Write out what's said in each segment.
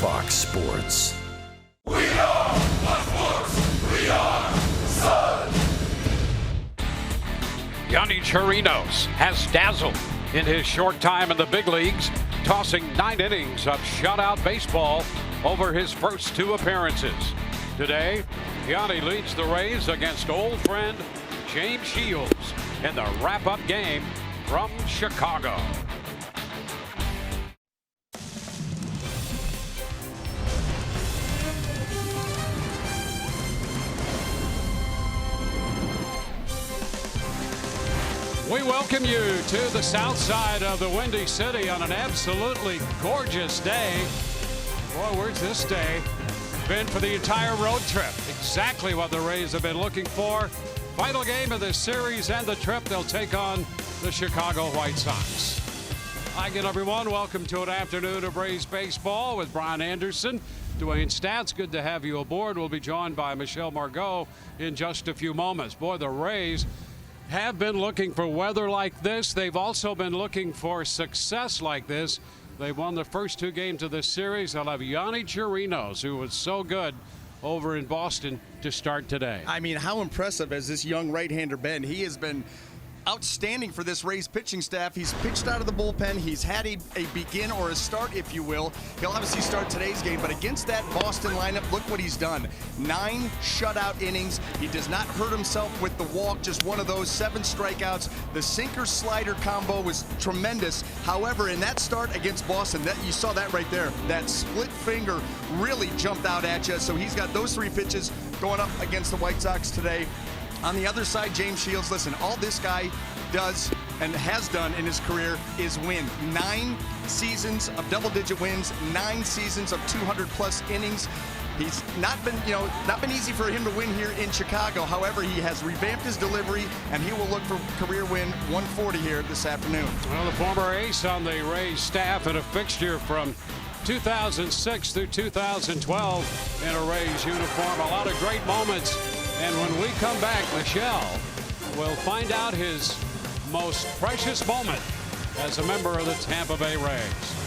Fox Sports. We are sports. We are Sun. Yonny Chirinos has dazzled in his short time in the big leagues, tossing 9 innings of shutout baseball over his first 2 appearances. Today, Yonny leads the Rays against old friend James Shields in the wrap-up game from Chicago. We welcome you to the south side of the Windy City on an absolutely gorgeous day. Boy, where's this day been for the entire road trip? Exactly what the Rays have been looking for. Final game of this series and the trip, they'll take on the Chicago White Sox. Hi again, everyone. Welcome to an afternoon of Rays baseball with Brian Anderson, Dwayne Stats. Good to have you aboard. We'll be joined by Michelle Margot in just a few moments. Boy, the Rays have been looking for weather like this. They've also been looking for success like this. They won the first 2 games of this series. They'll have Yonny Chirinos, who was so good over in Boston, to start today. I mean, how impressive has this young right-hander been? He has been outstanding for this Rays pitching staff. He's pitched out of the bullpen. He's had a begin or a start, if you will. He'll obviously start today's game, but against that Boston lineup, look what he's done. 9 shutout innings. He does not hurt himself with the walk, just one of those, 7 strikeouts. The sinker-slider combo was tremendous. However, in that start against Boston, that you saw that right there. That split finger really jumped out at you. So he's got those 3 pitches going up against the White Sox today. On the other side, James Shields, listen, all this guy does and has done in his career is win. 9 seasons of double-digit wins, 9 seasons of 200-plus innings. He's not been easy for him to win here in Chicago. However, he has revamped his delivery, and he will look for career win 140 here this afternoon. Well, the former ace on the Rays staff and a fixture from 2006 through 2012 in a Rays uniform. A lot of great moments. And when we come back, Michelle will find out his most precious moment as a member of the Tampa Bay Rays.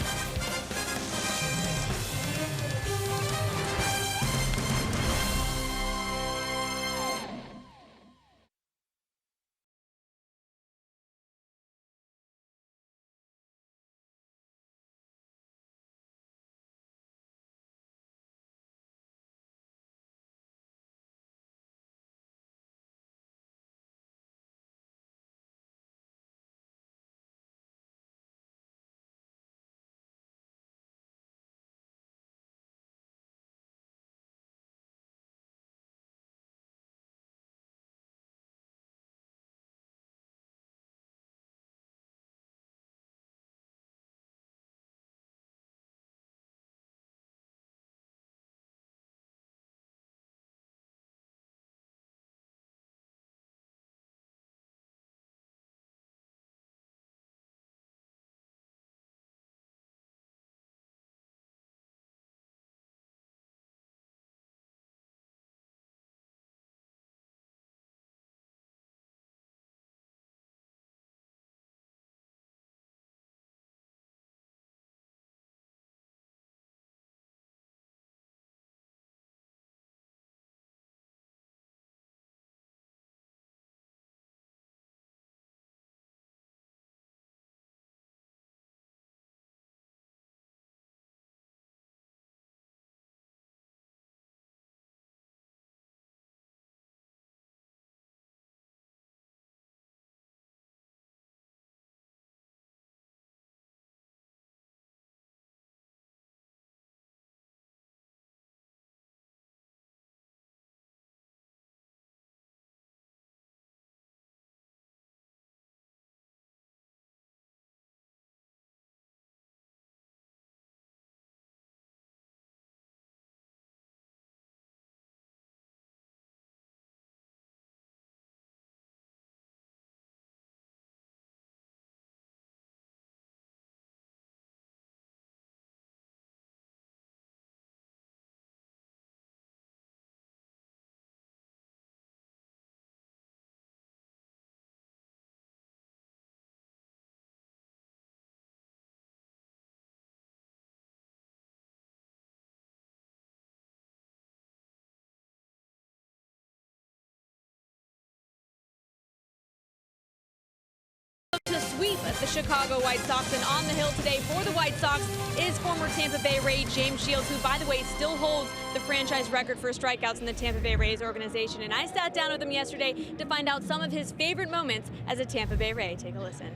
sweep the Chicago White Sox. And on the hill today for the White Sox is former Tampa Bay Ray James Shields, who, by the way, still holds the franchise record for strikeouts in the Tampa Bay Rays organization. And I sat down with him yesterday to find out some of his favorite moments as a Tampa Bay Ray. Take a listen.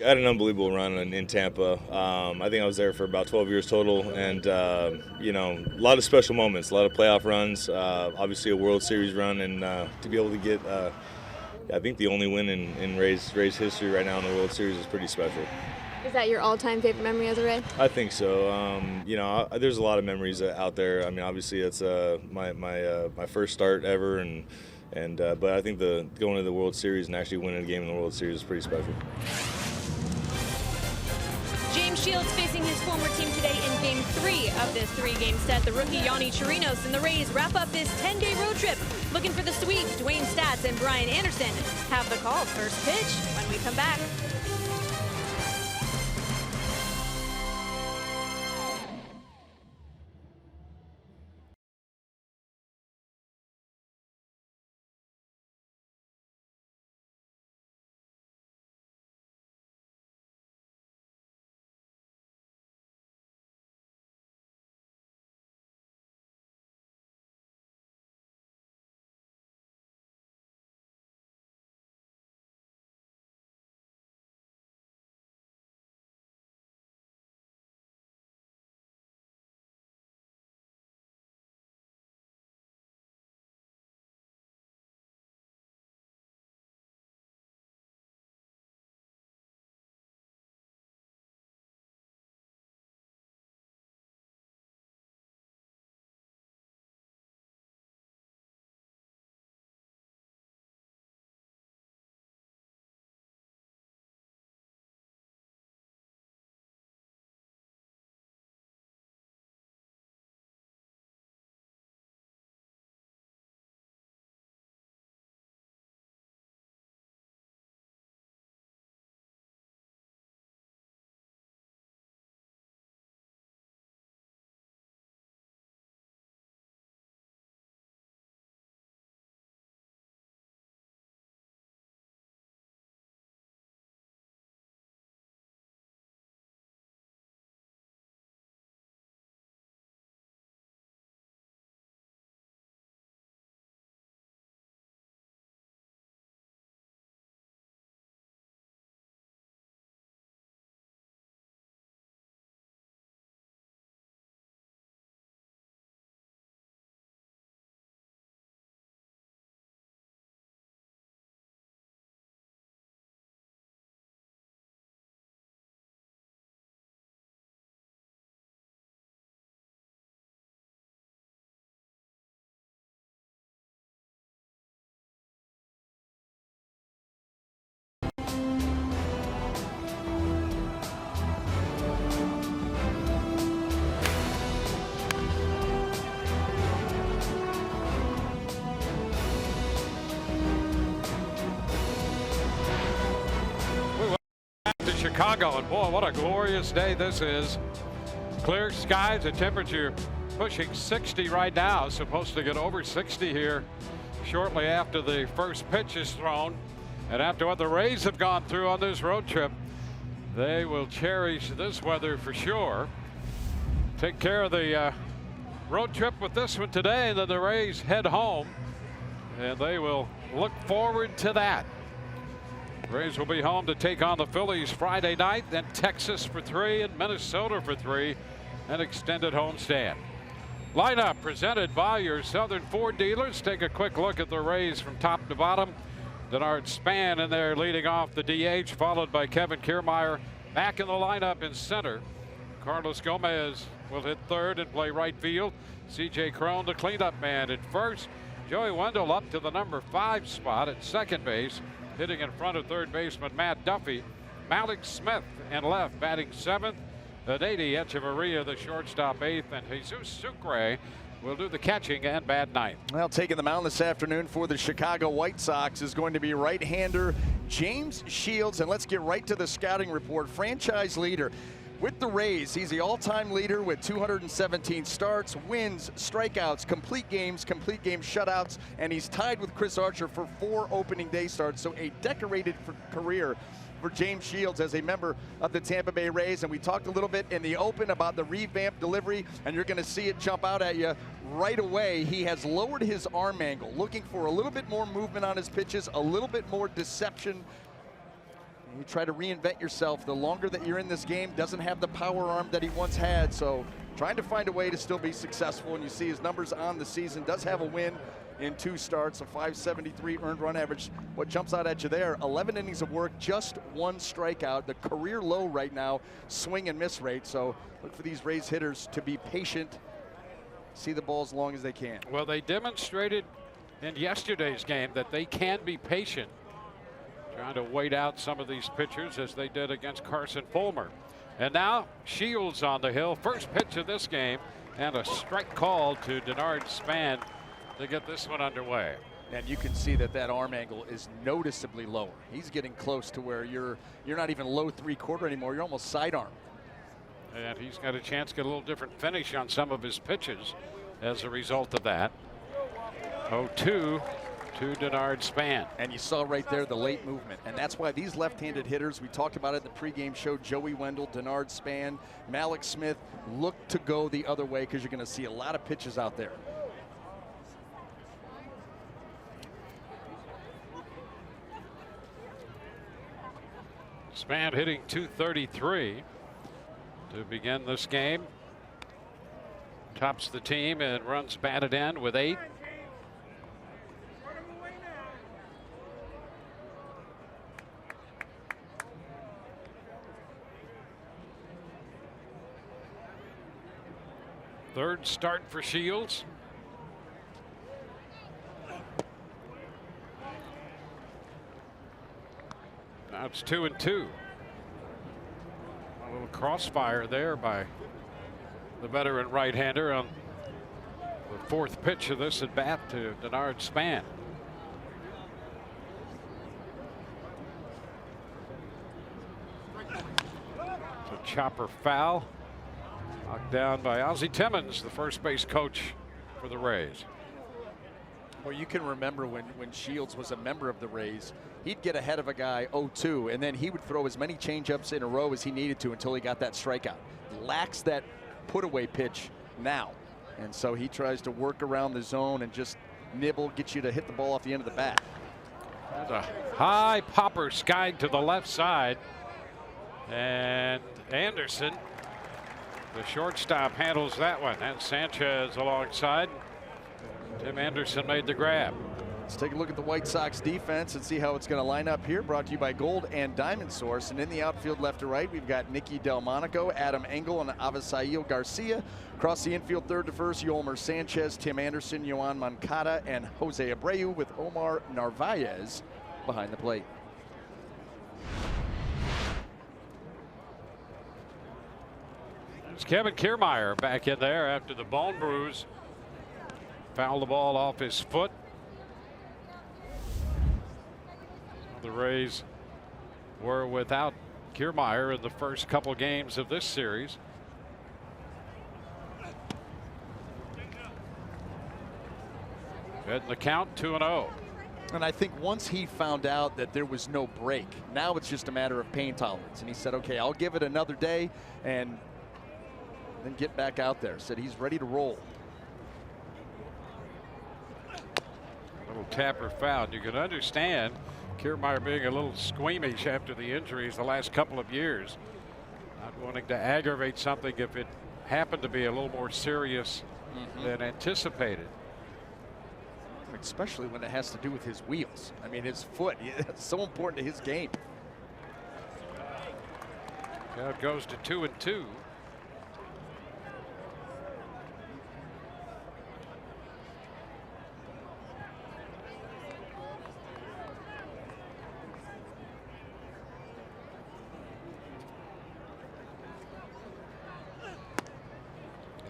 I had an unbelievable run in Tampa. I think I was there for about 12 years total, and you know, a lot of special moments, a lot of playoff runs, obviously a World Series run, and to be able to get, I think the only win in Rays history right now in the World Series is pretty special. Is that your all-time favorite memory as a Ray? I think so. You know, there's a lot of memories out there. I mean, obviously it's my first start ever, but I think going to the World Series and actually winning a game in the World Series is pretty special. James Shields facing his former team today in Game 3 of this 3-game set. The rookie Yonny Chirinos and the Rays wrap up this 10-day road trip. Looking for the sweep, Dwayne Stats and Brian Anderson have the call. First pitch when we come back. Chicago, and boy, what a glorious day this is. Clear skies, a temperature pushing 60 right now. Supposed to get over 60 here shortly after the first pitch is thrown. And after what the Rays have gone through on this road trip, they will cherish this weather for sure. Take care of the road trip with this one today, and then the Rays head home, and they will look forward to that. Rays will be home to take on the Phillies Friday night, then Texas for 3 and Minnesota for 3, an extended homestand. Lineup presented by your Southern Ford dealers. Take a quick look at the Rays from top to bottom. Denard Span in there leading off the DH, followed by Kevin Kiermaier. Back in the lineup in center, Carlos Gomez will hit third and play right field. C.J. Cron, the cleanup man, at first. Joey Wendell up to the number 5 spot at second base, hitting in front of third baseman Matt Duffy. Malik Smith in left, batting 7th. Adedi Echeverria, the shortstop, 8th, and Jesus Sucre will do the catching and bad ninth. Well, taking the mound this afternoon for the Chicago White Sox is going to be right-hander James Shields. And let's get right to the scouting report. Franchise leader With the Rays, he's the all-time leader with 217 starts, wins, strikeouts, complete game shutouts, and he's tied with Chris Archer for 4 opening day starts. So a decorated career for James Shields as a member of the Tampa Bay Rays. And we talked a little bit in the open about the revamped delivery, and you're going to see it jump out at you right away. He has lowered his arm angle, looking for a little bit more movement on his pitches, a little bit more deception. You try to reinvent yourself. The longer that you're in this game, doesn't have the power arm that he once had. So trying to find a way to still be successful. And you see his numbers on the season. Does have a win in 2 starts, a 573 earned run average. What jumps out at you there, 11 innings of work, just 1 strikeout. The career low right now, swing and miss rate. So look for these Rays hitters to be patient, see the ball as long as they can. Well, they demonstrated in yesterday's game that they can be patient, trying to wait out some of these pitchers as they did against Carson Fulmer. And now Shields on the hill. First pitch of this game, and a strike call to Denard Span to get this one underway. And you can see that that arm angle is noticeably lower. He's getting close to where you're not even low 3/4 anymore. You're almost sidearm. And he's got a chance to get a little different finish on some of his pitches as a result of that. 0-2 to Denard Span. And you saw right there the late movement. And that's why these left-handed hitters, we talked about it in the pregame show, Joey Wendell, Denard Span, Malik Smith, look to go the other way because you're going to see a lot of pitches out there. Span hitting .233 to begin this game. Tops the team and runs batted in with 8. Third start for Shields. Now it's 2-2. A little crossfire there by the veteran right-hander on the 4th pitch of this at bat to Denard Span. It's a chopper foul. Knocked down by Ozzie Timmons, the first base coach for the Rays. Well, you can remember when Shields was a member of the Rays, he'd get ahead of a guy 0-2, and then he would throw as many changeups in a row as he needed to until he got that strikeout. Lacks that put-away pitch now, and so he tries to work around the zone and just nibble, get you to hit the ball off the end of the bat. There's a high popper skied to the left side, and Anderson, the shortstop, handles that one, and Sanchez alongside. Tim Anderson made the grab. Let's take a look at the White Sox defense and see how it's going to line up here. Brought to you by Gold and Diamond Source. And in the outfield left to right, we've got Nicky Delmonico, Adam Engel, and Avisail Garcia. Across the infield, third to first, Yolmer Sanchez, Tim Anderson, Yoan Moncada, and Jose Abreu, with Omar Narvaez behind the plate. There's Kevin Kiermaier back in there after the bone bruise. Fouled the ball off his foot. The Rays were without Kiermaier in the first couple games of this series. At the count, 2-0. And I think once he found out that there was no break, now it's just a matter of pain tolerance. And he said, okay, I'll give it another day and then get back out there. Said he's ready to roll. Little tapper foul. You can understand Kiermaier being a little squeamish after the injuries the last couple of years, not wanting to aggravate something if it happened to be a little more serious than anticipated. Especially when it has to do with his wheels. I mean, his foot, it's so important to his game. Now it goes to 2-2.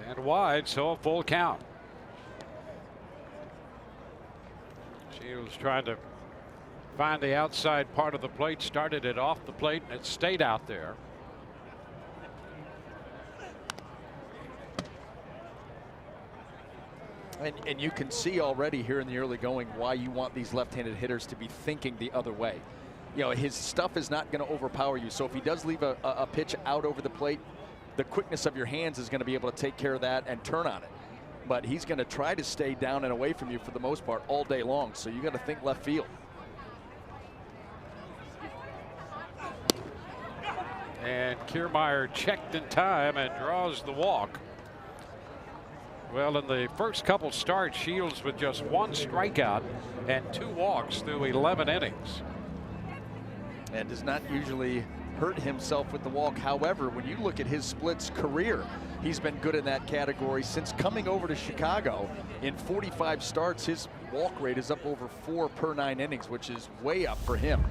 And wide, so a full count. Shields trying to find the outside part of the plate, started it off the plate, and it stayed out there. And you can see already here in the early going why you want these left-handed hitters to be thinking the other way. You know, his stuff is not going to overpower you. So if he does leave a pitch out over the plate, the quickness of your hands is going to be able to take care of that and turn on it. But he's going to try to stay down and away from you for the most part all day long. So you got to think left field. And Kiermaier checked in time and draws the walk. Well, in the first couple starts, Shields with just 1 strikeout and 2 walks through 11 innings. And does not usually hurt himself with the walk. However, when you look at his splits career, he's been good in that category since coming over to Chicago. In 45 starts, his walk rate is up over 4 per 9 innings, which is way up for him.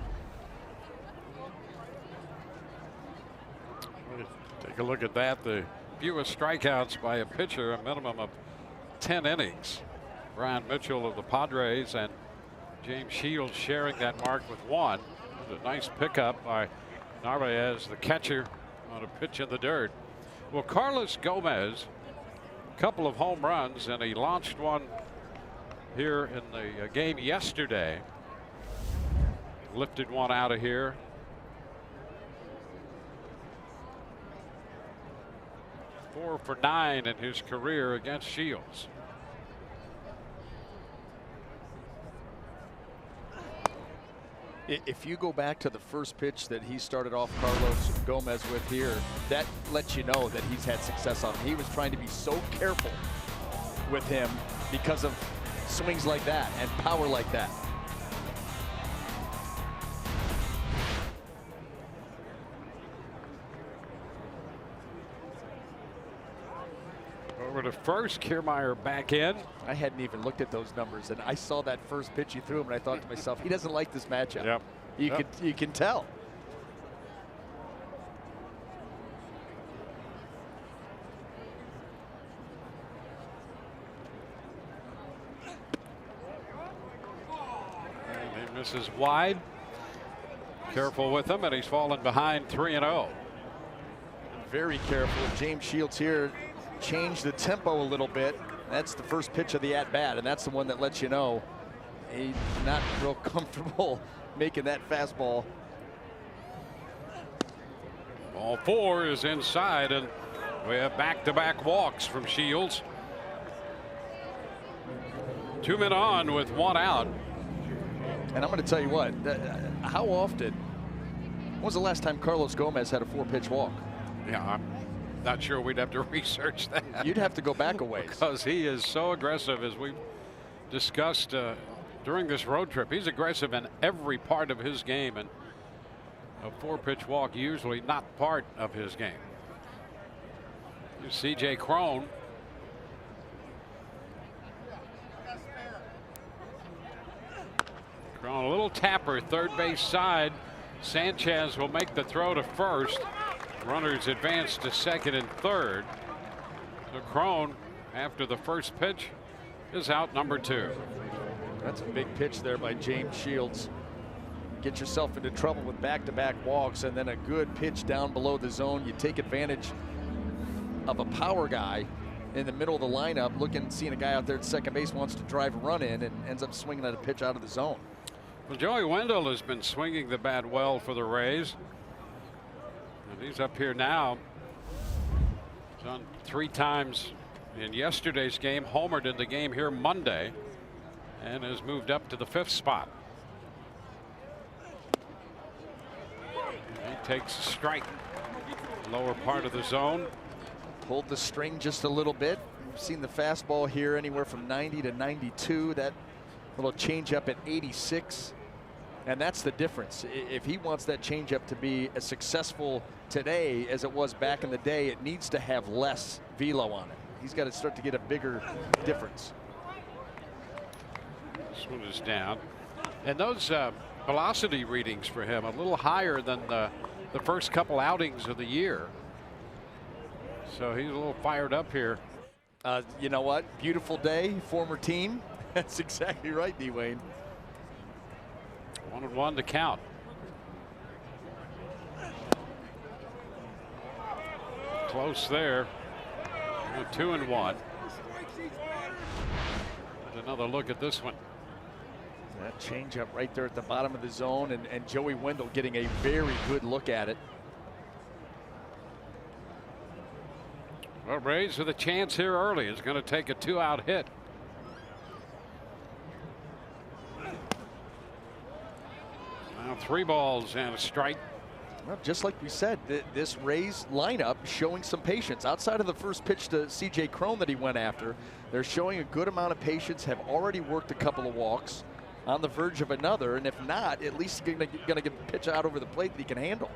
Take a look at that. The fewest strikeouts by a pitcher, a minimum of 10 innings. Brian Mitchell of the Padres and James Shields sharing that mark with 1. A nice pickup by Narvaez, the catcher, on a pitch in the dirt. Well, Carlos Gomez, a couple of home runs, and he launched one here in the game yesterday. Lifted one out of here. Four for 9 in his career against Shields. If you go back to the first pitch that he started off Carlos Gomez with here, that lets you know that he's had success on him. He was trying to be so careful with him because of swings like that and power like that. Over to first, Kiermaier back in. I hadn't even looked at those numbers, and I saw that first pitch he threw him, and I thought to myself, he doesn't like this matchup. Yep. You can tell. And he misses wide. Careful with him, and he's fallen behind 3-0. Very careful. James Shields here changed the tempo a little bit. That's the first pitch of the at-bat, and that's the one that lets you know he's not real comfortable making that fastball. Ball 4 is inside, and we have back-to-back walks from Shields. 2 men on with 1 out. And I'm going to tell you what, how often, when was the last time Carlos Gomez had a 4-pitch walk? Yeah, I'm not sure we'd have to research that. You'd have to go back a ways. Because he is so aggressive, as we've discussed during this road trip. He's aggressive in every part of his game, and a 4-pitch walk usually not part of his game. C.J. Cron. Cron, a little tapper, third base side. Sanchez will make the throw to first. Runners advance to second and third. So Cron, after the first pitch, is out number 2. That's a big pitch there by James Shields. Get yourself into trouble with back-to-back walks, and then a good pitch down below the zone. You take advantage of a power guy in the middle of the lineup, seeing a guy out there at second base wants to drive a run in and ends up swinging at a pitch out of the zone. Well, Joey Wendell has been swinging the bat well for the Rays. And he's up here now. He's on 3 times in yesterday's game, homered in the game here Monday, and has moved up to the 5th spot. He takes a strike, lower part of the zone. Pulled the string just a little bit. We've seen the fastball here anywhere from 90 to 92. That little changeup at 86. And that's the difference. If he wants that changeup to be as successful today as it was back in the day, it needs to have less velo on it. He's got to start to get a bigger difference. This one is down. And those velocity readings for him a little higher than the first couple outings of the year. So he's a little fired up here. You know what? Beautiful day, former team. That's exactly right, D-Wayne. 1-1 to count. Close there. 2-1. another look at this one. That changeup right there at the bottom of the zone, and Joey Wendell getting a very good look at it. Well, Rays with a chance here early is going to take a 2-out hit. Now 3 balls and a strike. Well, just like we said, this Rays lineup showing some patience. Outside of the first pitch to C.J. Cron that he went after, they're showing a good amount of patience, have already worked a couple of walks, on the verge of another, and if not, at least going to get a pitch out over the plate that he can handle.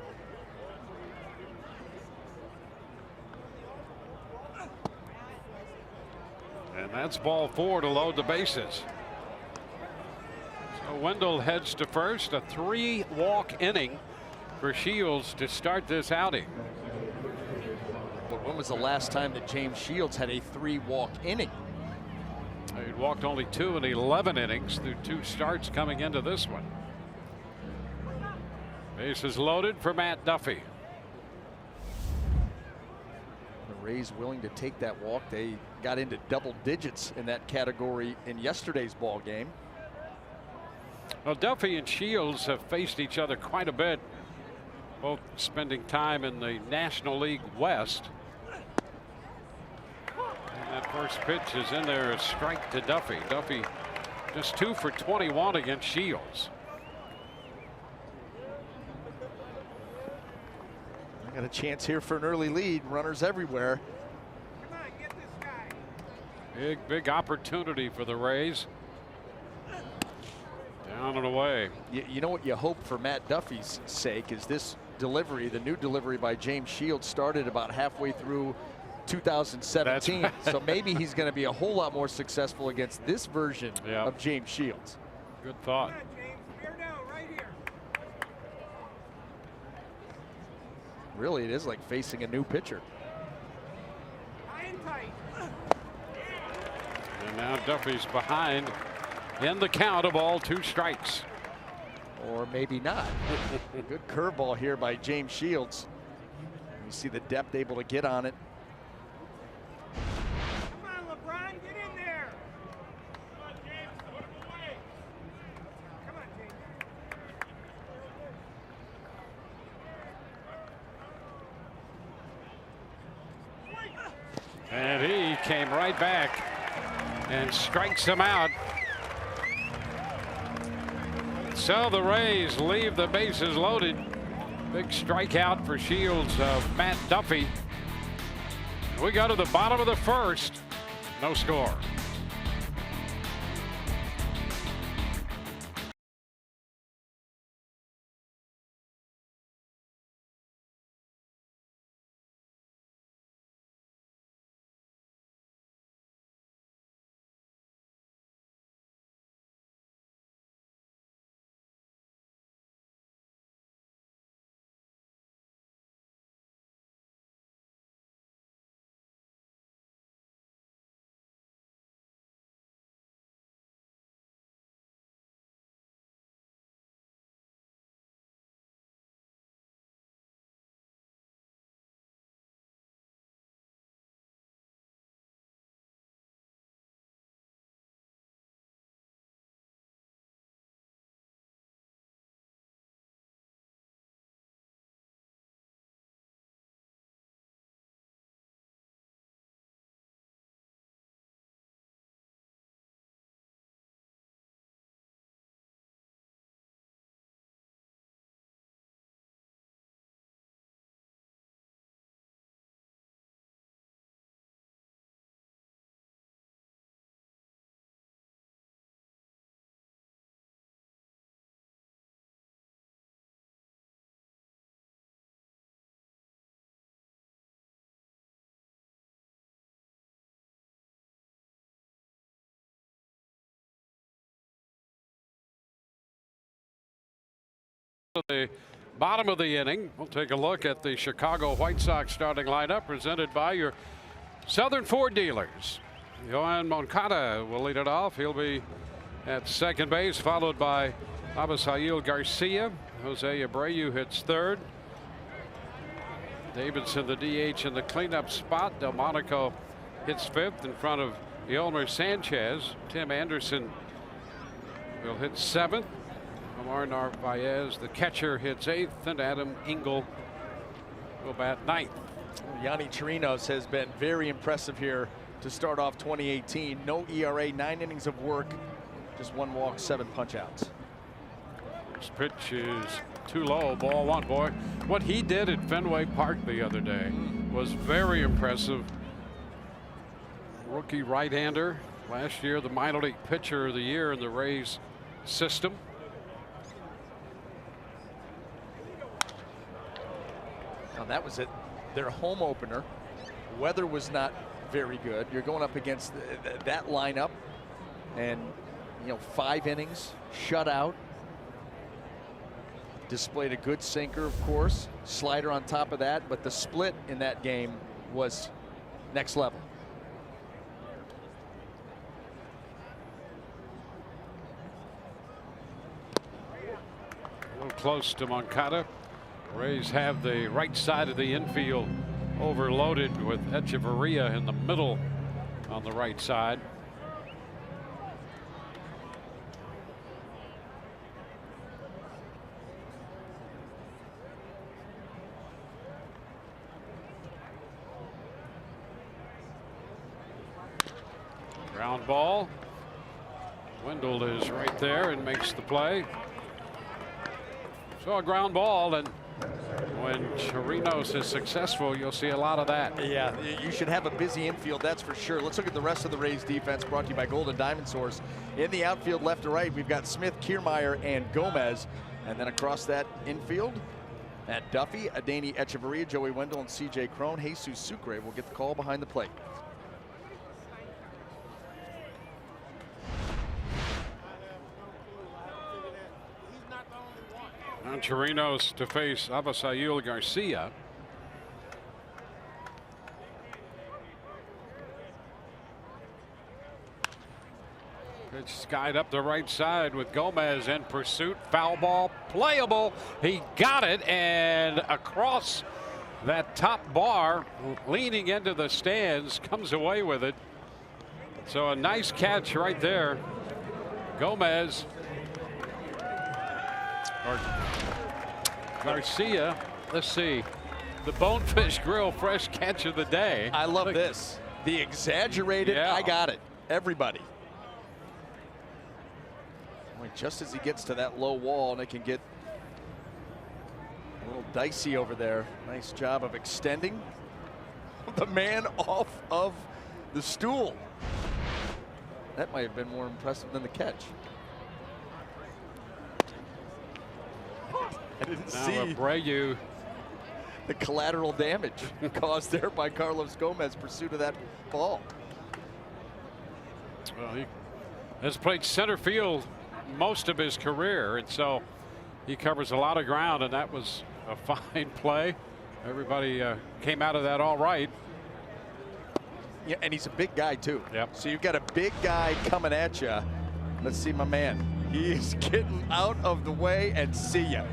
And that's ball 4 to load the bases. So Wendell heads to first. A 3-walk inning for Shields to start this outing. But when was the last time that James Shields had a 3-walk inning? He walked only 2 in 11 innings through 2 starts coming into this one. Bases loaded for Matt Duffy. The Rays willing to take that walk. They got into double digits in that category in yesterday's ball game. Well, Duffy and Shields have faced each other quite a bit, both spending time in the National League West. That first pitch is in there, a strike to Duffy. Duffy just 2 for 21 against Shields. I got a chance here for an early lead. Runners everywhere. Come on, get this guy. Big opportunity for the Rays. Down and away. You know what you hope for Matt Duffy's sake is this delivery, the new delivery by James Shields, started about halfway through 2017. Right. So maybe he's going to be a whole lot more successful against this version of James Shields. Good thought. Come on, James. Bear down right here. Really, it is like facing a new pitcher. High and tight. And now Duffy's behind in the count of all 2 strikes. Or maybe not. Good curveball here by James Shields. You see the depth able to get on it. Come on, LeBron, get in there. Come on, James, put him away. Come on, James. And he came right back and strikes him out. So the Rays leave the bases loaded. Big strikeout for Shields of Matt Duffy. We go to the bottom of the first. No score. At the bottom of the inning, we'll take a look at the Chicago White Sox starting lineup presented by your Southern Ford dealers. Yohan Moncada will lead it off. He'll be at second base, followed by Abisail Garcia. Jose Abreu hits third. Davidson, the DH, in the cleanup spot. Delmonico hits fifth in front of Yolmer Sanchez. Tim Anderson will hit 7th. Omar Narvaez, the catcher, hits 8th, and Adam Engel will bat 9th. Yanni Chirinos has been very impressive here to start off 2018. No ERA, 9 innings of work, just 1 walk, 7 punch-outs. This pitch is too low, ball 1, boy. What he did at Fenway Park the other day was very impressive. Rookie right-hander, last year the minor league pitcher of the year in the Rays system. Now that was it. Their home opener. Weather was not very good. You're going up against that lineup, and 5 innings, shutout. Displayed a good sinker, of course, slider on top of that, but the split in that game was next level. A little close to Moncada. Rays have the right side of the infield overloaded with Echeverria in the middle on the right side. Ground ball. Wendell is right there and makes the play. So a ground ball, and when Chirinos is successful, you'll see a lot of that. Yeah, you should have a busy infield, that's for sure. Let's look at the rest of the Rays defense, brought to you by Golden Diamond Source. In the outfield, left to right, we've got Smith, Kiermaier, and Gomez. And then across that infield, at Duffy, Adeiny Echeverria, Joey Wendell, and CJ Cron. Jesus Sucre will get the call behind the plate. Now Chirinos to face Avisail Garcia. Pitch skied up the right side with Gomez in pursuit. Foul ball, playable. He got it, and across that top bar, leaning into the stands, comes away with it. So a nice catch right there. Gomez. Or Garcia, let's see, the Bonefish Grill fresh catch of the day. I love this. The exaggerated, yeah. I got it. Everybody. Just as he gets to that low wall, and it can get a little dicey over there. Nice job of extending the man off of the stool. That might have been more impressive than the catch. I didn't see Abreu. The collateral damage caused there by Carlos Gomez, pursuit of that ball. Well, he has played center field most of his career, and so he covers a lot of ground, and that was a fine play. Everybody came out of that all right. Yeah, and he's a big guy too. Yep. So you've got a big guy coming at you. Let's see my man. He's getting out of the way, and see ya.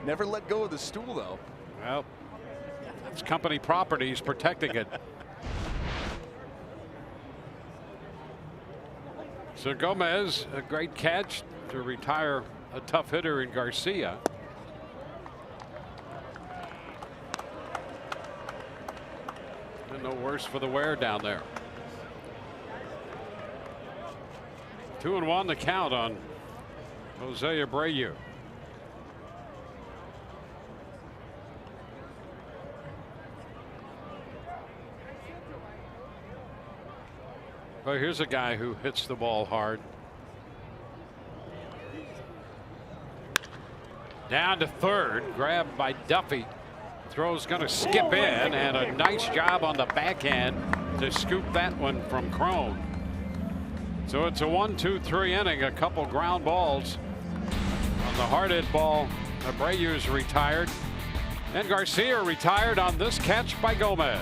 Never let go of the stool, though. Well, it's company property. He's protecting it. So Gomez, a great catch to retire a tough hitter in Garcia. And no worse for the wear down there. 2-1 the count on Jose Abreu. Well, here's a guy who hits the ball hard. Down to third, grabbed by Duffy. Throw's going to skip in, and a nice job on the backhand to scoop that one from Cron. So it's a 1-2-3 inning, a couple ground balls. On the hard hit ball, Abreu's retired, and Garcia retired on this catch by Gomez.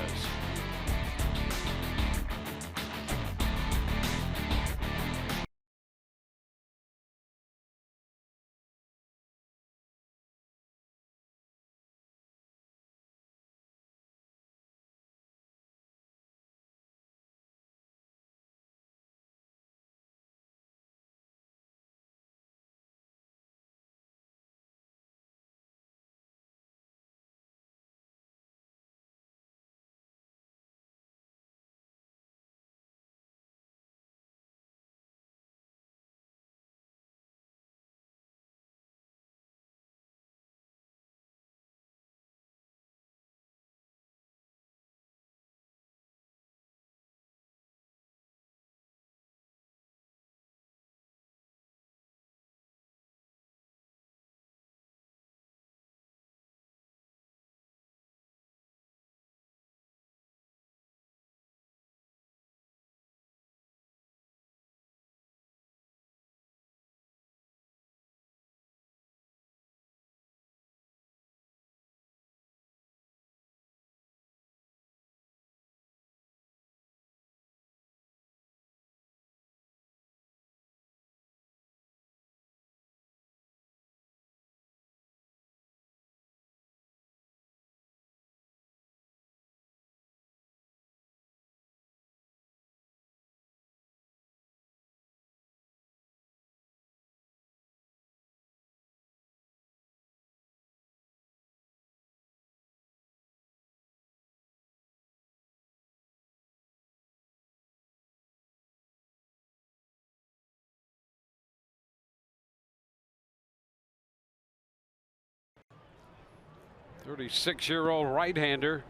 36-year-old right-hander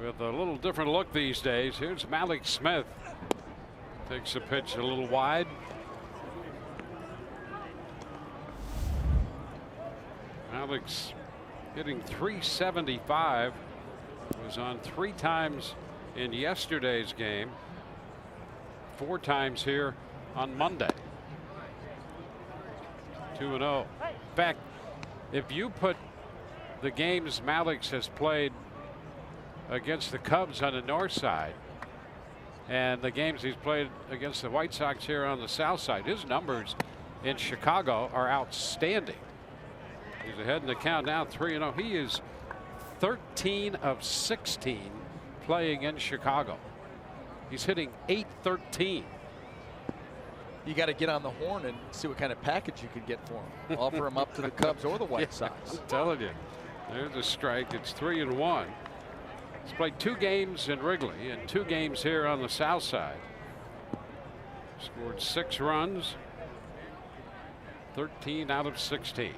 with a little different look these days. Here's Malik Smith. Takes a pitch a little wide. Malik's hitting .375. Was on 3 times in yesterday's game, 4 times here on Monday. 2-0. In fact, if you put the games Malik has played against the Cubs on the north side and the games he's played against the White Sox here on the south side, his numbers in Chicago are outstanding. He's ahead in the count now, 3-0. He is 13 of 16 playing in Chicago. He's hitting .813. You got to get on the horn and see what kind of package you can get for him. Offer him up to the Cubs or the White Sox. I'm telling you, there's a strike. It's 3-1. He's played 2 games in Wrigley and 2 games here on the south side. Scored 6 runs, 13 out of 16.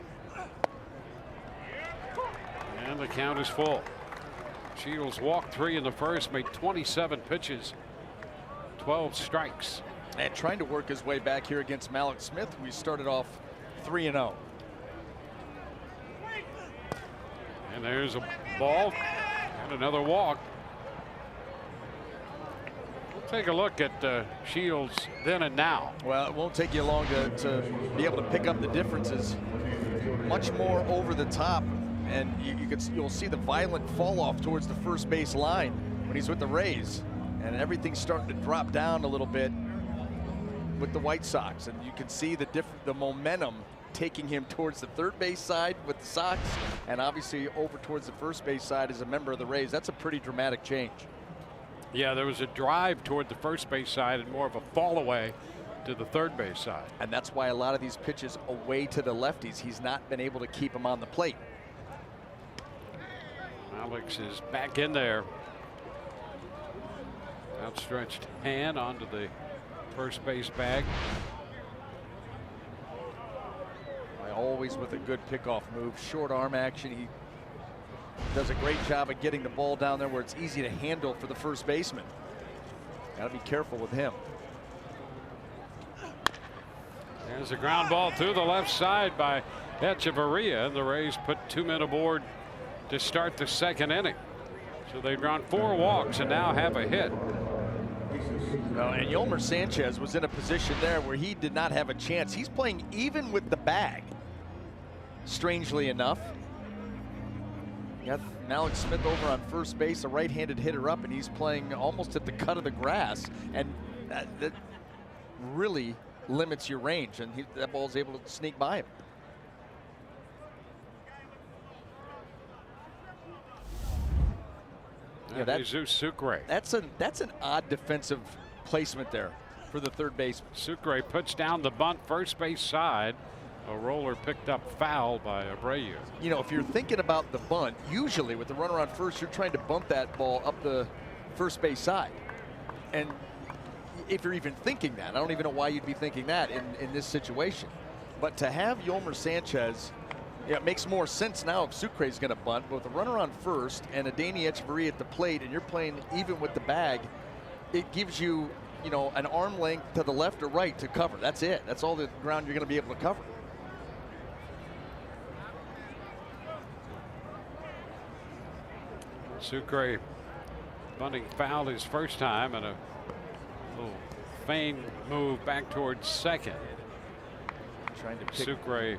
And the count is full. Shields walked 3 in the first, made 27 pitches, 12 strikes. And trying to work his way back here against Malik Smith. We started off 3-0. And there's a ball and another walk. We'll take a look at Shields then and now. Well, it won't take you long to be able to pick up the differences. Much more over the top, and you'll see the violent fall off towards the first base line when he's with the Rays, and everything's starting to drop down a little bit with the White Sox, and you can see the momentum taking him towards the third base side with the Sox, and obviously over towards the first base side as a member of the Rays. That's a pretty dramatic change. Yeah, there was a drive toward the first base side and more of a fall away to the third base side. And that's why a lot of these pitches away to the lefties, he's not been able to keep them on the plate. Alex is back in there. Outstretched hand onto the first base bag. Always with a good pickoff move, short arm action. He does a great job of getting the ball down there where it's easy to handle for the first baseman. Got to be careful with him. There's a ground ball to the left side by Echeverria, and the Rays put 2 men aboard to start the second inning. So they've drawn 4 walks and now have a hit. And Yolmer Sanchez was in a position there where he did not have a chance. He's playing even with the bag, strangely enough. You got Malik Smith over on first base, a right-handed hitter up, and he's playing almost at the cut of the grass, and that really limits your range, and that ball's able to sneak by him. Yeah, Jesus Sucre. That's an odd defensive placement there for the third baseman. Sucre puts down the bunt first base side. A roller picked up foul by Abreu. You know, if you're thinking about the bunt, usually with the runner on first, you're trying to bunt that ball up the first base side. And if you're even thinking that, I don't even know why you'd be thinking that in this situation. But to have Yolmer Sanchez, yeah, it makes more sense now if Sucre is going to bunt. But with a runner on first and a Danny Echeverria at the plate, and you're playing even with the bag, it gives you, an arm length to the left or right to cover. That's it. That's all the ground you're going to be able to cover. Sucre bunting foul his first time, and a little feigned move back towards second. Trying to pick. Sucre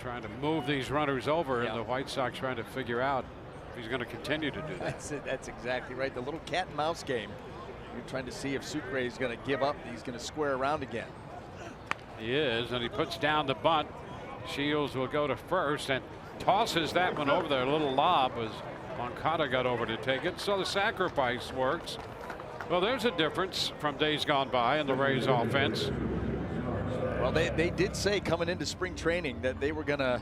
trying to move these runners over, and the White Sox trying to figure out if he's going to continue to do that. That's it. That's exactly right. The little cat and mouse game. You're trying to see if Sucre is going to give up. He's going to square around again. He is, and he puts down the bunt. Shields will go to first and tosses that one over there. A little lob as Moncada got over to take it. So the sacrifice works. Well, there's a difference from days gone by in the Rays offense. Well, they did say coming into spring training that they were going to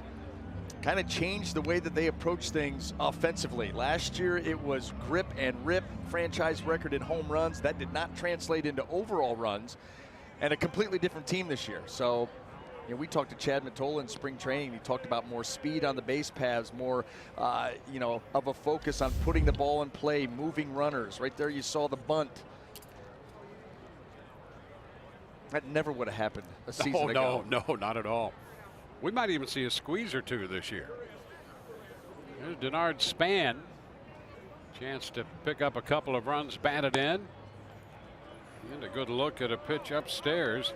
kind of change the way that they approach things offensively. Last year it was grip and rip, franchise record in home runs. That did not translate into overall runs, and a completely different team this year. So You know, we talked to Chad Mottola in spring training. He talked about more speed on the base paths, more, you know, of a focus on putting the ball in play, moving runners. Right there, you saw the bunt. That never would have happened a season ago. No, not at all. We might even see a squeeze or two this year. There's Denard Span. Chance to pick up a couple of runs batted in. And a good look at a pitch upstairs.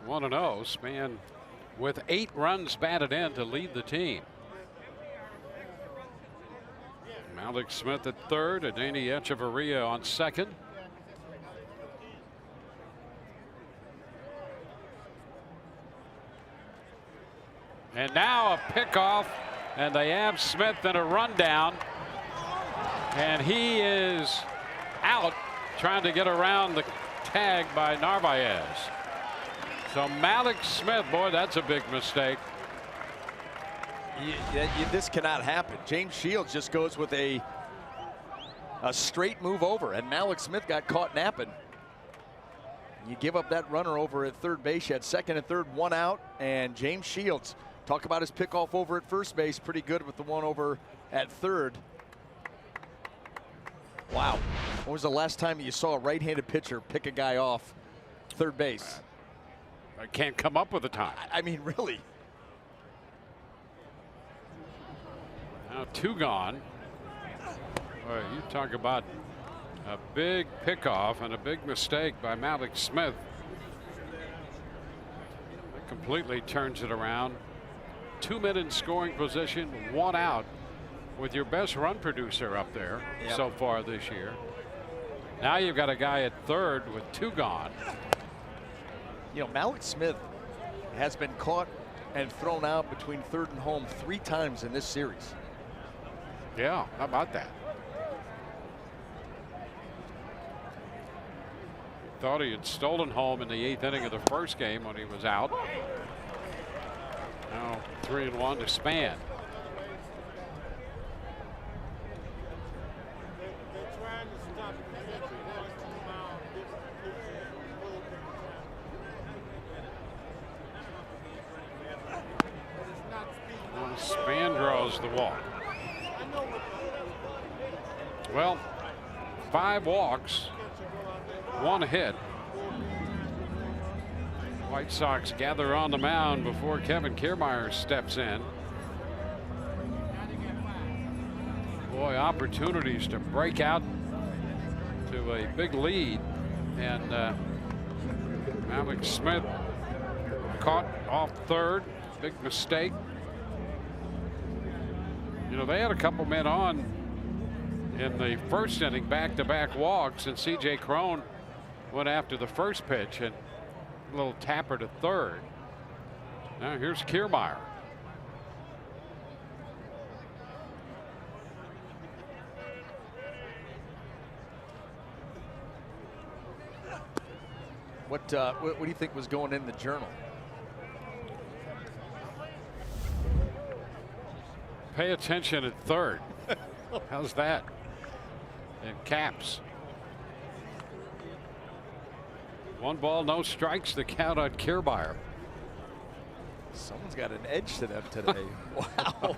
1-0. Span with 8 runs batted in to lead the team. Malik Smith at third. Adani Echeverria on second. And now a pickoff, and they have Smith in a rundown. And he is out trying to get around the tag by Narvaez. So Malik Smith, boy, that's a big mistake. This cannot happen. James Shields just goes with a straight move over, and Malik Smith got caught napping. You give up that runner over at third base. You had second and third, 1 out, and James Shields, talk about his pickoff over at first base, pretty good with the one over at third. Wow. When was the last time you saw a right-handed pitcher pick a guy off third base? I can't come up with a time. I mean, really. Now 2 gone. Boy, you talk about a big pickoff and a big mistake by Malik Smith. That completely turns it around. 2 men in scoring position, 1 out, with your best run producer up there so far this year. Now you've got a guy at third with 2 gone. You know, Malik Smith has been caught and thrown out between third and home 3 times in this series. Yeah, how about that? Thought he had stolen home in the 8th inning of the first game when he was out. Now 3-1 to Span. Span draws the walk. Well, 5 walks, 1 hit. White Sox gather on the mound before Kevin Kiermaier steps in. Boy, opportunities to break out to a big lead, and Malik Smith caught off third. Big mistake. You know, they had a couple men on in the first inning, back-to-back walks, and C.J. Cron went after the first pitch and a little tapper to third. Now here's Kiermaier. What do you think was going in the journal? Pay attention at third. How's that? In caps. 1 ball, no strikes. The count on Kiermaier. Someone's got an edge to them today. Wow.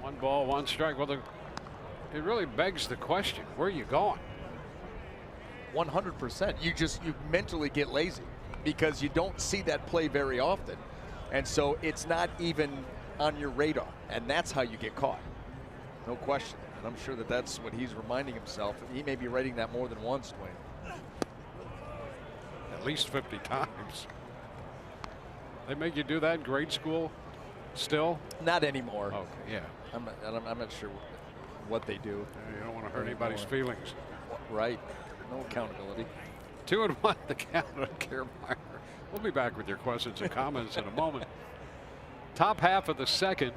One ball, 1 strike. Well, it really begs the question: where are you going? 100%. You mentally get lazy because you don't see that play very often, and so it's not even on your radar, and that's how you get caught. No question. And I'm sure that's what he's reminding himself. He may be writing that more than once, Dwayne. At least 50 times. They make you do that in grade school still? Not anymore. Okay, yeah. I'm not sure what they do. You don't want to hurt anybody's feelings. Right. No accountability. 2-1 the count on Kiermaier. We'll be back with your questions and comments in a moment. Top half of the second.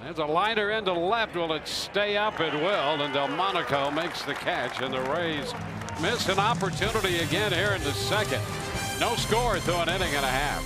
There's a liner into left. Will it stay up? It will. And Delmonico makes the catch. And the Rays miss an opportunity again here in the second. No score through an inning and a half.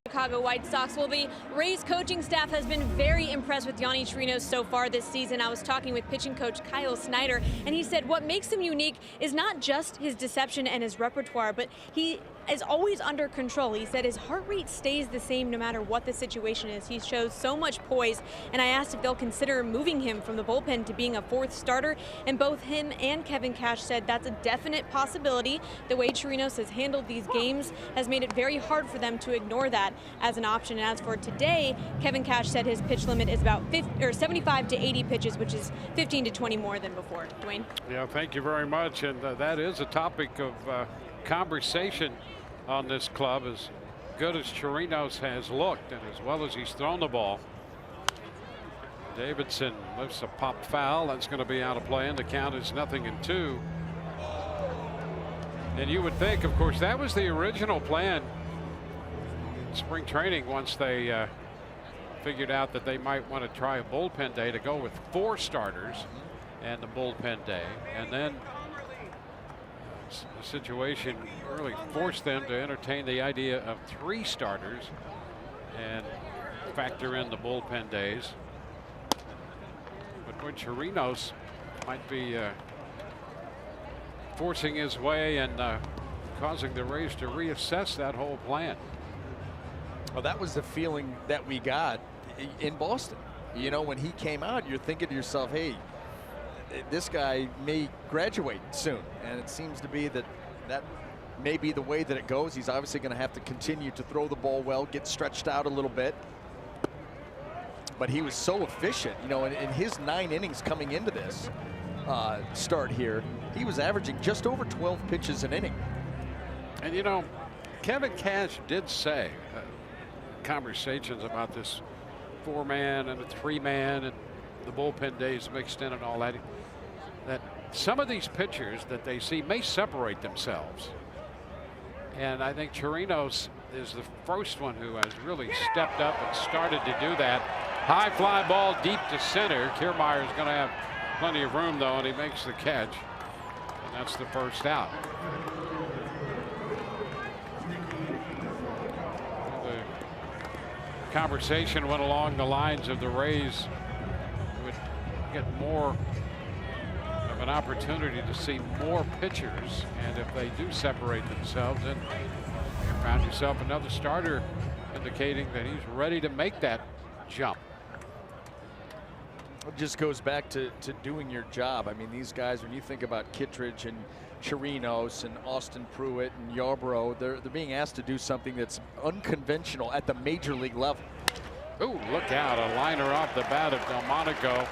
Chicago White Sox. Well, the Rays coaching staff has been very impressed with Yonny Chirinos so far this season. I was talking with pitching coach Kyle Snyder, and he said what makes him unique is not just his deception and his repertoire, but he is always under control. He said his heart rate stays the same no matter what the situation is. He shows so much poise, and I asked if they'll consider moving him from the bullpen to being a fourth starter, and both him and Kevin Cash said that's a definite possibility. The way Chirinos has handled these games has made it very hard for them to ignore that as an option. And as for today, Kevin Cash said his pitch limit is about 75 to 80 pitches, which is 15 to 20 more than before. Dwayne? Yeah, thank you very much. And that is a topic of conversation on this club, as good as Chirinos has looked and as well as he's thrown the ball. Davidson lifts a pop foul. That's going to be out of play, and the count is 0-2. And you would think, of course, that was the original plan in spring training once they figured out that they might want to try a bullpen day, to go with 4 starters and the bullpen day. And then the situation really forced them to entertain the idea of 3 starters and factor in the bullpen days. But when Chirinos might be forcing his way and causing the Rays to reassess that whole plan. Well, that was the feeling that we got in Boston. You know, when he came out, you're thinking to yourself, hey, this guy may graduate soon, and it seems to be that may be the way that it goes. He's obviously going to have to continue to throw the ball well, get stretched out a little bit. But he was so efficient, you know, in his 9 innings coming into this start here, he was averaging just over 12 pitches an inning. And you know, Kevin Cash did say conversations about this 4-man and a 3-man and the bullpen days mixed in and all that, that some of these pitchers that they see may separate themselves. And I think Chirinos is the first one who has really stepped up and started to do that. High fly ball deep to center. Kiermaier's going to have plenty of room, though, and he makes the catch. And that's the first out. The conversation went along the lines of the Rays would get more of an opportunity to see more pitchers, and if they do separate themselves, then you found yourself another starter indicating that he's ready to make that jump. It just goes back to doing your job. I mean, these guys, when you think about Kittredge and Chirinos and Austin Pruitt and Yarbrough, they're being asked to do something that's unconventional at the major league level. Ooh, look out, a liner off the bat of Delmonico.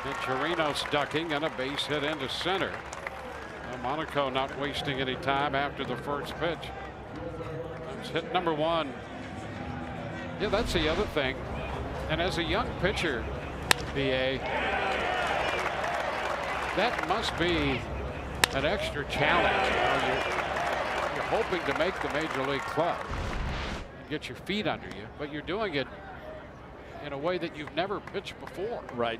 And Chirinos ducking, and a base hit into center. Delmonico not wasting any time after the first pitch. It's hit number 1. Yeah, that's the other thing. And as a young pitcher, BA, that must be an extra challenge. You're hoping to make the major league club and get your feet under you, but you're doing it in a way that you've never pitched before. Right.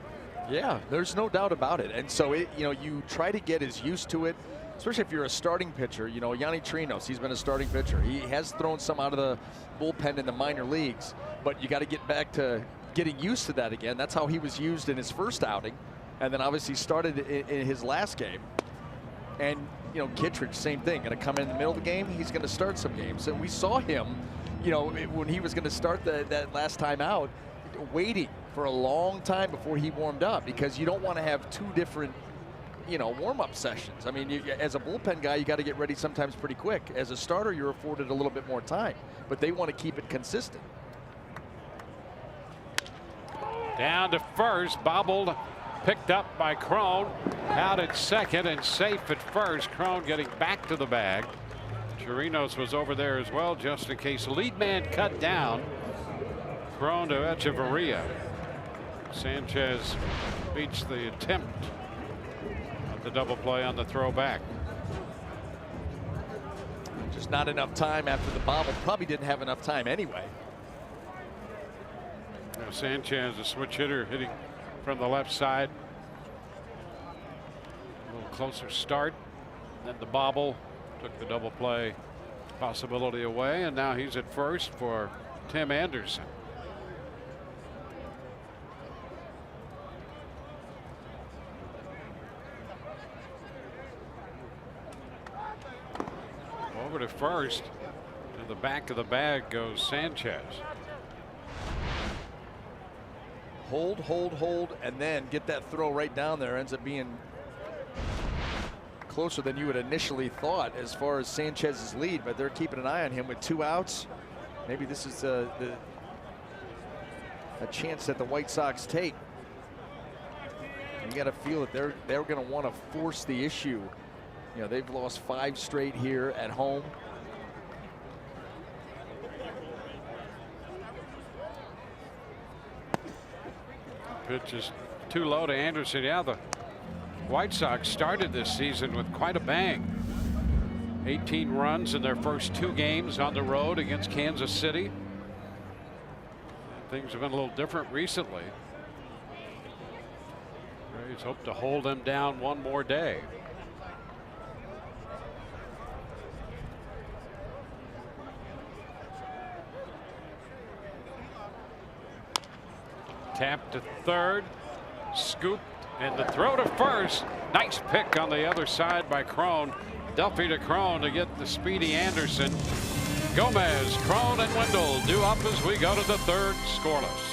Yeah, there's no doubt about it. And so, you try to get as used to it, especially if you're a starting pitcher. You know, Yonny Chirinos, he's been a starting pitcher. He has thrown some out of the bullpen in the minor leagues, but you got to get back to getting used to that again. That's how he was used in his first outing, and then obviously started in his last game. And, you know, Kittredge, same thing. Going to come in the middle of the game, he's going to start some games. And we saw him, you know, when he was going to start that last time out, waiting for a long time before he warmed up, because you don't want to have 2 different, you know, warm-up sessions. I mean, as a bullpen guy, you got to get ready sometimes pretty quick. As a starter, you're afforded a little bit more time, but they want to keep it consistent. Down to first, bobbled, picked up by Crone, out at second and safe at first. Crone getting back to the bag. Chirinos was over there as well, just in case. Lead man cut down. Crone to Echeverria. Sanchez beats the attempt of the double play on the throwback. Just not enough time after the bobble. Probably didn't have enough time anyway. Sanchez, a switch hitter, hitting from the left side. A little closer start. Then the bobble took the double play possibility away, and now he's at first for Tim Anderson. Over to first. To the back of the bag goes Sanchez. Hold, and then get that throw right down there. Ends up being closer than you would initially thought as far as Sanchez's lead, but they're keeping an eye on him with 2 outs. Maybe this is a chance that the White Sox take. You got to feel that they're going to want to force the issue. You know, they've lost 5 straight here at home. Pitch is too low to Anderson. Yeah, the White Sox started this season with quite a bang. 18 runs in their first 2 games on the road against Kansas City. And things have been a little different recently. Rays hope to hold them down one more day. Tap to third, scooped, and the throw to first. Nice pick on the other side by Crone. Duffy to Crone to get the speedy Anderson. Gomez, Crone, and Wendell due up as we go to the third, scoreless.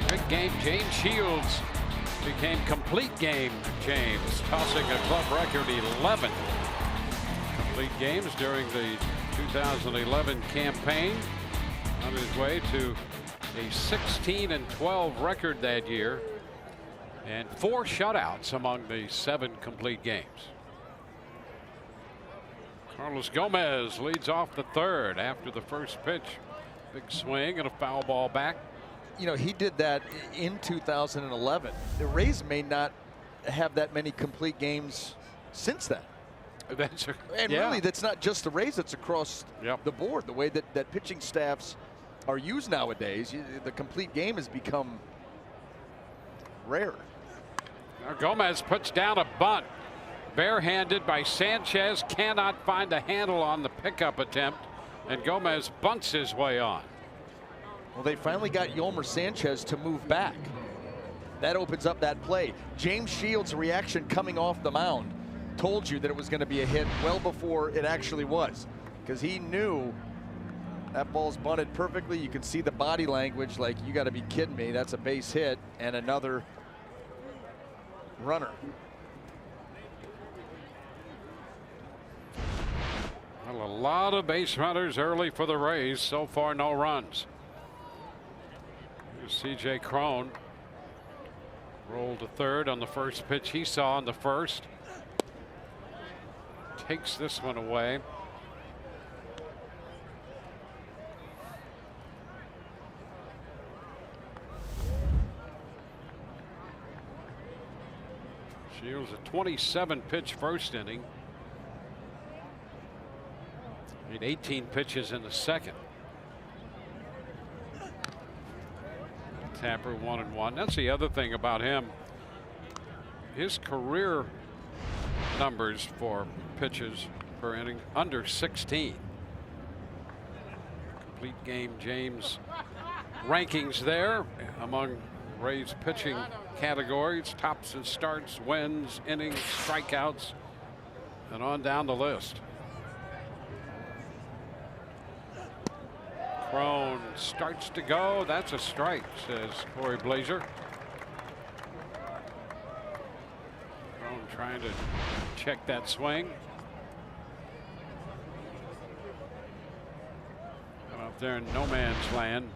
Big game. James Shields became complete game. James tossing a club record 11 complete games during the 2011 campaign. On his way to a 16-12 record that year and 4 shutouts among the 7 complete games. Carlos Gomez leads off the third after the first pitch. Big swing and a foul ball back. You know, he did that in 2011. The Rays may not have that many complete games since then. Really, that's not just the Rays. It's across the board. The way that pitching staffs are used nowadays, the complete game has become rare. Now Gomez puts down a bunt. Barehanded by Sanchez. Cannot find the handle on the pickup attempt. And Gomez bunts his way on. Well, they finally got Yolmer Sanchez to move back. That opens up that play. James Shields' reaction coming off the mound told you that it was going to be a hit well before it actually was, because he knew that ball's bunted perfectly. You can see the body language like, you got to be kidding me. That's a base hit and another runner. Well, a lot of base runners early for the Rays. So far, no runs. Here's C.J. Crone. Rolled to third on the first pitch he saw in the first. Takes this one away. Shields a 27 pitch first inning. Made 18 pitches in the second. Tapper 1-1. That's the other thing about him. His career numbers for pitches per inning under 16. Complete game James rankings there among Rays pitching categories, tops and starts, wins, innings, strikeouts, and on down the list. Crone starts to go. That's a strike, says Corey Blazer. Crone trying to check that swing. Up there in no man's land.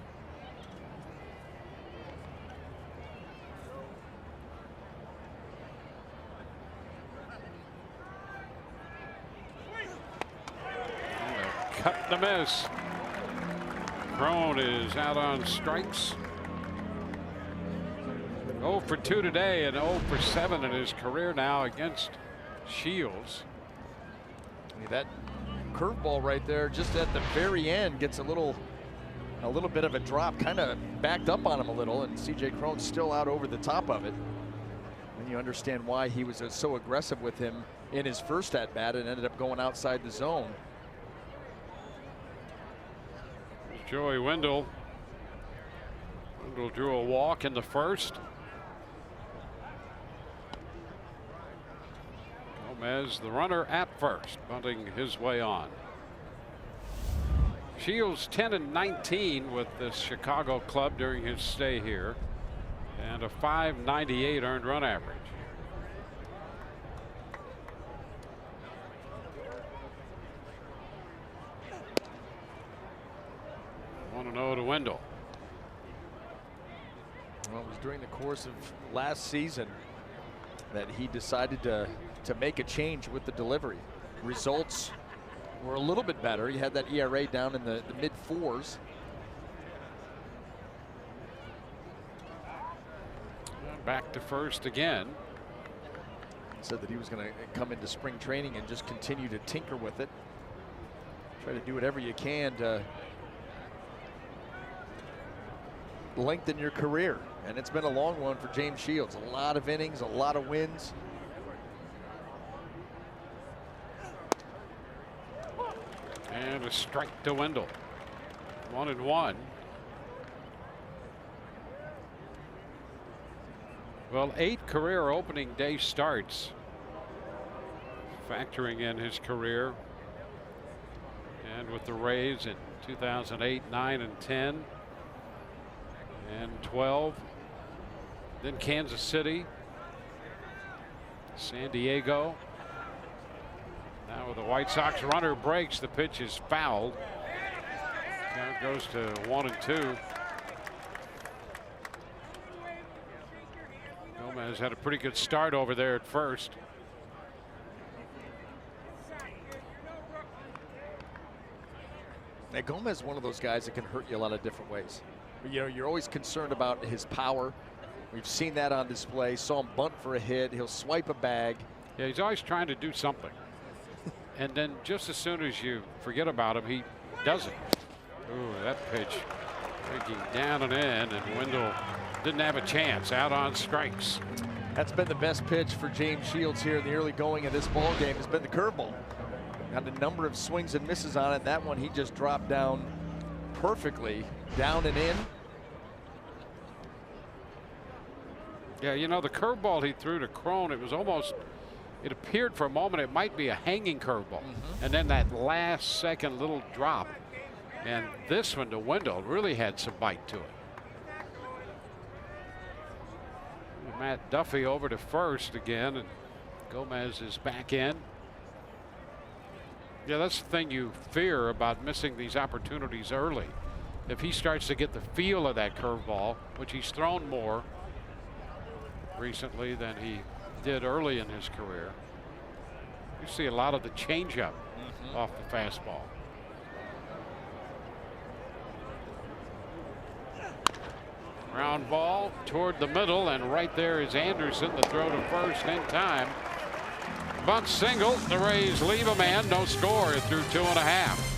Cut the miss. Crone is out on strikes. 0 for 2 today and 0 for 7 in his career now against Shields. That curveball right there just at the very end gets a little bit of a drop, kind of backed up on him a little, and CJ Crone's still out over the top of it. And you understand why he was so aggressive with him in his first at bat and ended up going outside the zone. Joey Wendell. Wendell drew a walk in the first. Gomez, the runner at first, bunting his way on. Shields 10-19 with the Chicago club during his stay here, and a .598 earned run average. To Wendell. Well, it was during the course of last season that he decided to make a change with the delivery. Results were a little bit better. He had that ERA down in the mid 4s. Back to first again. Said that he was going to come into spring training and just continue to tinker with it. Try to do whatever you can to lengthen your career, and it's been a long one for James Shields. A lot of innings, a lot of wins. And a strike to Wendell. 1-1. Well, 8 career opening day starts, factoring in his career, and with the Rays in 2008, 9, and 10. And 12, then Kansas City, San Diego. Now with the White Sox, runner breaks, the pitch is fouled. Count goes to 1-2. Gomez had a pretty good start over there at first. Now, Gomez is one of those guys that can hurt you a lot of different ways. You know, you're always concerned about his power. We've seen that on display. Saw him bunt for a hit. He'll swipe a bag. Yeah, he's always trying to do something. And then just as soon as you forget about him, he doesn't. Ooh, that pitch breaking down and in, and Wendell didn't have a chance, out on strikes. That's been the best pitch for James Shields here in the early going of this ball game, has been the curveball. Got a number of swings and misses on it. That one he just dropped down perfectly, down and in. Yeah, you know, the curveball he threw to Crone, it was almost, it appeared for a moment it might be a hanging curveball. And then that last second little drop. And this one to Wendell really had some bite to it. Matt Duffy over to first again, and Gomez is back in. Yeah, that's the thing you fear about missing these opportunities early. If he starts to get the feel of that curveball, which he's thrown more, recently than he did early in his career. You see a lot of the changeup off the fastball. Ground ball toward the middle, and right there is Anderson. The throw to first in time. Bunt single. The Rays leave a man. No score through 2.5.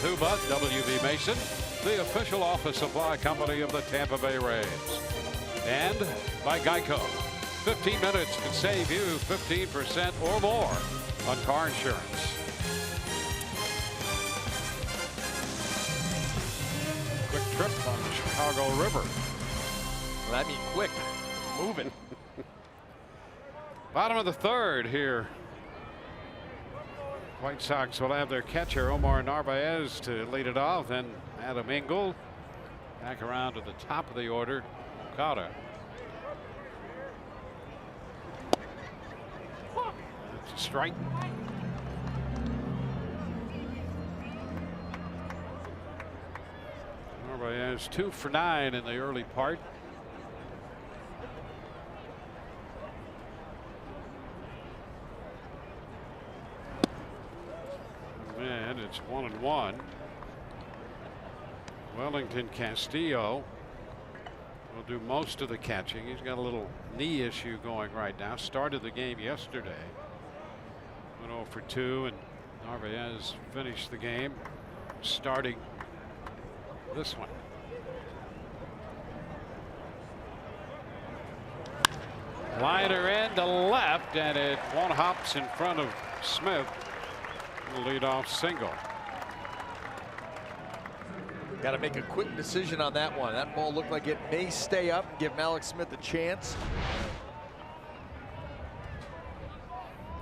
Tuba, W.B. Mason, the official office supply company of the Tampa Bay Rays. And by Geico. 15 minutes can save you 15% or more on car insurance. Quick trip on the Chicago River. Well, I mean quick, moving. Bottom of the third here. White Sox will have their catcher Omar Narvaez to lead it off, then Adam Engel back around to the top of the order. Okada. That's a strike. Narvaez 2 for 9 in the early part. And it's 1-1. Wellington Castillo will do most of the catching. He's got a little knee issue going right now. Started the game yesterday. Went 0 for 2, and Narvaez finished the game starting this one. Liner in to left, and it one hops in front of Smith. Leadoff single. Got to make a quick decision on that one. That ball looked like it may stay up, give Alex Smith a chance.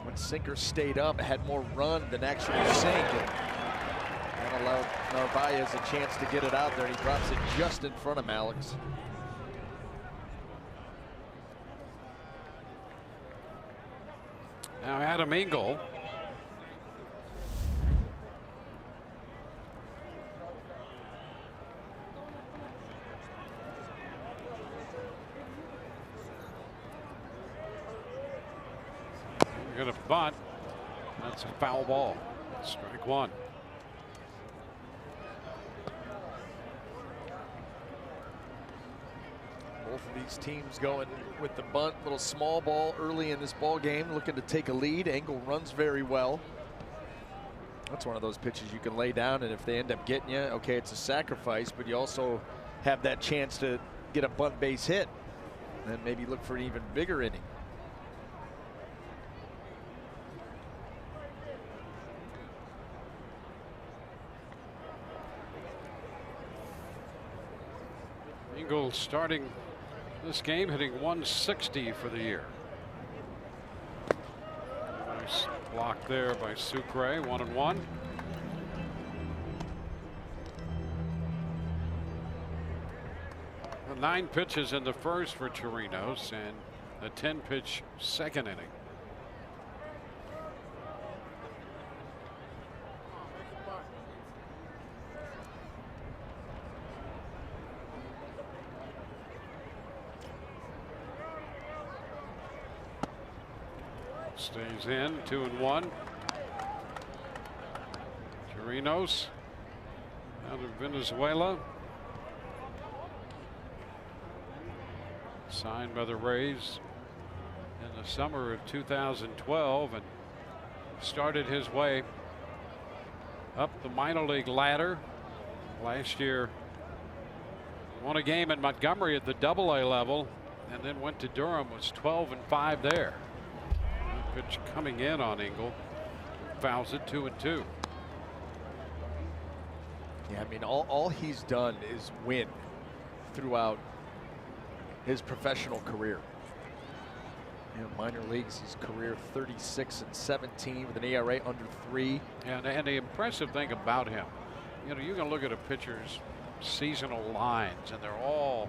When sinker stayed up, it had more run than actually sink. And that allowed Narvaez a chance to get it out there, and he drops it just in front of Alex. Now Adam Engel. Going to bunt. That's a foul ball. Strike one. Both of these teams going with the bunt, little small ball early in this ball game, looking to take a lead. Engel runs very well. That's one of those pitches you can lay down, and if they end up getting you, okay, it's a sacrifice, but you also have that chance to get a bunt base hit and maybe look for an even bigger inning. Engel starting this game hitting 160 for the year. Nice block there by Sucre, 1-1. Well, 9 pitches in the first for Chirinos and a 10-pitch second inning. Stays in, 2-1. Chirinos out of Venezuela. Signed by the Rays in the summer of 2012 and started his way up the minor league ladder. Last year won a game in Montgomery at the AA level and then went to Durham, was 12-5 there. Pitch coming in on Engel, fouls it 2-2. Yeah, I mean, all he's done is win throughout his professional career. You know, minor leagues, his career 36-17 with an ERA under 3. And the impressive thing about him, you know, you can look at a pitcher's seasonal lines, and they're all,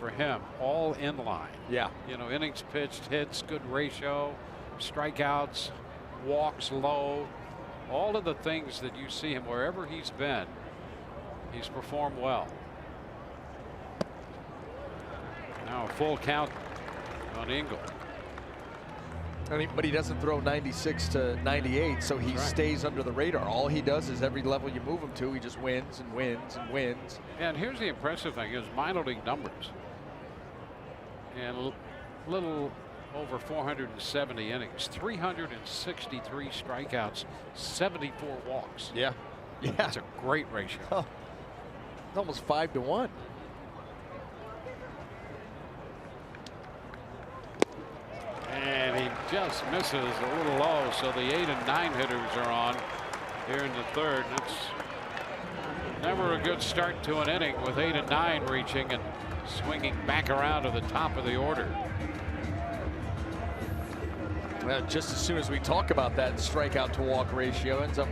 for him, all in line. Yeah. You know, innings pitched, hits, good ratio, strikeouts, walks low, all of the things that you see him wherever he's been, he's performed well. Now a full count on Engel. But he doesn't throw 96 to 98, so he stays under the radar. All he does is every level you move him to, he just wins and wins and wins. And here's the impressive thing: his minor league numbers. And a little over 470 innings, 363 strikeouts, 74 walks. Yeah. That's a great ratio. Oh, it's almost 5-1. And he just misses a little low, so the 8 and 9 hitters are on here in the third. It's never a good start to an inning with 8 and 9 reaching and swinging back around to the top of the order. Well, just as soon as we talk about that strikeout to walk ratio, ends up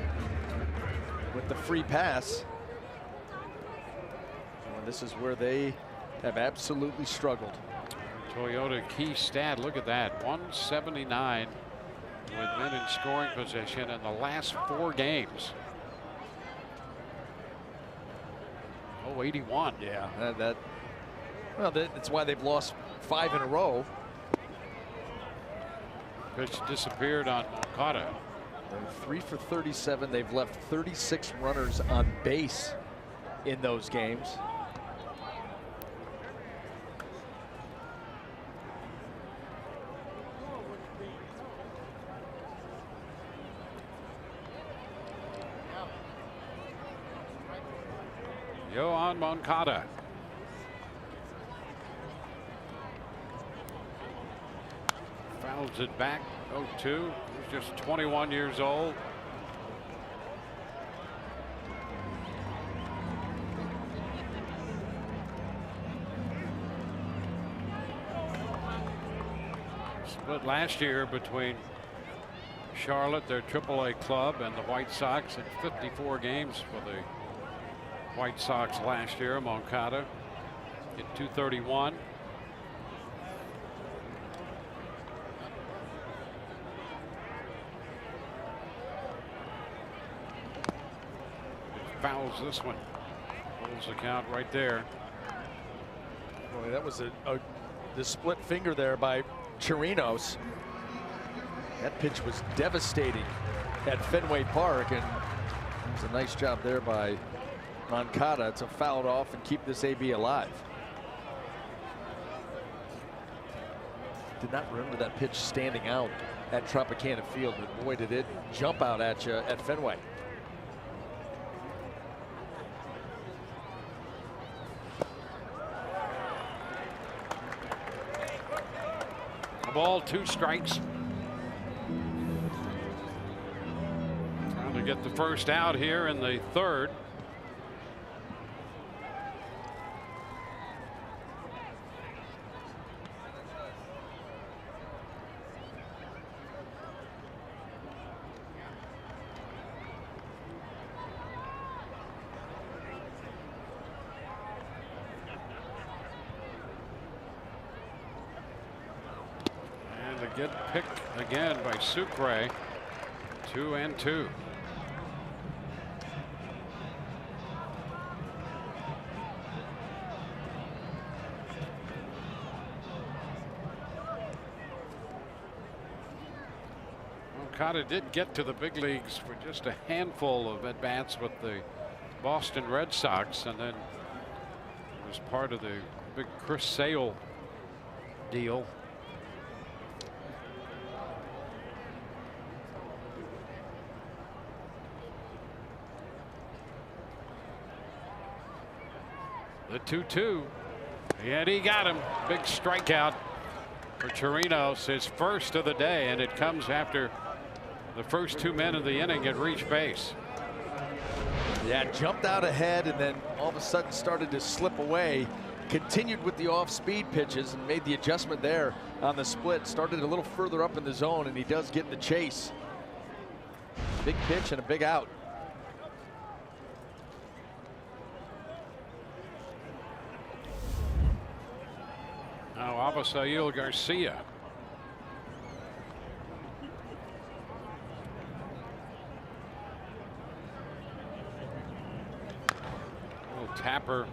with the free pass. And this is where they have absolutely struggled. Toyota key stat, look at that, 179 with men in scoring position in the last 4 games. Oh, 81. Yeah, well, that's why they've lost 5 in a row. Pitch disappeared on Moncada. They're 3 for 37. They've left 36 runners on base in those games. Yohan Moncada. Fouls it back, 0-2. He's just 21 years old. Split last year between Charlotte, their AAA club, and the White Sox in 54 games for the White Sox last year. Moncada hit .231. Fouls this one. Holds the count right there. Boy, that was the split finger there by Chirinos. That pitch was devastating at Fenway Park, and it was a nice job there by Moncada to foul it off and keep this AB alive. Did not remember that pitch standing out at Tropicana Field, but boy, did it jump out at you at Fenway. A ball, 2 strikes. Trying to get the first out here in the third. a good pick again by Sucre. 2-2. Okada did get to the big leagues for just a handful of at-bats with the Boston Red Sox, and then was part of the big Chris Sale deal. The 2-2, and he got him. Big strikeout for Chirinos, his first of the day, and it comes after the first 2 men of the inning had reached base. Yeah, jumped out ahead and then all of a sudden started to slip away. Continued with the off-speed pitches and made the adjustment there on the split. Started a little further up in the zone, and he does get in the chase. Big pitch and a big out. Now Abisail Garcia. Little tapper.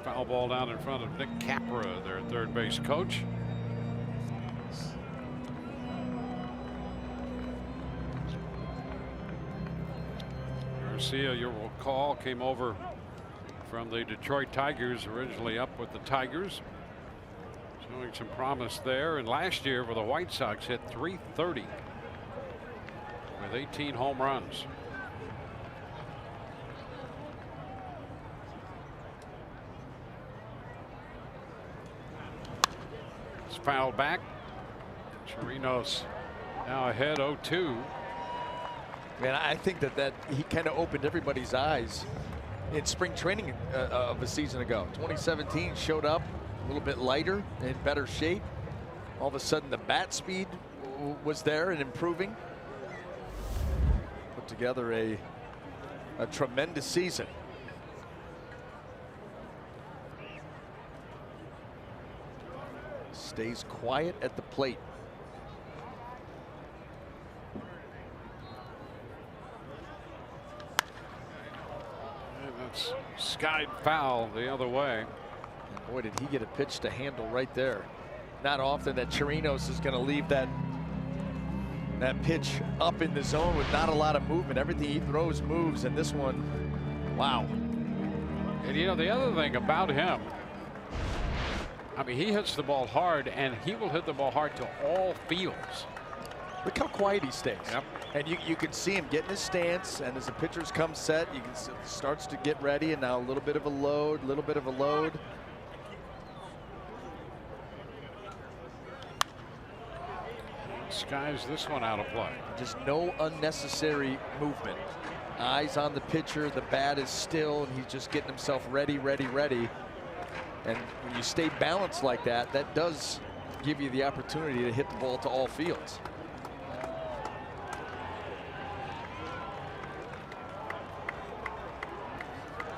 Foul ball down in front of Nick Capra, their third base coach. Garcia, you'll recall, came over from the Detroit Tigers, originally up with the Tigers. Showing some promise there, and last year for the White Sox hit .330 with 18 home runs. It's fouled back. Chirinos now ahead 0-2. Man, I think that he kind of opened everybody's eyes in spring training of a season ago. 2017 showed up a little bit lighter, in better shape. All of a sudden the bat speed was there and improving. Put together a tremendous season. Stays quiet at the plate. And that's skied foul the other way. Boy, did he get a pitch to handle right there. Not often that Chirinos is going to leave that pitch up in the zone with not a lot of movement. Everything he throws moves, and this one, wow. And you know, the other thing about him, I mean, he hits the ball hard, and he will hit the ball hard to all fields. Look how quiet he stays. Yep. And you can see him getting his stance, and as the pitchers come set, you can see starts to get ready, and now a little bit of a load, Skies this one out of play. Just no unnecessary movement. Eyes on the pitcher, the bat is still, and he's just getting himself ready. And when you stay balanced like that, that does give you the opportunity to hit the ball to all fields.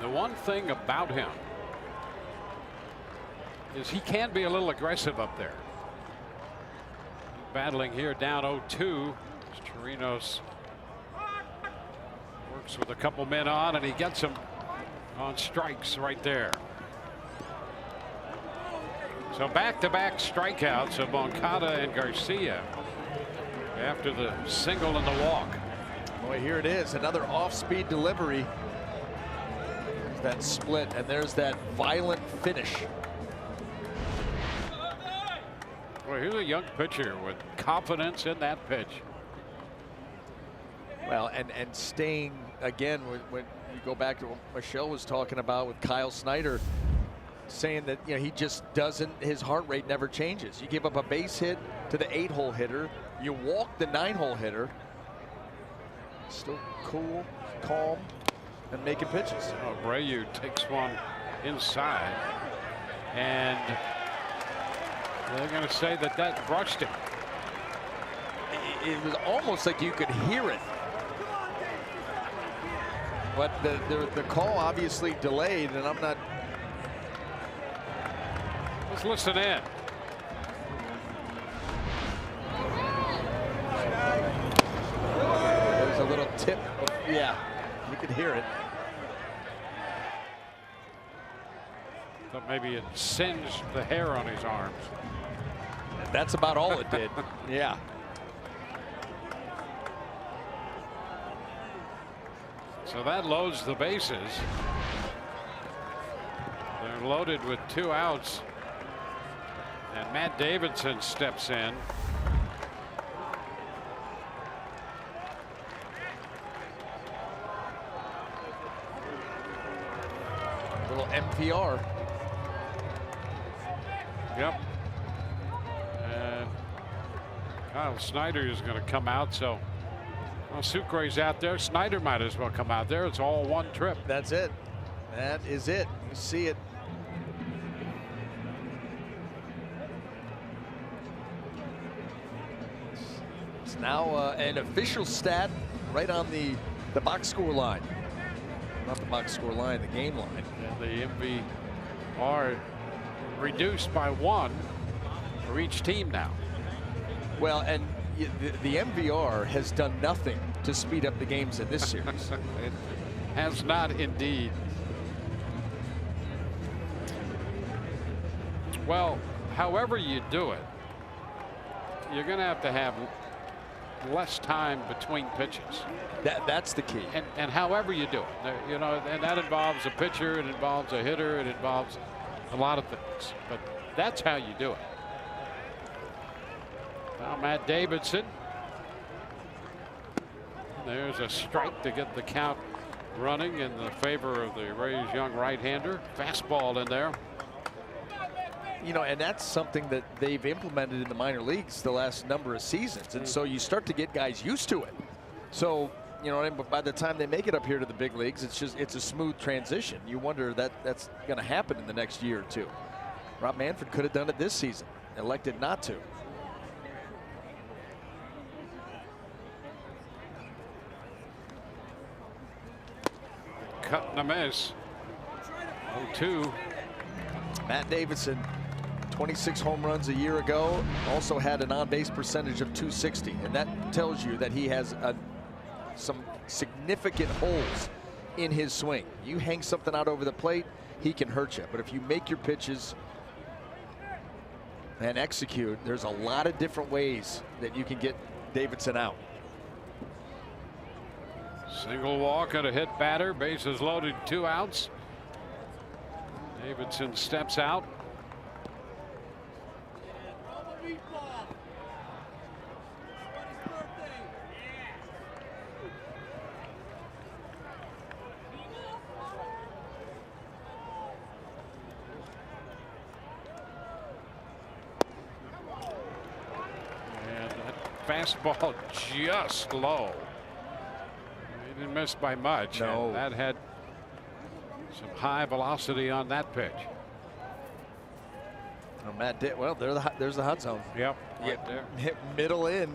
The one thing about him is he can be a little aggressive up there. Battling here down 0-2. Chirinos works with a couple men on, and he gets them on strikes right there. So back-to-back strikeouts of Moncada and Garcia after the single and the walk. Boy, here it is, another off-speed delivery. There's that split, and there's that violent finish. Well, here's a young pitcher with confidence in that pitch. Well, and staying, again, when you go back to what Michelle was talking about with Kyle Snyder, saying that, you know, he just doesn't, his heart rate never changes. You give up a base hit to the 8-hole hitter, you walk the 9-hole hitter, still cool, calm, and making pitches. Oh, Abreu takes one inside, and they're going to say that that brushed him. It was almost like you could hear it. But the call obviously delayed, and I'm not. Let's listen in. There's a little tip. Yeah, you could hear it. Thought maybe it singed the hair on his arms. That's about all it did. Yeah. So that loads the bases. They're loaded with 2 outs. And Matt Davidson steps in. A little MPR. Yep. And Kyle Snyder is going to come out. So well, Sucre's out there. Snyder might as well come out there. It's all one trip. That's it. That is it. You see it. It's now an official stat right on the box score line. Not the box score line, the game line. And the MVR reduced by 1 for each team now. Well, and the MVR has done nothing to speed up the games in this series. It has not indeed. Well, however you do it, you're going to have less time between pitches. That's the key. And however you do it, you know, and that involves a pitcher, it involves a hitter, it involves a lot of things. But that's how you do it. Now Matt Davidson. There's a strike to get the count running in the favor of the Rays' young right-hander. Fastball in there. You know, and that's something that they've implemented in the minor leagues the last number of seasons. And so you start to get guys used to it. So, you know, but by the time they make it up here to the big leagues, it's a smooth transition. You wonder that's going to happen in the next year or two. Rob Manfred could have done it this season, elected not to. Cut and a miss. 0-2. Matt Davidson, 26 home runs a year ago, also had an on-base percentage of .260, and that tells you that he has some significant holes in his swing. You hang something out over the plate, he can hurt you. But if you make your pitches and execute, there's a lot of different ways that you can get Davidson out. Single walk and a hit batter. Bases loaded, 2 outs. Davidson steps out. And that fastball just low. He didn't miss by much. No. And that had some high velocity on that pitch. Well, there's the hot zone. Yep. Right there. Hit middle in.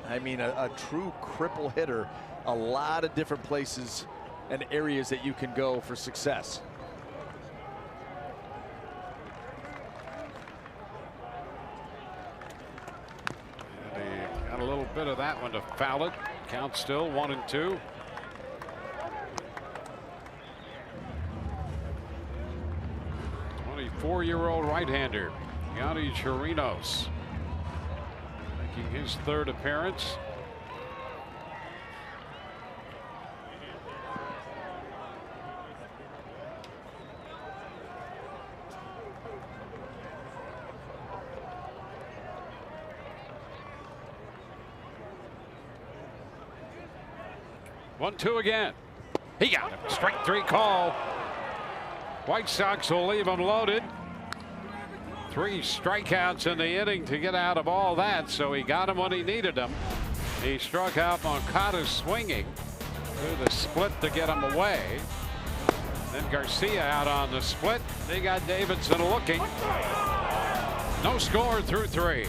I mean, a true cripple hitter. A lot of different places and areas that you can go for success. And he got a little bit of that one to foul it. Count still 1-2. Four-year-old right-hander Yanni Chirinos making his 3rd appearance. One, 2 again. He got him. Strike 3 call. White Sox will leave him loaded. 3 strikeouts in the inning to get out of all that, so he got him when he needed him. He struck out Moncada swinging through the split to get him away. Then Garcia out on the split. They got Davidson looking. No score through 3.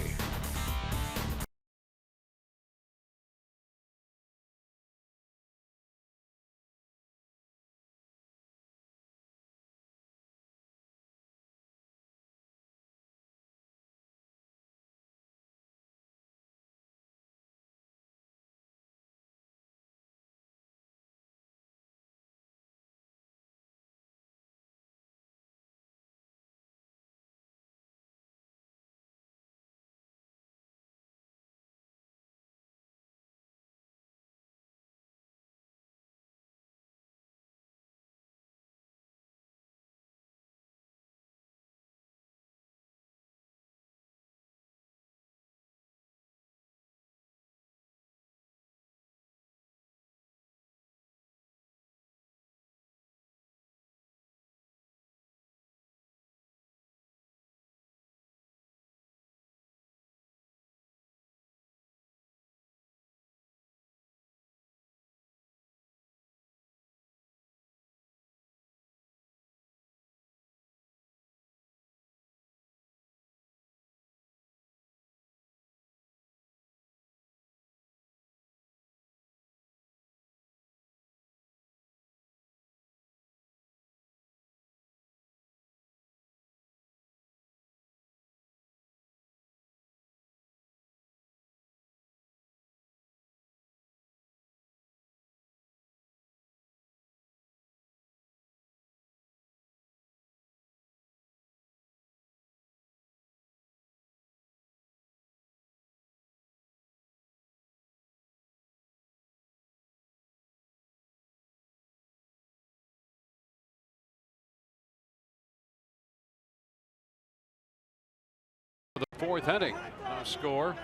fourth inning. No score.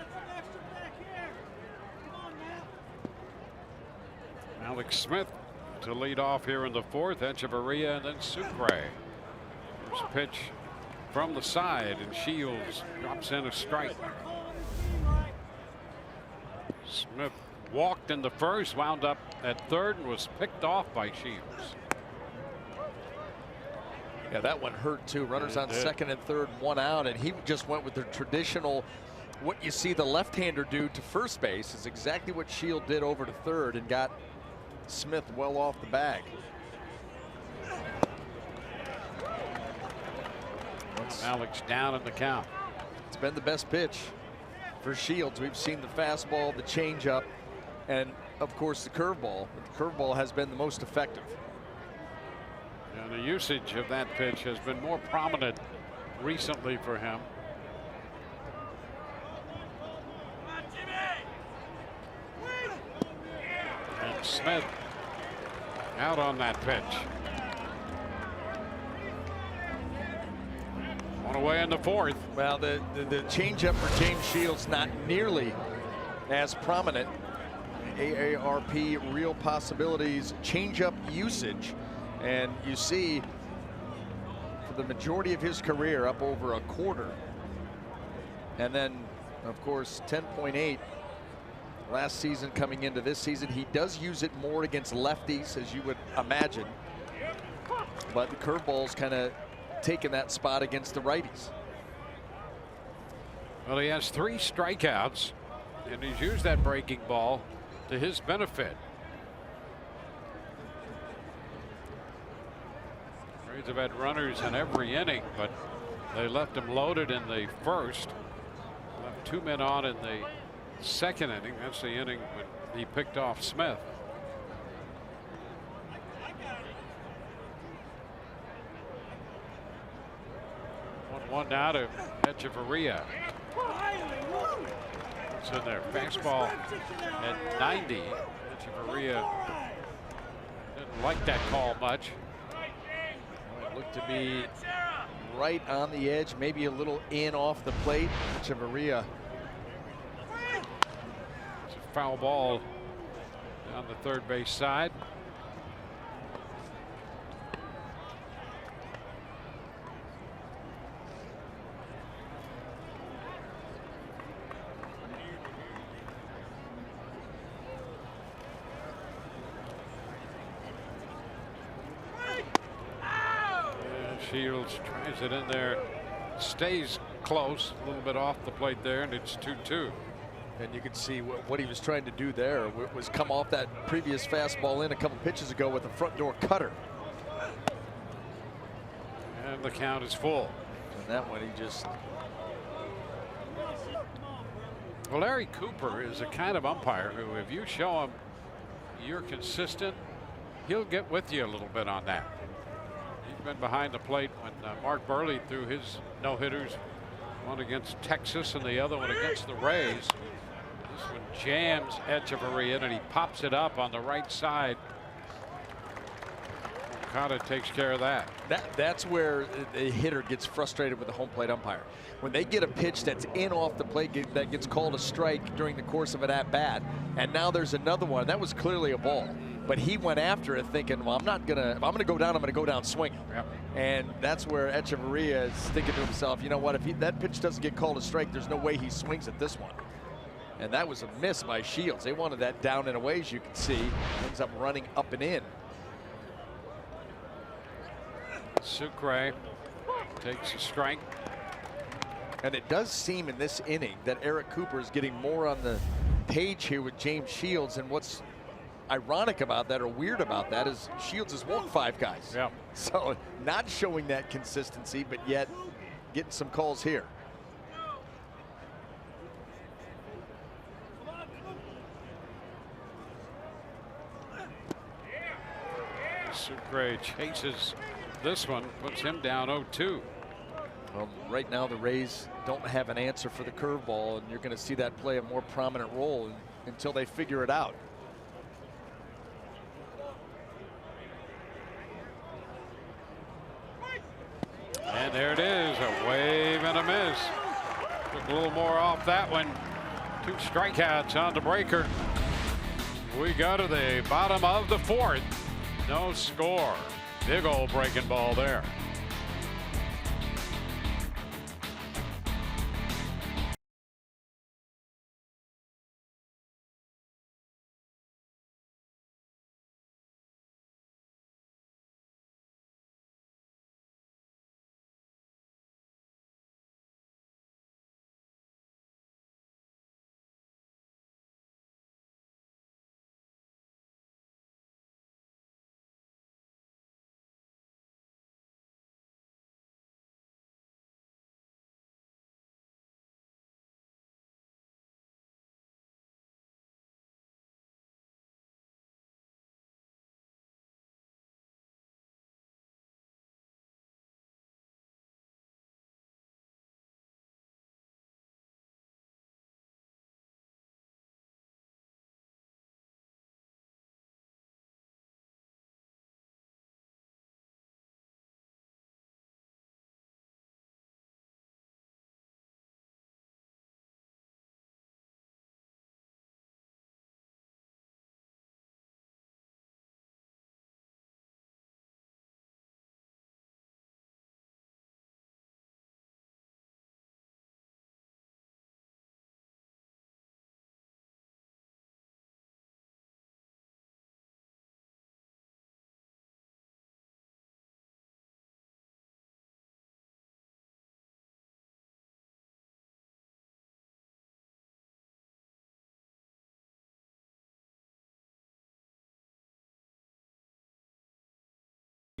Alex Smith to lead off here in the fourth. Echeverria and then Sucre. First pitch from the side, and Shields drops in a strike. Smith walked in the first, wound up at third, and was picked off by Shields. Yeah, that one hurt too. Runners on second and third, one out, and he just went with the traditional, what you see the left-hander do to first base is exactly what Shield did over to third and got Smith well off the bag. Alex down in the count. It's been the best pitch for Shields. We've seen the fastball, the changeup, and of course the curveball. The curveball has been the most effective. And the usage of that pitch has been more prominent recently for him. And Smith out on that pitch. One away in the fourth. Well, the changeup for James Shields not nearly as prominent. AARP real possibilities changeup usage, and you see for the majority of his career up over a quarter, and then of course 10.8 last season coming into this season. He does use it more against lefties, as you would imagine, but the curveball's kind of taking that spot against the righties. Well, he has 3 strikeouts, and he's used that breaking ball to his benefit. Rays have had runners in every inning, but they left him loaded in the first. Left 2 men on in the second inning. That's the inning when he picked off Smith. One now to Echeverria. It's in there. Fastball at 90. Echeverria didn't like that call much. It looked to be right on the edge, maybe a little in off the plate. Echeverria. It's a foul ball down the third base side. Shields tries it in there, stays close, a little bit off the plate there, and it's 2-2. And you can see what he was trying to do there was come off that previous fastball in a couple pitches ago with a front door cutter. And the count is full. And that one he just... Well, Larry Cooper is a kind of umpire who, if you show him you're consistent, he'll get with you a little bit on that. He's been behind the plate when Mark Burley threw his no-hitters, one against Texas and the other one against the Rays. This one jams Echeverria in, and he pops it up on the right side. Okada takes care of that. That's where the hitter gets frustrated with the home plate umpire. When they get a pitch that's in off the plate that gets called a strike during the course of an at-bat, and now there's another one. That was clearly a ball. But he went after it thinking, well, if I'm gonna go down, I'm gonna go down swinging. Yep. And that's where Echeverria is thinking to himself, you know what, if that pitch doesn't get called a strike, there's no way he swings at this one. And that was a miss by Shields. They wanted that down and away, as you can see. Ends up running up and in. Sucre takes a strike. And it does seem in this inning that Eric Cooper is getting more on the page here with James Shields, and what's ironic about that, or weird about that, is Shields has walked 5 guys. Yeah. So not showing that consistency, but yet getting some calls here. Sucre chases this one, puts him down 0-2. Well, right now the Rays don't have an answer for the curveball, and you're going to see that play a more prominent role until they figure it out. And there it is, a wave and a miss. Took a little more off that one. 2 strikeouts on the breaker. We go to the bottom of the 4th. No score. Big old breaking ball there.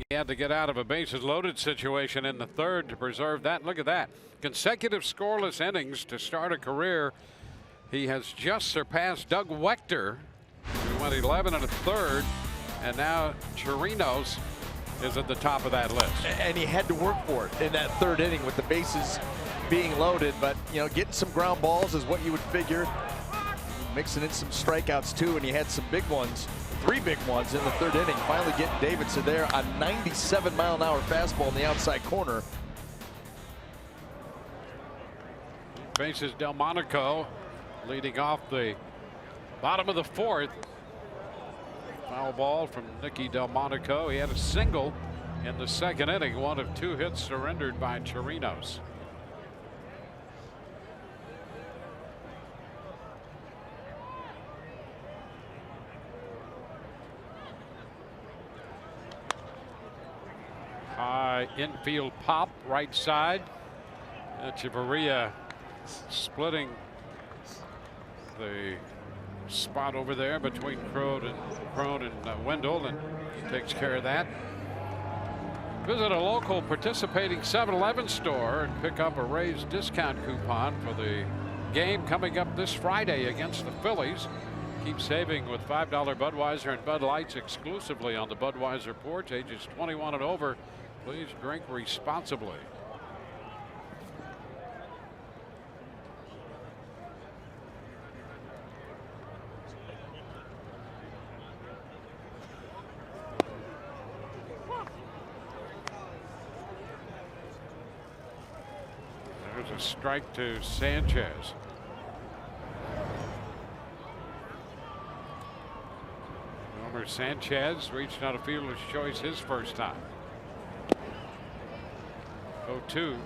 He had to get out of a bases loaded situation in the 3rd to preserve that. Look at that. Consecutive scoreless innings to start a career. He has just surpassed Doug Wechter, who went 11 1/3, and now Chirinos is at the top of that list. And he had to work for it in that 3rd inning with the bases being loaded. But, you know, getting some ground balls is what you would figure. Mixing in some strikeouts, too, and he had some big ones. 3 big ones in the 3rd inning. Finally getting Davidson there. A 97-mile-an-hour fastball in the outside corner. Faces Delmonico leading off the bottom of the 4th. Foul ball from Nicky Delmonico. He had a single in the 2nd inning. 1 of 2 hits surrendered by Chirinos. High infield pop, right side. Echeverria splitting the spot over there between Crone and Wendell, and he takes care of that. Visit a local participating 7-Eleven store and pick up a Rays discount coupon for the game coming up this Friday against the Phillies. Keep saving with $5 Budweiser and Bud Lights exclusively on the Budweiser porch. Ages 21 and over. Please drink responsibly. There's a strike to Sanchez. Homer Sanchez reached out a fielder's choice his first time. 0-2.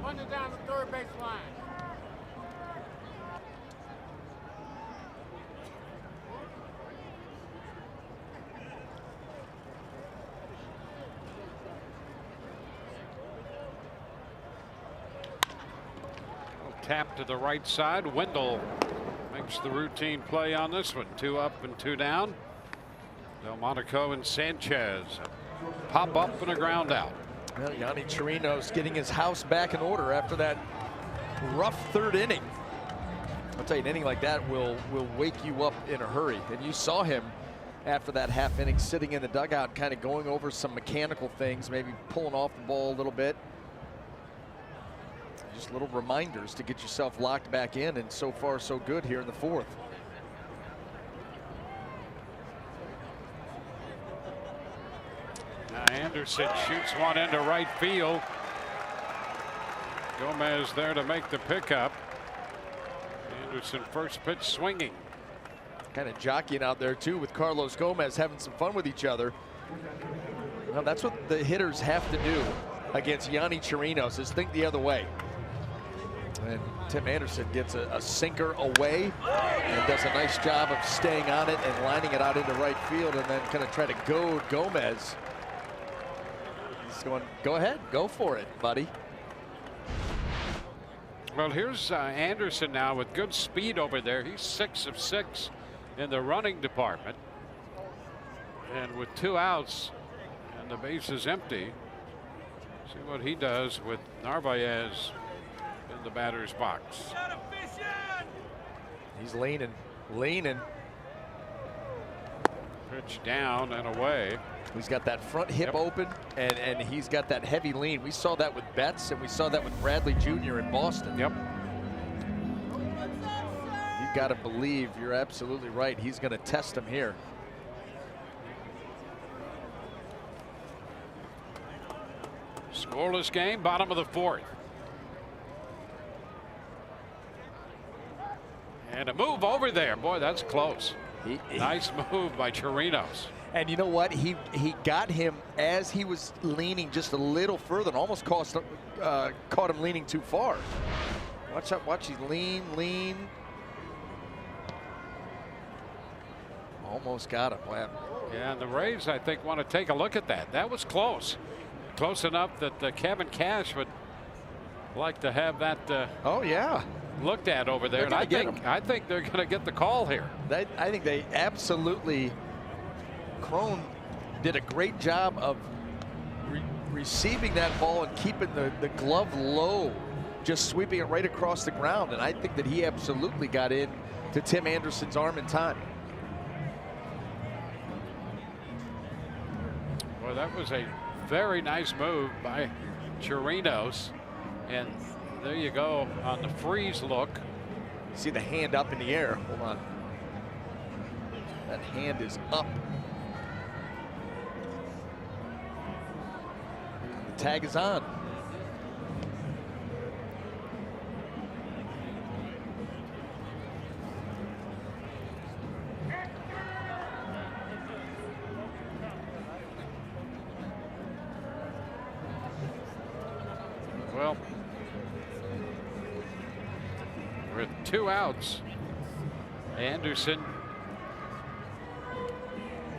Running down the 3rd base line. Tap to the right side. Wendell makes the routine play on this one. 2 up and 2 down. Delmonico and Sanchez pop up and a ground out. Well, Yanni Chirinos getting his house back in order after that rough 3rd inning. I'll tell you, an inning like that will wake you up in a hurry. And you saw him after that half inning sitting in the dugout, kind of going over some mechanical things, maybe pulling off the ball a little bit. Just little reminders to get yourself locked back in, and so far so good here in the 4th. Anderson shoots one into right field. Gomez there to make the pickup. Anderson first pitch swinging. Kind of jockeying out there too with Carlos Gomez, having some fun with each other. Well, that's what the hitters have to do against Yonny Chirinos, is think the other way. And Tim Anderson gets a sinker away and does a nice job of staying on it and lining it out into right field, and then kind of try to goad Gomez. He's going, go ahead, go for it, buddy. Well, here's Anderson now with good speed over there. He's 6 of 6 in the running department. And with 2 outs and the base is empty, see what he does with Narvaez in the batter's box. He's leaning. Pitch down and away. He's got that front hip open, and he's got that heavy lean. We saw that with Betts, and we saw that with Bradley Jr. in Boston. Yep. You've got to believe, you're absolutely right, he's going to test him here. Scoreless game, bottom of the 4th. And a move over there. Boy, that's close. Nice move by Chirinos. And you know what? He got him as he was leaning just a little further, and almost caught him leaning too far. Watch out! Watch, he lean. Almost got him. Wow. Yeah, and the Rays, I think, want to take a look at that. That was close. Close enough that Kevin Cash would like to have that oh yeah, looked at over there. And I think they're going to get the call here. I think they absolutely. Crone did a great job of receiving that ball and keeping the glove low, just sweeping it right across the ground. And I think that he absolutely got in to Tim Anderson's arm in time. Well, that was a very nice move by Chirinos. And there you go on the freeze look. See the hand up in the air. Hold on. That hand is up. The tag is on. Well, with 2 outs, Anderson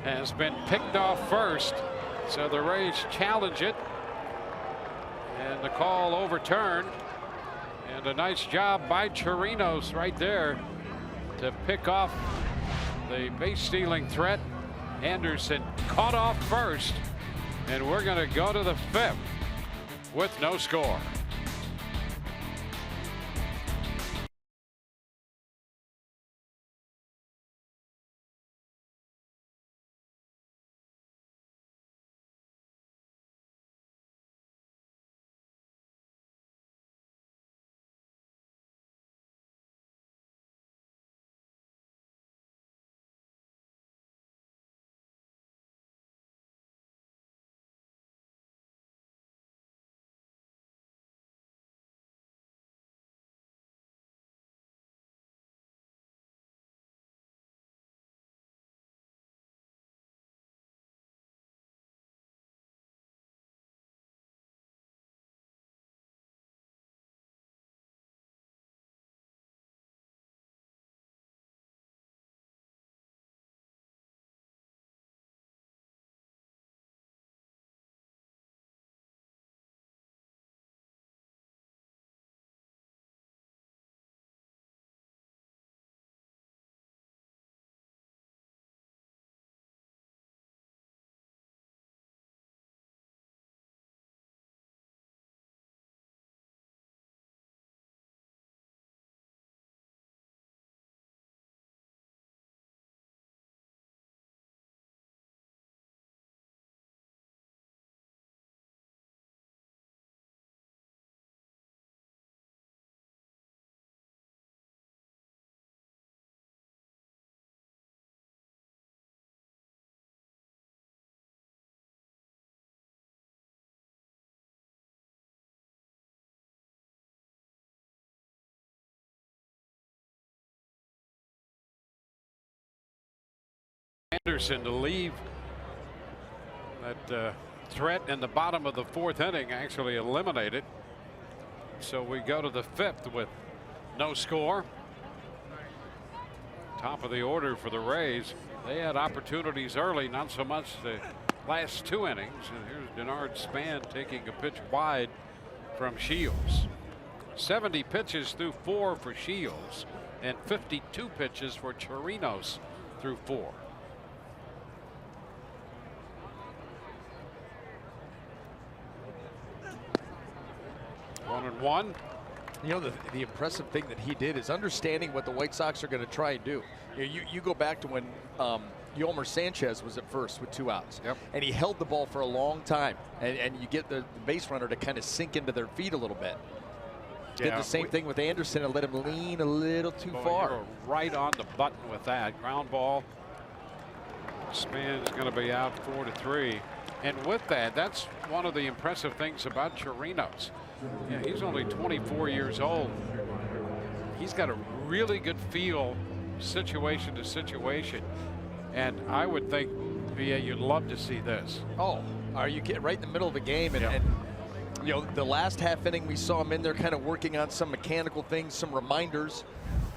has been picked off first, so the Rays challenge it, and the call overturned. And a nice job by Chirinos right there to pick off the base stealing threat. Anderson caught off first, and we're going to go to the 5th with no score. Anderson to leave that threat in the bottom of the 4th inning, actually eliminated. So we go to the 5th with no score. Top of the order for the Rays. They had opportunities early, not so much the last 2 innings. And here's Denard Span taking a pitch wide from Shields. 70 pitches through 4 for Shields and 52 pitches for Chirinos through 4. One and one. You know, the impressive thing that he did is understanding what the White Sox are going to try and do. You go back to when Yolmer Sanchez was at first with 2 outs. Yep. And he held the ball for a long time. And you get the base runner to kind of sink into their feet a little bit. Did the same thing with Anderson and let him lean a little too far. You were right on the button with that. Ground ball. Span's going to be out 4-3. And with that, that's one of the impressive things about Chirinos. Yeah, he's only 24 years old. He's got a really good feel situation to situation. And I would think, BA, you'd love to see this. Oh, are you kidding? Right in the middle of the game. And you know, the last half inning we saw him in there kind of working on some mechanical things, some reminders.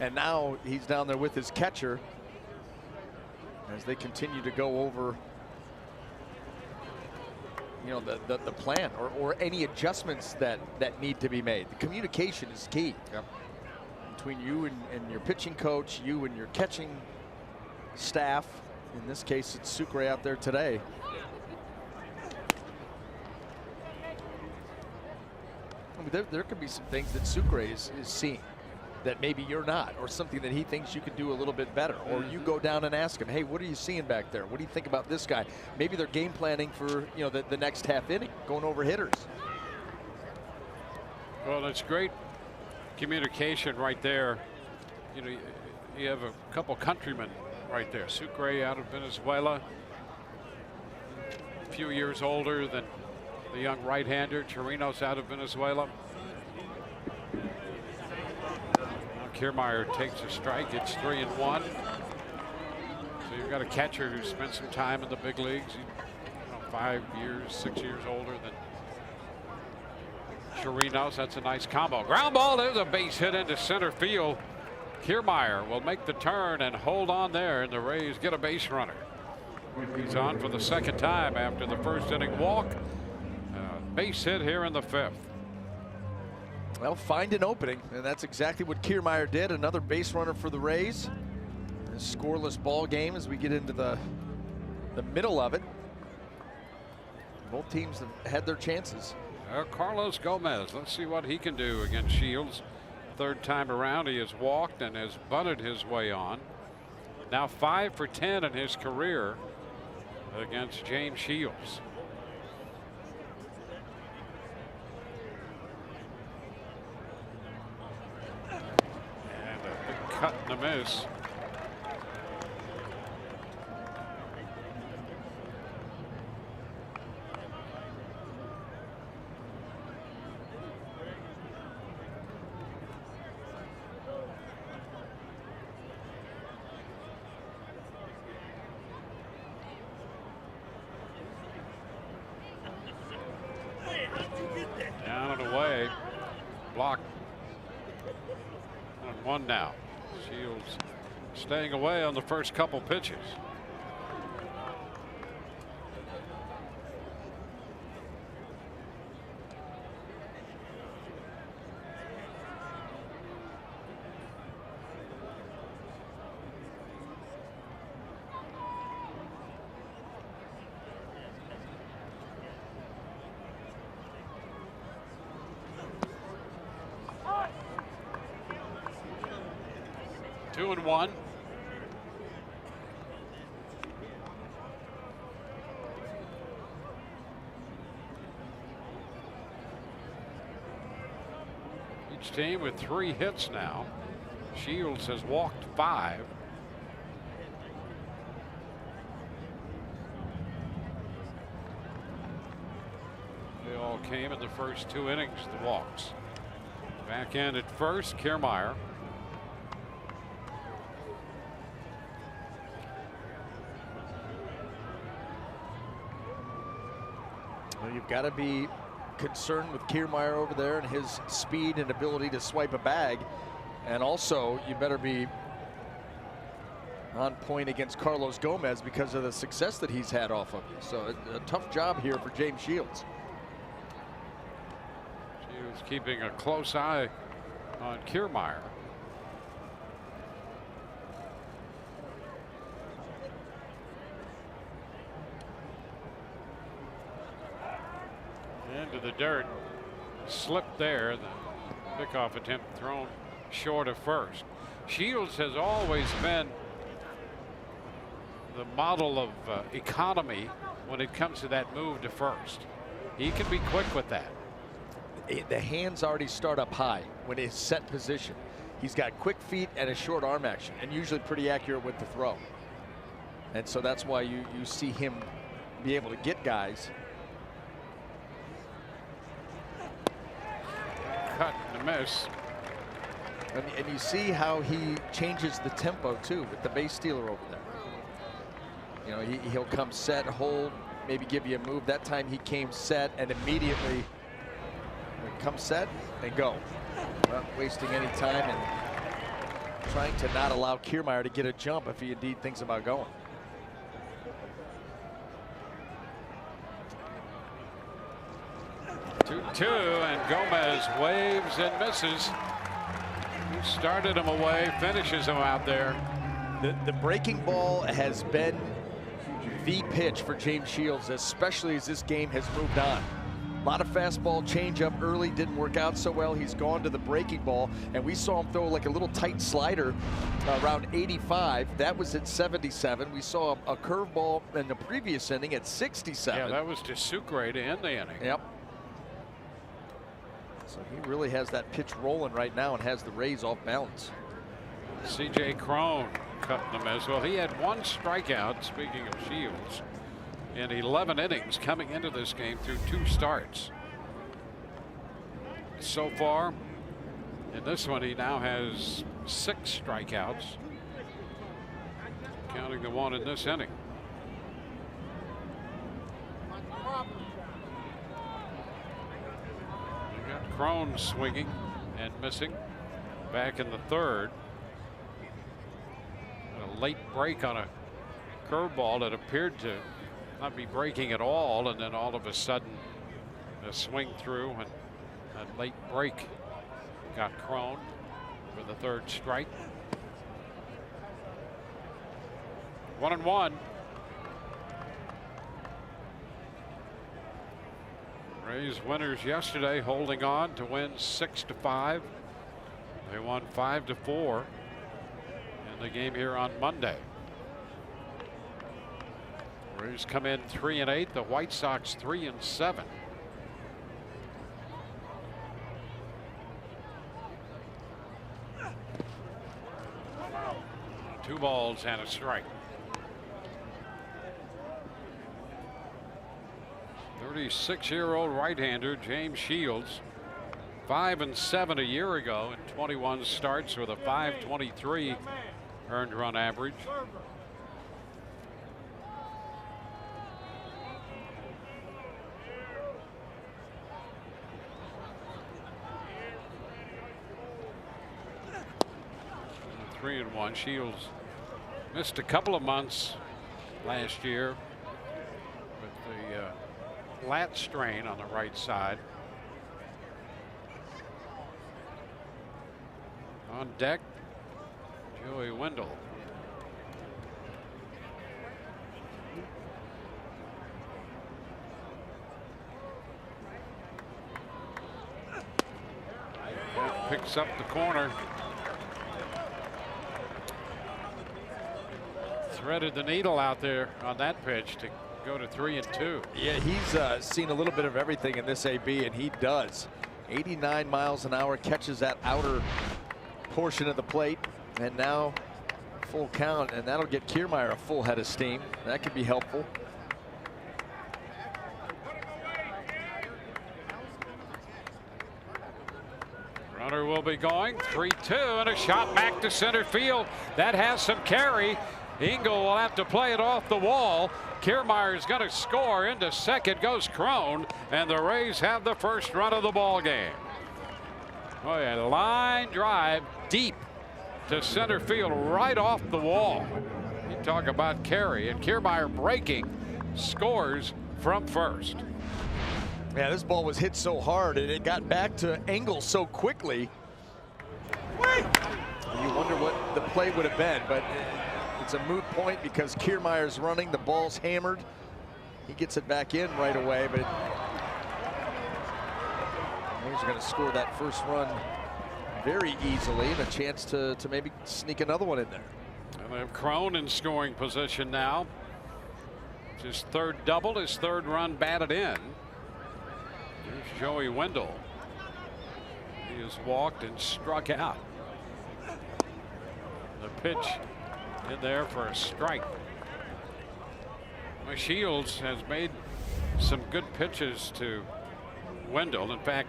And now he's down there with his catcher as they continue to go over, you know, the plan or any adjustments that need to be made. The communication is key. Yep. Between you and your pitching coach, you and your catching staff. In this case, it's Sucre out there today. I mean, there could be some things that Sucre is seeing that maybe you're not, or something that he thinks you could do a little bit better. Or you go down and ask him, hey, what are you seeing back there? What do you think about this guy? Maybe they're game planning for, you know, the next half inning, going over hitters. Well, it's great communication right there. You know, you have a couple countrymen right there. Sucre out of Venezuela, a few years older than the young right-hander. Chirinos out of Venezuela. Kiermaier takes a strike. It's 3-1. So you've got a catcher who spent some time in the big leagues. You know, 5 years, 6 years older than Chirinos. That's a nice combo. Ground ball. There's a base hit into center field. Kiermaier will make the turn and hold on there, and the Rays get a base runner. He's on for the 2nd time after the 1st inning walk. Base hit here in the 5th. Well, find an opening, and that's exactly what Kiermaier did. Another base runner for the Rays. A scoreless ball game as we get into the middle of it. Both teams have had their chances. Carlos Gomez, let's see what he can do against Shields. 3rd time around, he has walked and has bunted his way on. Now 5 for 10 in his career against James Shields. Cut and a miss. Down and away. Blocked. 1-1 now. Shields staying away on the first couple pitches. Two and one. Each team with 3 hits now. Shields has walked 5. They all came in the first 2 innings, the walks. Back in at first, Kiermaier. Well, you've got to be concerned with Kiermaier over there and his speed and ability to swipe a bag. And also, you better be on point against Carlos Gomez because of the success that he's had off of you. So a tough job here for James Shields. Shields keeping a close eye on Kiermaier. Into the dirt, slipped there. The pickoff attempt thrown short of first. Shields has always been the model of economy when it comes to that move to first. He can be quick with that. The hands already start up high when it's set position. He's got quick feet and a short arm action, and usually pretty accurate with the throw. And so that's why you see him be able to get guys. Cut and miss. And you see how he changes the tempo too with the base stealer over there. You know, he'll come set, hold, maybe give you a move. That time he came set and immediately come set and go. Not wasting any time and trying to not allow Kiermaier to get a jump if he indeed thinks about going. Two, and Gomez waves and misses. He started him away, finishes him out there. The breaking ball has been the pitch for James Shields, especially as this game has moved on. A lot of fastball changeup early, didn't work out so well. He's gone to the breaking ball, and we saw him throw like a little tight slider around 85. That was at 77. We saw a curveball in the previous inning at 67. Yeah, that was to Sucre to end the inning. Yep. So he really has that pitch rolling right now and has the Rays off balance. C.J. Cron cutting the miss. Well, he had one strikeout, speaking of Shields, in 11 innings coming into this game through 2 starts. So far, in this one, he now has 6 strikeouts, counting the one in this inning. We got Cron swinging and missing back in the third. A late break on a curveball that appeared to not be breaking at all, and then all of a sudden a swing through, and that late break got Cron for the 3rd strike. 1-1. Rays winners yesterday, holding on to win 6-5. They won 5-4 in the game here on Monday. Rays come in 3-8. The White Sox 3-7. 2 balls and a strike. 36-year-old right-hander James Shields, 5-7 a year ago in 21 starts with a .523 earned run average. And 3-1. Shields missed a couple of months last year with the lat strain on the right side. On deck, Joey Wendell. That picks up the corner. Threaded the needle out there on that pitch to go to 3-2. Yeah, he's seen a little bit of everything in this AB, and he does. 89 miles an hour, catches that outer portion of the plate, and now full count, and that'll get Kiermaier a full head of steam. That could be helpful. Runner will be going 3-2, and a shot back to center field that has some carry. Engel will have to play it off the wall. Kiermaier's going to score. Into second goes Crone, and the Rays have the first run of the ball game. Oh, a line drive deep to center field, right off the wall. You talk about carry, and Kiermaier breaking, scores from first. Yeah, this ball was hit so hard, and it got back to Engel so quickly. You wonder what the play would have been, but it's a moot point because Kiermaier's running, the ball's hammered. He gets it back in right away, but he's going to score that first run very easily, and a chance to maybe sneak another one in there. And they have Crone in scoring position now. It's his third double, his third run batted in. Here's Joey Wendell. He has walked and struck out. The pitch in there for a strike. Well, Shields has made some good pitches to Wendell. In fact,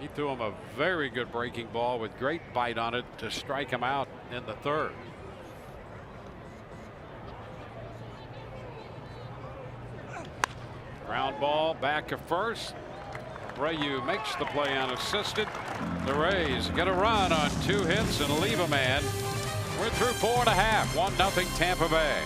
he threw him a very good breaking ball with great bite on it to strike him out in the third. Ground ball back to first. Rayu makes the play unassisted. The Rays get a run on 2 hits and leave a man. We're through 4 1/2. 1-0 Tampa Bay.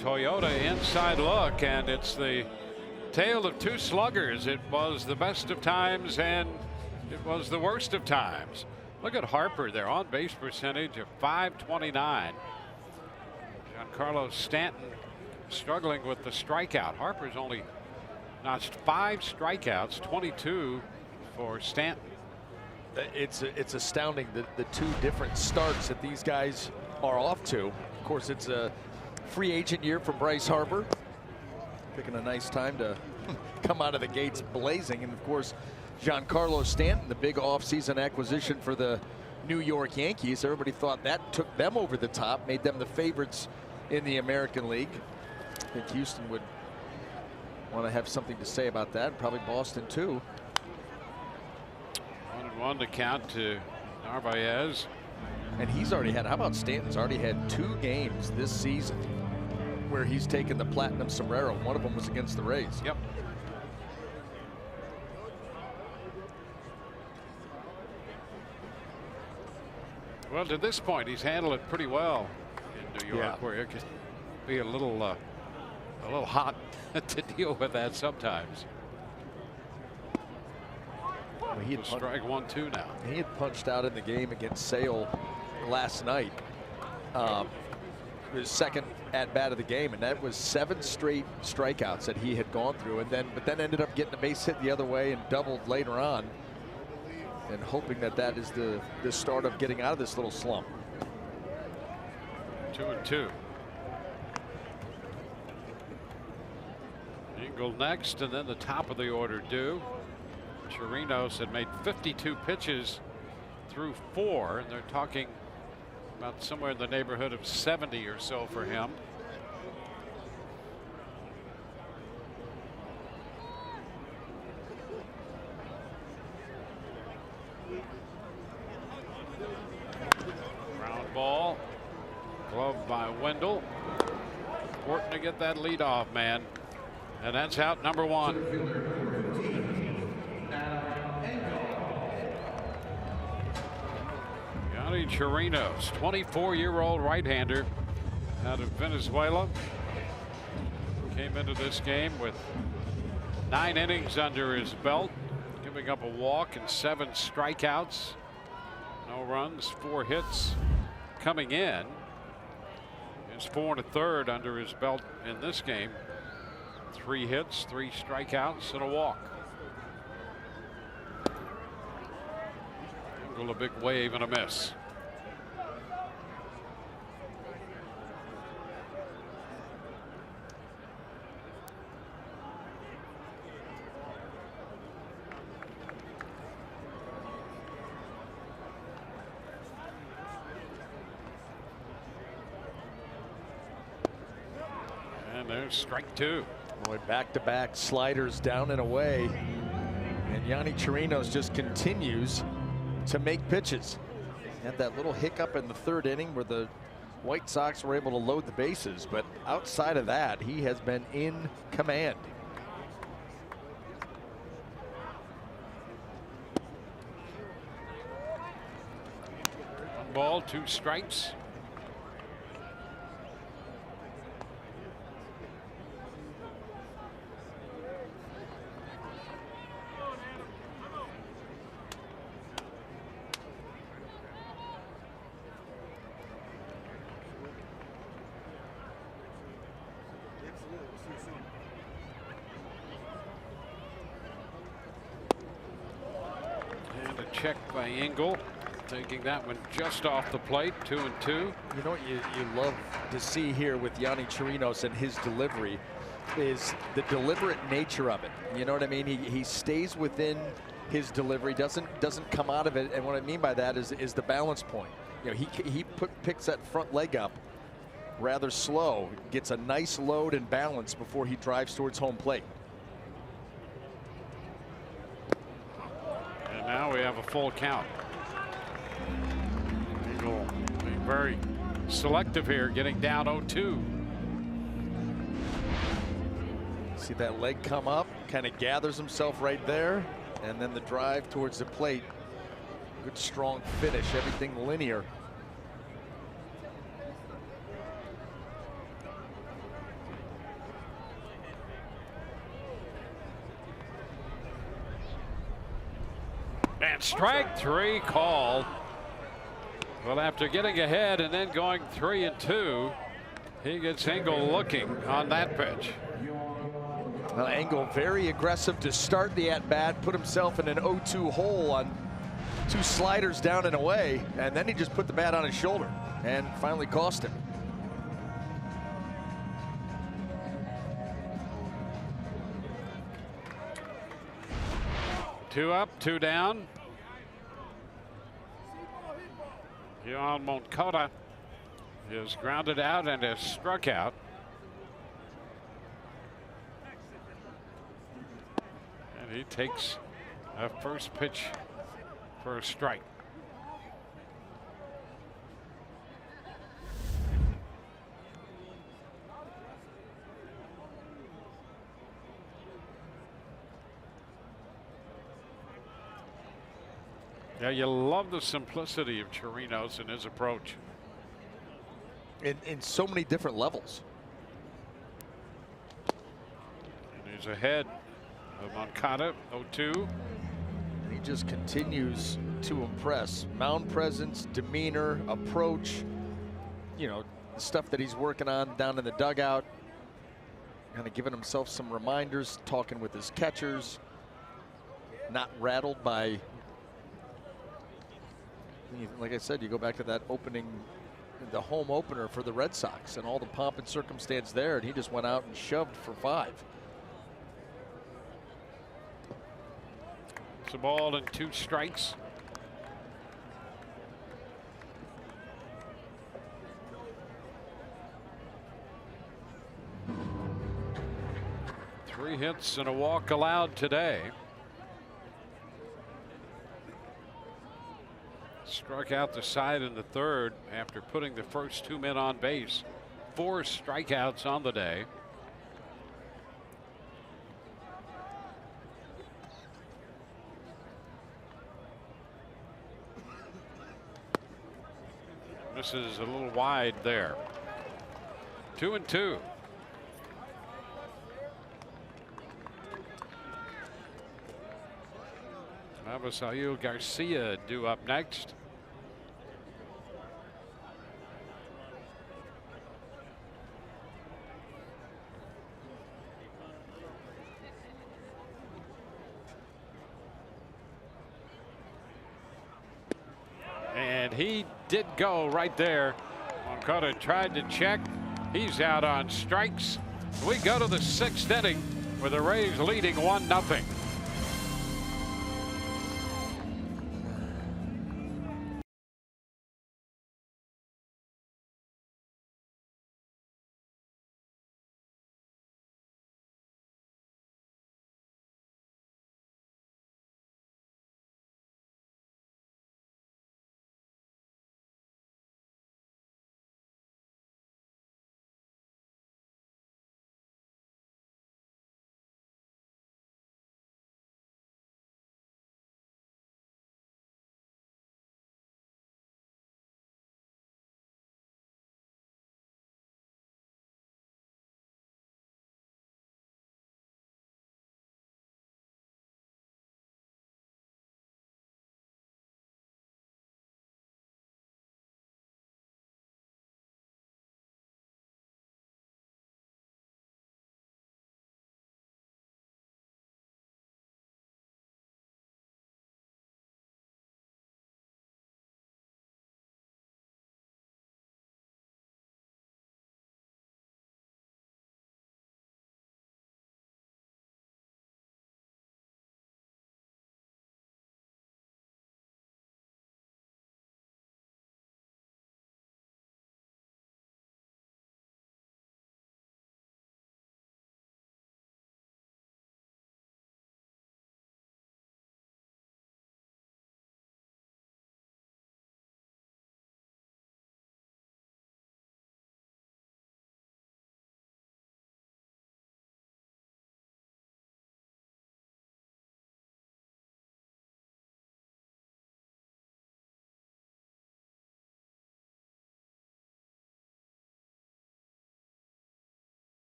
Toyota inside look, and it's the tale of 2 sluggers. It was the best of times and it was the worst of times. Look at Harper there, on base percentage of .529. Giancarlo Stanton struggling with the strikeout. Harper's only notched 5 strikeouts, 22 for Stanton. It's astounding the 2 different starts that these guys are off to. Of course, it's a free agent year for Bryce Harper, picking a nice time to come out of the gates blazing. And of course, Giancarlo Stanton, the big offseason acquisition for the New York Yankees. Everybody thought that took them over the top, made them the favorites in the American League. I think Houston would want to have something to say about that, probably Boston too. 1-1 to count to Narvaez. And he's already had, how about Stanton's already had 2 games this season where he's taken the platinum sombrero. One of them was against the Rays. Yep. Well, to this point, he's handled it pretty well in New York, where it could be a little hot to deal with that sometimes. Well, he had strike 1-2 now. He had punched out in the game against Sale last night. His second at bat of the game, and that was 7 straight strikeouts that he had gone through, and then ended up getting a base hit the other way and doubled later on. and hoping that that is the start of getting out of this little slump. 2-2. Engel next, and then the top of the order due. Chirinos had made 52 pitches through 4, and they're talking about somewhere in the neighborhood of 70 or so for him. Ground ball, gloved by Wendell. Important to get that lead off, man. And that's out number 1. Yanni Chirinos, 24-year-old right-hander out of Venezuela. Came into this game with 9 innings under his belt, giving up a walk and 7 strikeouts. No runs, 4 hits coming in. It's 4 1/3 under his belt in this game. 3 hits, 3 strikeouts, and a walk. A big wave and a miss. And there's strike 2. Boy, back-to-back sliders down and away. And Yanni Chirinos just continues to make pitches. Had that little hiccup in the 3rd inning where the White Sox were able to load the bases, but outside of that, he has been in command. One ball, 2 strikes. Check by Engel, taking that one just off the plate. 2-2. You know what you love to see here with Yanni Chirinos and his delivery is the deliberate nature of it. You know what I mean? He stays within his delivery, doesn't come out of it. And what I mean by that is the balance point. You know, he picks that front leg up rather slow, gets a nice load and balance before he drives towards home plate. Now we have a full count. Engel being very selective here, getting down 0-2. See that leg come up, kind of gathers himself right there, and then the drive towards the plate. Good strong finish, everything linear. And strike 3 called. Well, after getting ahead and then going 3-2, he gets Engel looking on that pitch. Well, Engel very aggressive to start the at-bat, put himself in an 0-2 hole on 2 sliders down and away, and then he just put the bat on his shoulder and finally cost him. Two up, 2 down. Yohan Moncada is grounded out and is struck out. And he takes a first pitch for a strike. Yeah, you love the simplicity of Chirinos and his approach. In so many different levels. And he's ahead of Moncada, 0-2. He just continues to impress. Mound presence, demeanor, approach. You know, the stuff that he's working on down in the dugout. Kind of giving himself some reminders, talking with his catchers. Not rattled by Like I said, you go back to that opening, the home opener for the Red Sox, and all the pomp and circumstance there, and he just went out and shoved for 5. It's a ball and 2 strikes. Three hits and a walk allowed today. Struck out the side in the 3rd after putting the first 2 men on base. 4 strikeouts on the day. This is a little wide there. 2-2. Avisail Garcia due up next. And he did go right there. Moncada tried to check. He's out on strikes. We go to the 6th inning with the Rays leading 1-0.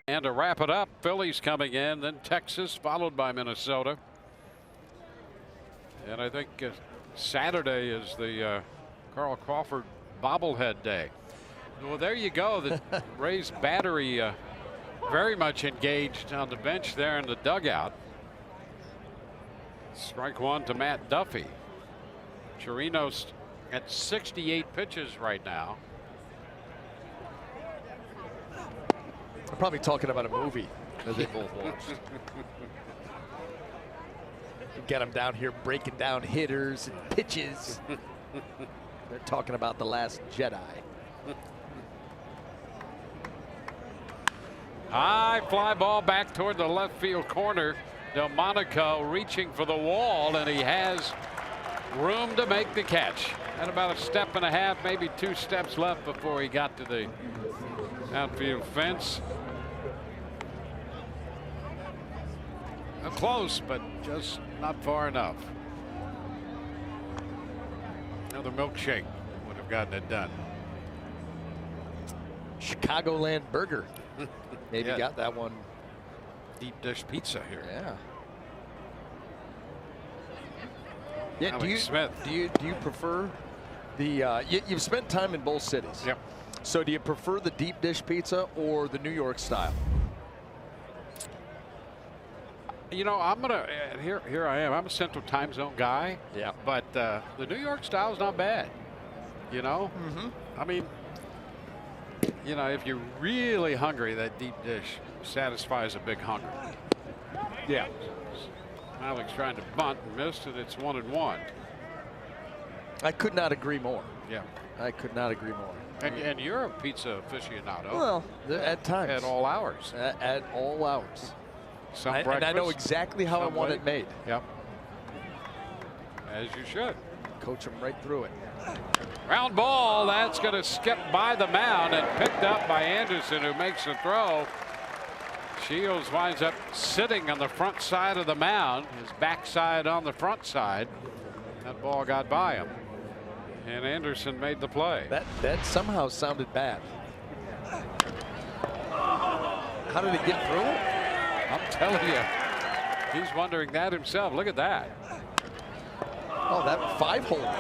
And to wrap it up, Phillies coming in, then Texas, followed by Minnesota. And I think Saturday is the Carl Crawford bobblehead day. Well, there you go. The Rays battery very much engaged on the bench there in the dugout. Strike 1 to Matt Duffy. Chirinos at 68 pitches right now. They're probably talking about a movie that they both watched. Get them down here breaking down hitters and pitches. They're talking about The Last Jedi. High fly ball back toward the left field corner. Delmonico reaching for the wall, and he has room to make the catch. And about a step and a half, maybe 2 steps left before he got to the outfield fence. Close, but just not far enough. Another milkshake would have gotten it done. Chicagoland burger. Maybe Yeah. got that one. Deep dish pizza here. Yeah. Yeah. Alex Smith. Do you prefer the? You've spent time in both cities. Yep. So do you prefer the deep dish pizza or the New York style? You know, I'm gonna here I am. I'm a Central Time Zone guy. Yeah. But the New York style's not bad. You know. I mean, you know, if you're really hungry, that deep dish satisfies a big hunger. Yeah. Alex trying to bunt and missed it. It's 1-1. I could not agree more. Yeah. I could not agree more. And you're a pizza aficionado. Well, at times. At all hours. At all hours. Some And breakfast. I know exactly how I want late. it made. Yep. As you should. Coach them right through it. Round ball. That's going to skip by the mound and picked up by Anderson, who makes the throw. Shields winds up sitting on the front side of the mound, his backside on the front side. That ball got by him. And Anderson made the play. That somehow sounded bad. How did it get through? I'm telling you, he's wondering that himself. Look at that. Oh, that 5-hole.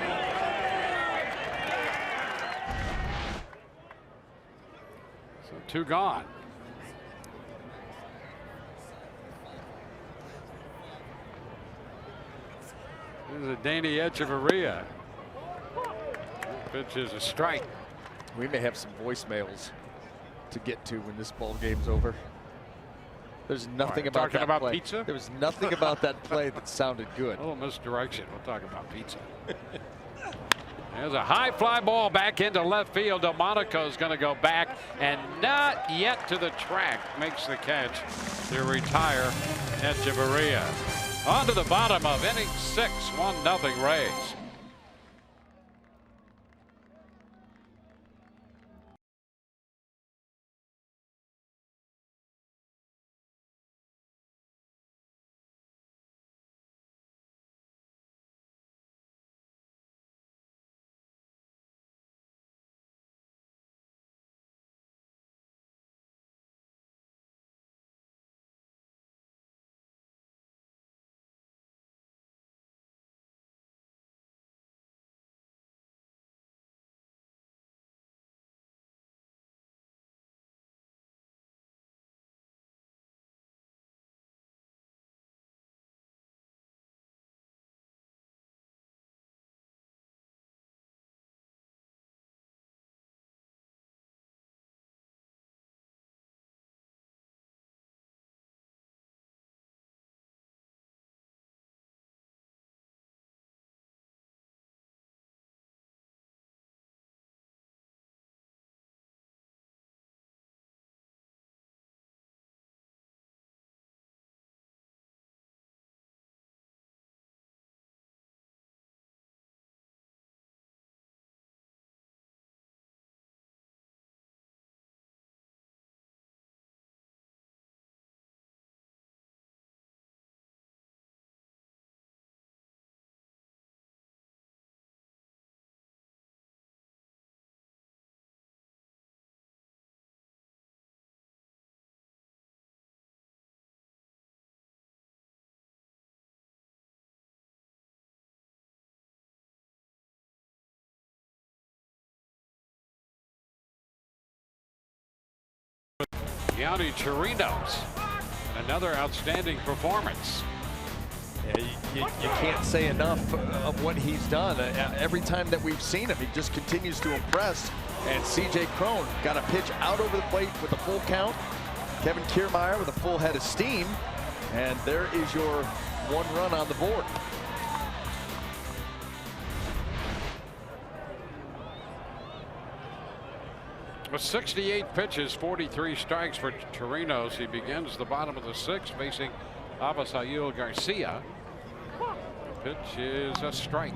So 2 gone. This is a Danny Echeverria. Pitch is a strike. We may have some voicemails to get to when this ball game's over. There's nothing about talking that about play. pizza? There was nothing about that play that sounded good. A little misdirection. We'll talk about pizza. There's a high fly ball back into left field. Delmonico's going to go back and not yet to the track. Makes the catch to retire Echeverria. On to the bottom of inning 6, 1-0 Rays. Gianni Chirinos, another outstanding performance. Yeah, you can't say enough of what he's done. Every time that we've seen him, he just continues to impress. And C.J. Cron got a pitch out over the plate with a full count. Kevin Kiermaier with a full head of steam. And there is your 1 run on the board. With 68 pitches, 43 strikes for Chirinos. He begins the bottom of the 6th facing Avisail Garcia. The pitch is a strike.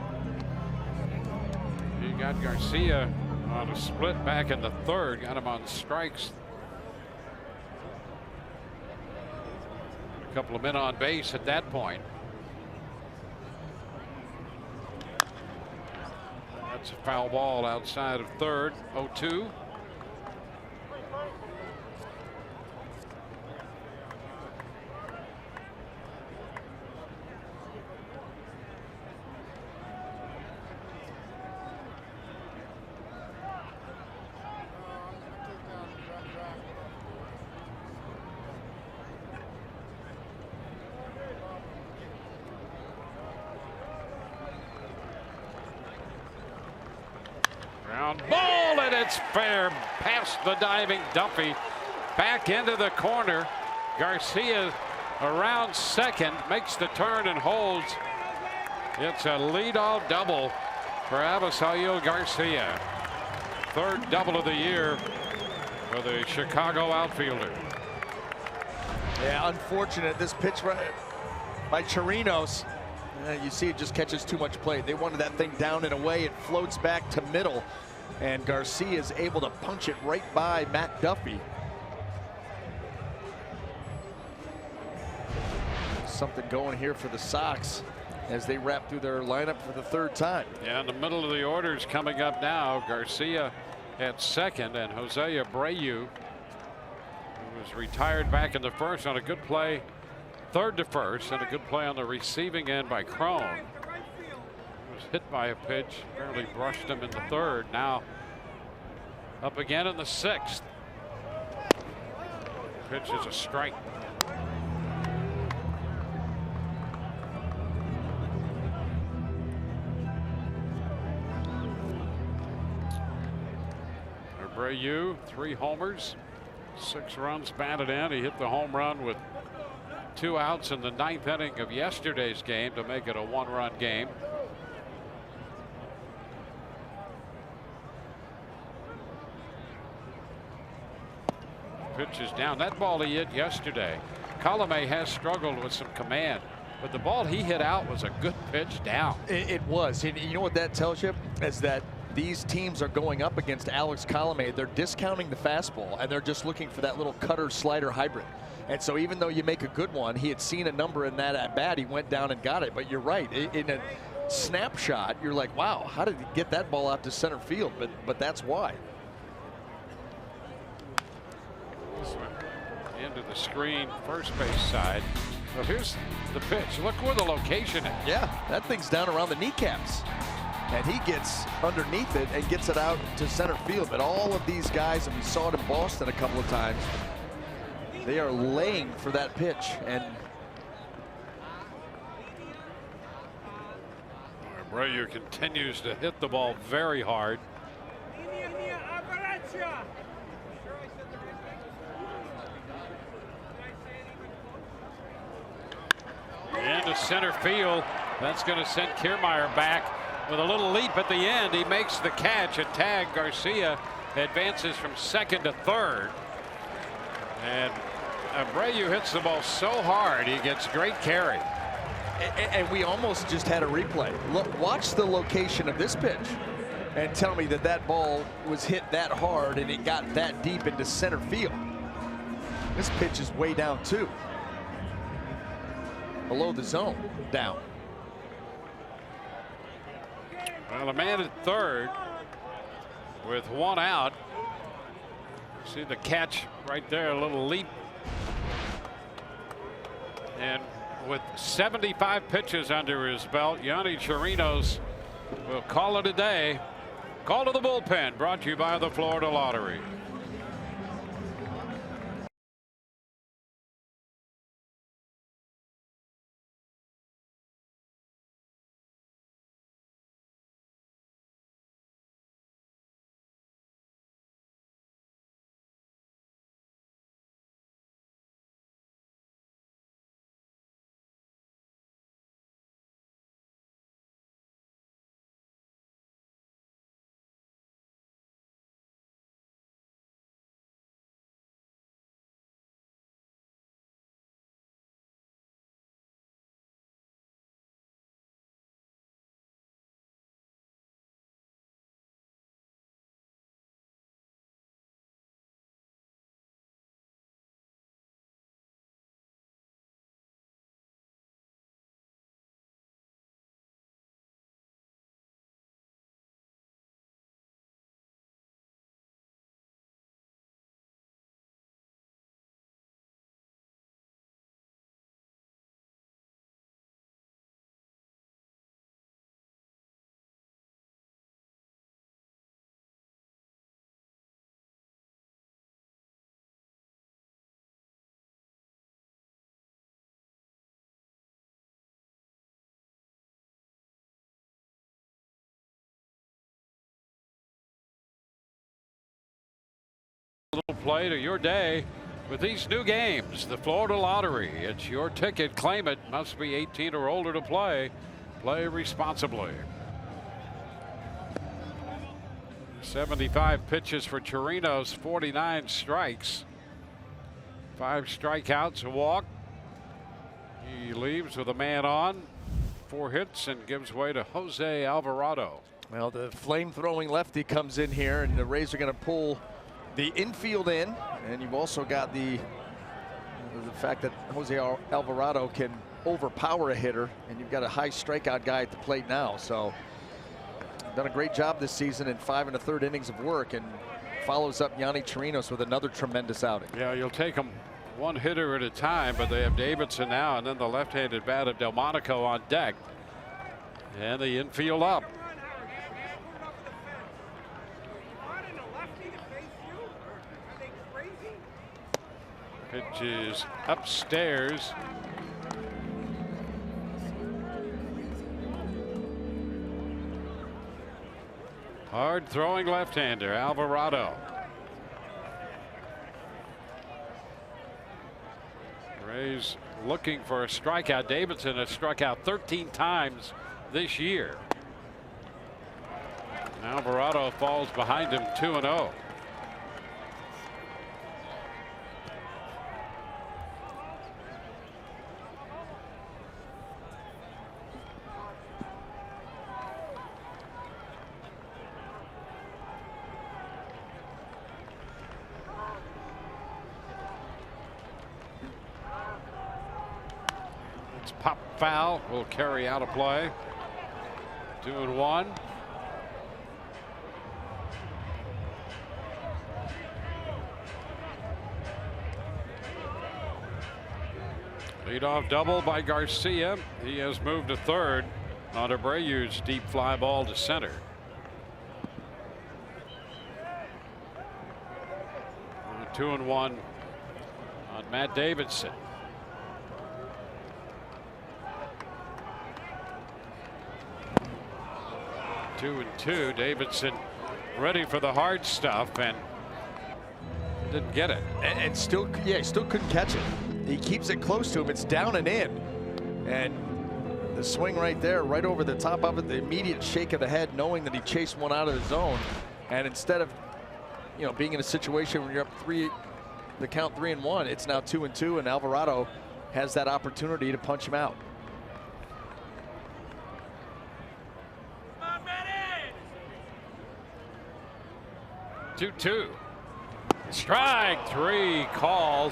He got Garcia on a split back in the 3rd, got him on strikes. A couple of men on base at that point. That's a foul ball outside of 3rd, 0-2. Ground ball, and it's fair past the diving Duffy. Back into the corner. Garcia around second, makes the turn and holds. It's a leadoff double for Avisail Garcia. Third double of the year for the Chicago outfielder. Yeah, unfortunate. This pitch by Chirinos. You see it just catches too much play. They wanted that thing down and away. It floats back to middle, and Garcia is able to punch it right by Matt Duffy. Something going here for the Sox as they wrap through their lineup for the third time. Yeah, in the middle of the orders coming up now. Garcia at second, and Jose Abreu, who was retired back in the first on a good play, third to first, and a good play on the receiving end by Crone. Was hit by a pitch, barely brushed him in the third. Now up again in the sixth. Pitch is a strike. Abreu, 3 homers, 6 runs batted in. He hit the home run with 2 outs in the 9th inning of yesterday's game to make it a 1-run game. Pitch is down. That ball he hit yesterday. Colomé has struggled with some command, but the ball he hit out was a good pitch down. It was. And you know what that tells you? Is that these teams are going up against Alex Colomé. They're discounting the fastball, and they're just looking for that little cutter slider hybrid. And so even though you make a good one, he had seen a number in that at bat. He went down and got it. But you're right. In a snapshot, you're like, wow, how did he get that ball out to center field? But that's why. Into the screen, first base side. So here's the pitch. Look where the location is. Yeah, that thing's down around the kneecaps. And he gets underneath it and gets it out to center field. But all of these guys, and we saw it in Boston a couple of times, they are laying for that pitch. And Abreu continues to hit the ball very hard. Into center field. That's going to send Kiermaier back with a little leap at the end. He makes the catch and tag. Garcia advances from second to third. And Abreu hits the ball so hard he gets great carry. And we almost just had a replay. Look, watch the location of this pitch and tell me that that ball was hit that hard and it got that deep into center field. This pitch is way down too. Below the zone, down. Well, a man at third with 1 out. See the catch right there, a little leap. And with 75 pitches under his belt, Yonny Chirinos will call it a day. Call to the bullpen, brought to you by the Florida Lottery. Play to your day with these new games. The Florida Lottery. It's your ticket. Claim it. Must be 18 or older to play. Play responsibly. 75 pitches for Chirinos, 49 strikes. 5 strikeouts, a walk. He leaves with a man on, 4 hits, and gives way to Jose Alvarado. Well, the flame-throwing lefty comes in here, and the Rays are going to pull the infield in, and you've also got the fact that Jose Alvarado can overpower a hitter, and you've got a high strikeout guy at the plate now. So done a great job this season in 5 1/3 innings of work, and follows up Yanni Chirinos with another tremendous outing. Yeah, you'll take them one hitter at a time, but they have Davidson now, and then the left-handed bat of Delmonico on deck, and the infield up. Pitch is upstairs. Hard throwing left-hander Alvarado. Rays looking for a strikeout. Davidson has struck out 13 times this year. Alvarado falls behind him 2-0. Pop foul will carry out a play. 2-1. Leadoff double by Garcia. He has moved to third on Abreu's deep fly ball to center. And 2-1 on Matt Davidson. 2-2. Davidson ready for the hard stuff and didn't get it. And still, yeah, he still couldn't catch it. He keeps it close to him. It's down and in. And the swing right there, right over the top of it, the immediate shake of the head, knowing that he chased one out of the zone. And instead of, being in a situation where you're up 3, the count 3-1, it's now 2-2, and Alvarado has that opportunity to punch him out. 2-2. Strike 3 called.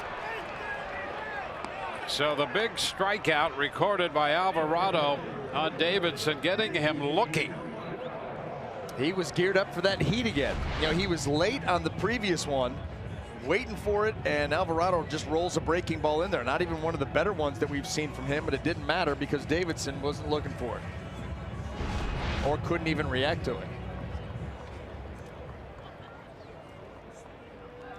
So the big strikeout recorded by Alvarado on Davidson, getting him looking. He was geared up for that heat again. He was late on the previous one, waiting for it, and Alvarado just rolls a breaking ball in there. Not even one of the better ones that we've seen from him, but it didn't matter because Davidson wasn't looking for it or couldn't even react to it.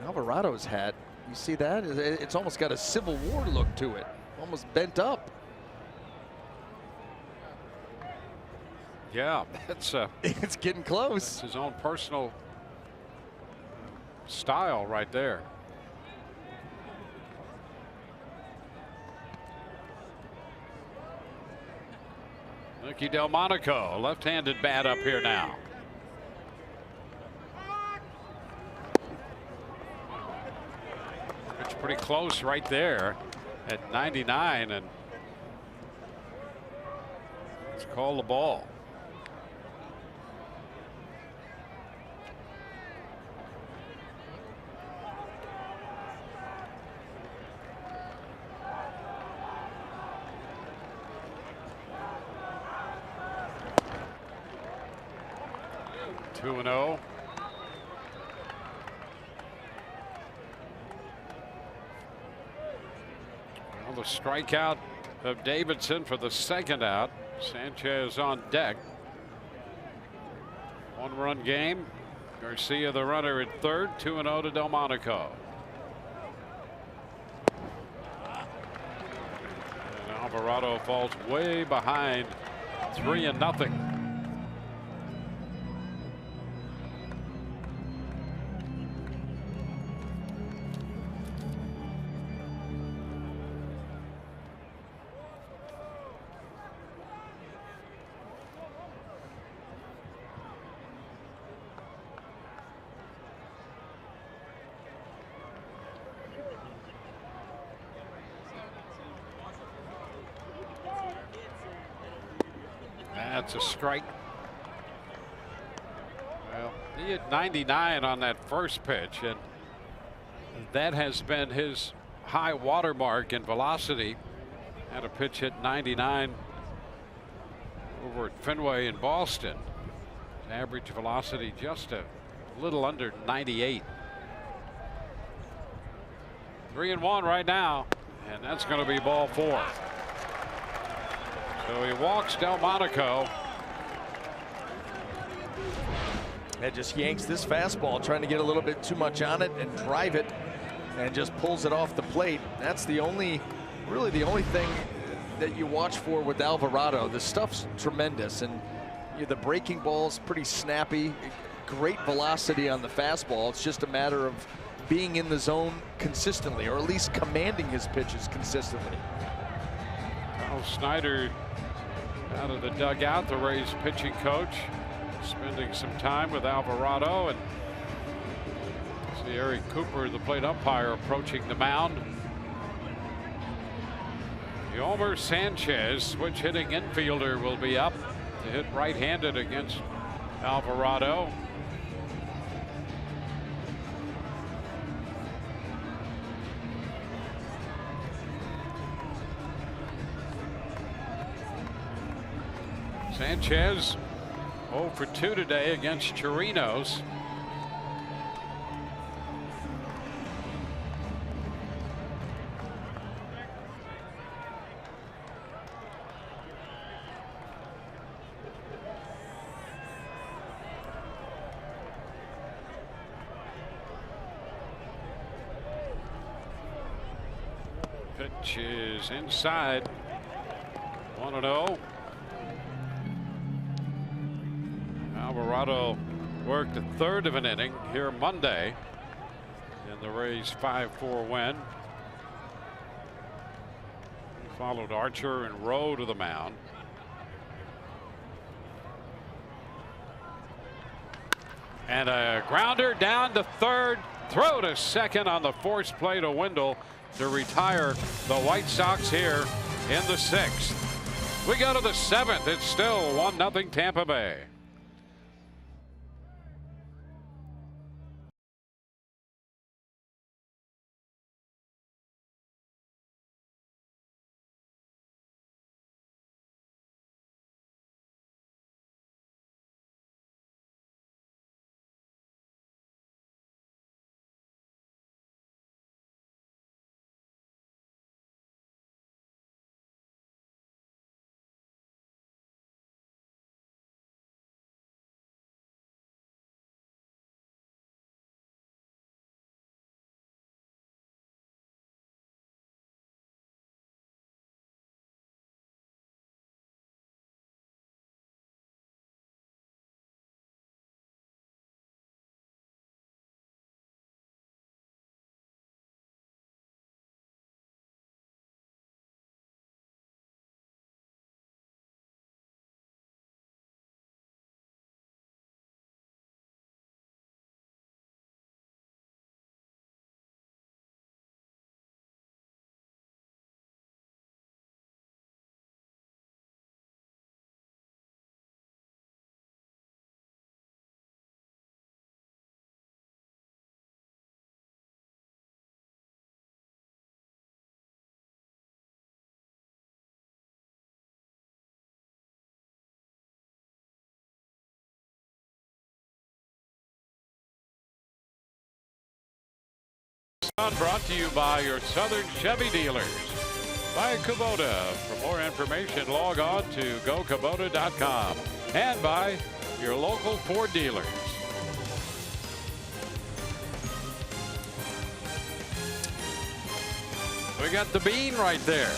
Alvarado's hat, you see that? It's almost got a Civil War look to it, almost bent up. Yeah, it's getting close. It's his own personal style right there. Nicky Delmonico, left-handed bat up here now. It's pretty close right there at 99, and let's call the ball. Two and 0. Well, the strikeout of Davidson for the second out. Sanchez on deck. 1-run game. Garcia the runner at third. 2-0 to Delmonico. And Alvarado falls way behind, 3-0. That's a strike. Well, he hit 99 on that first pitch, and that has been his high water mark in velocity. Had a pitch hit 99 over at Fenway in Boston. Average velocity just a little under 98. 3-1 right now, and that's going to be ball 4. So he walks Delmonico. And just yanks this fastball, trying to get a little bit too much on it and drive it, and just pulls it off the plate. That's the only, really the only thing that you watch for with Alvarado. The stuff's tremendous, and the breaking ball's pretty snappy, great velocity on the fastball. It's just a matter of being in the zone consistently, or at least commanding his pitches consistently. Carl Snyder out of the dugout, the Rays pitching coach, spending some time with Alvarado, and see Eric Cooper, the plate umpire, approaching the mound. Yomer Sanchez, switch hitting infielder, will be up to hit right-handed against Alvarado. Sanchez 0 for 2 today against Chirinos. Pitch is inside. 1-0. Alvarado worked a third of an inning here Monday in the Rays' 5-4 win. He followed Archer and Rowe to the mound. And a grounder down to third, throw to second on the force play to Wendell to retire the White Sox here in the 6th. We go to the 7th. It's still 1-0 Tampa Bay. Brought to you by your Southern Chevy dealers. By Kubota. For more information, log on to gokubota.com. And by your local Ford dealers. We got the bean right there.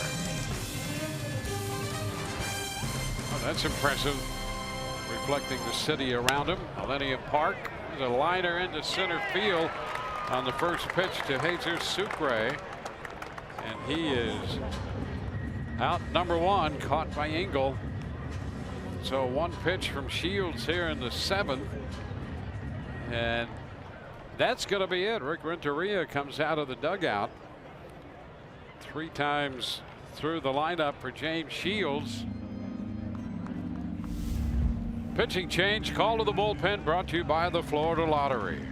Oh, that's impressive. Reflecting the city around him. Millennium Park. There's a liner into center field on the first pitch to Jesus Sucre, and he is out number 1, caught by Engel. So 1 pitch from Shields here in the 7th, and that's going to be it. Rick Renteria comes out of the dugout 3 times through the lineup for James Shields. Pitching change, call to the bullpen, brought to you by the Florida Lottery.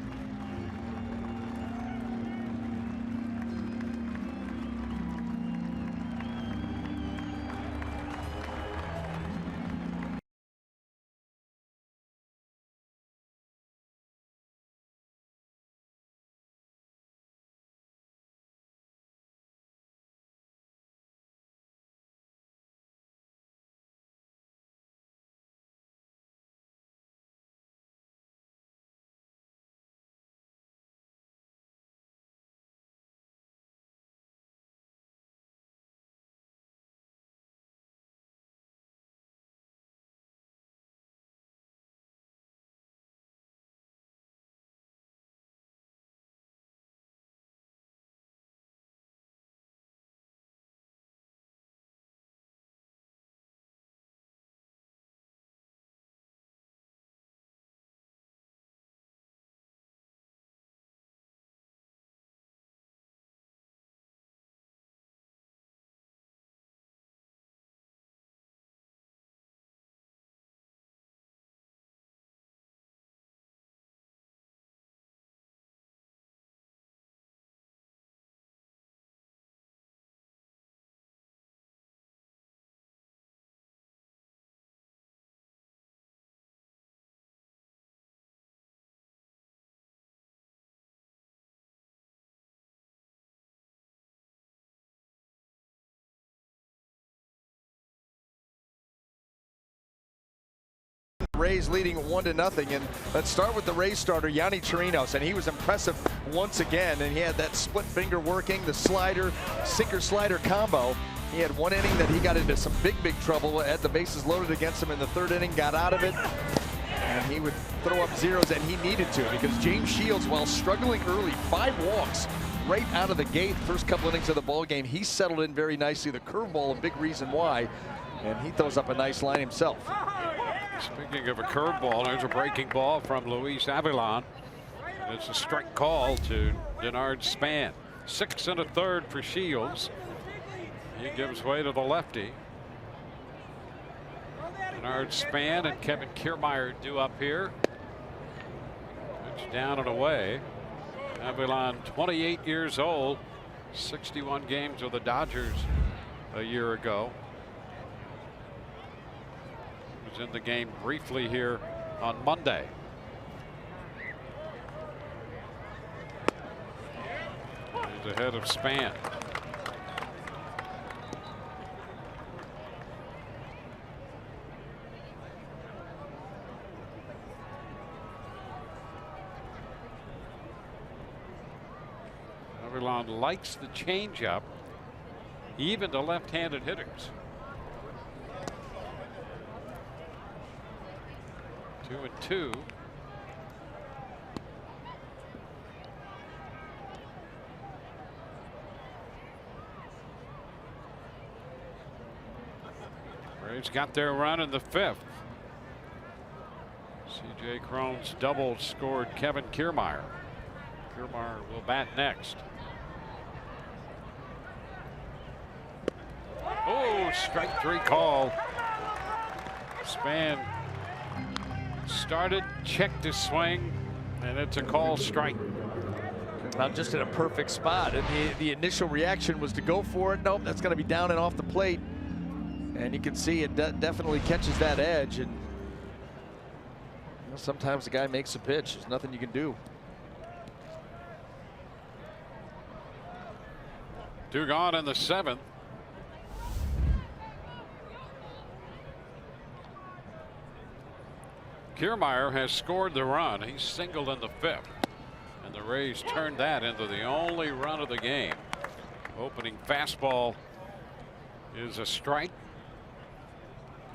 Rays leading 1-0, and let's start with the Rays starter Yonny Chirinos, and he was impressive once again, and he had that split finger working, the slider, sinker slider combo. He had one inning that he got into some big trouble, had the bases loaded against him in the third inning, got out of it, and he would throw up zeros, and he needed to, because James Shields, while struggling early, 5 walks right out of the gate, first couple innings of the ball game, he settled in very nicely. The curveball, a big reason why, and he throws up a nice line himself. Speaking of a curveball, there's a breaking ball from Luis Avilan. It's a strike call to Denard Span. 6 1/3 for Shields. He gives way to the lefty. Denard Span and Kevin Kiermaier due up here. Pitch down and away. Avilan, 28 years old, 61 games with the Dodgers a year ago. In the game briefly here on Monday. He's ahead of Span. Avilan likes the changeup, even to left-handed hitters. 2-2. Braves got their run in the 5th. C.J. Cron's double scored Kevin Kiermaier. Kiermaier will bat next. Oh, strike 3 call. Span started, checked his swing, and it's a call strike. Now just in a perfect spot, and the initial reaction was to go for it. Nope, that's going to be down and off the plate, and you can see it definitely catches that edge. And you know, sometimes the guy makes a pitch. There's nothing you can do. 2 gone in the 7th. Kiermaier has scored the run. He's singled in the 5th, and the Rays turned that into the only run of the game. Opening fastball is a strike.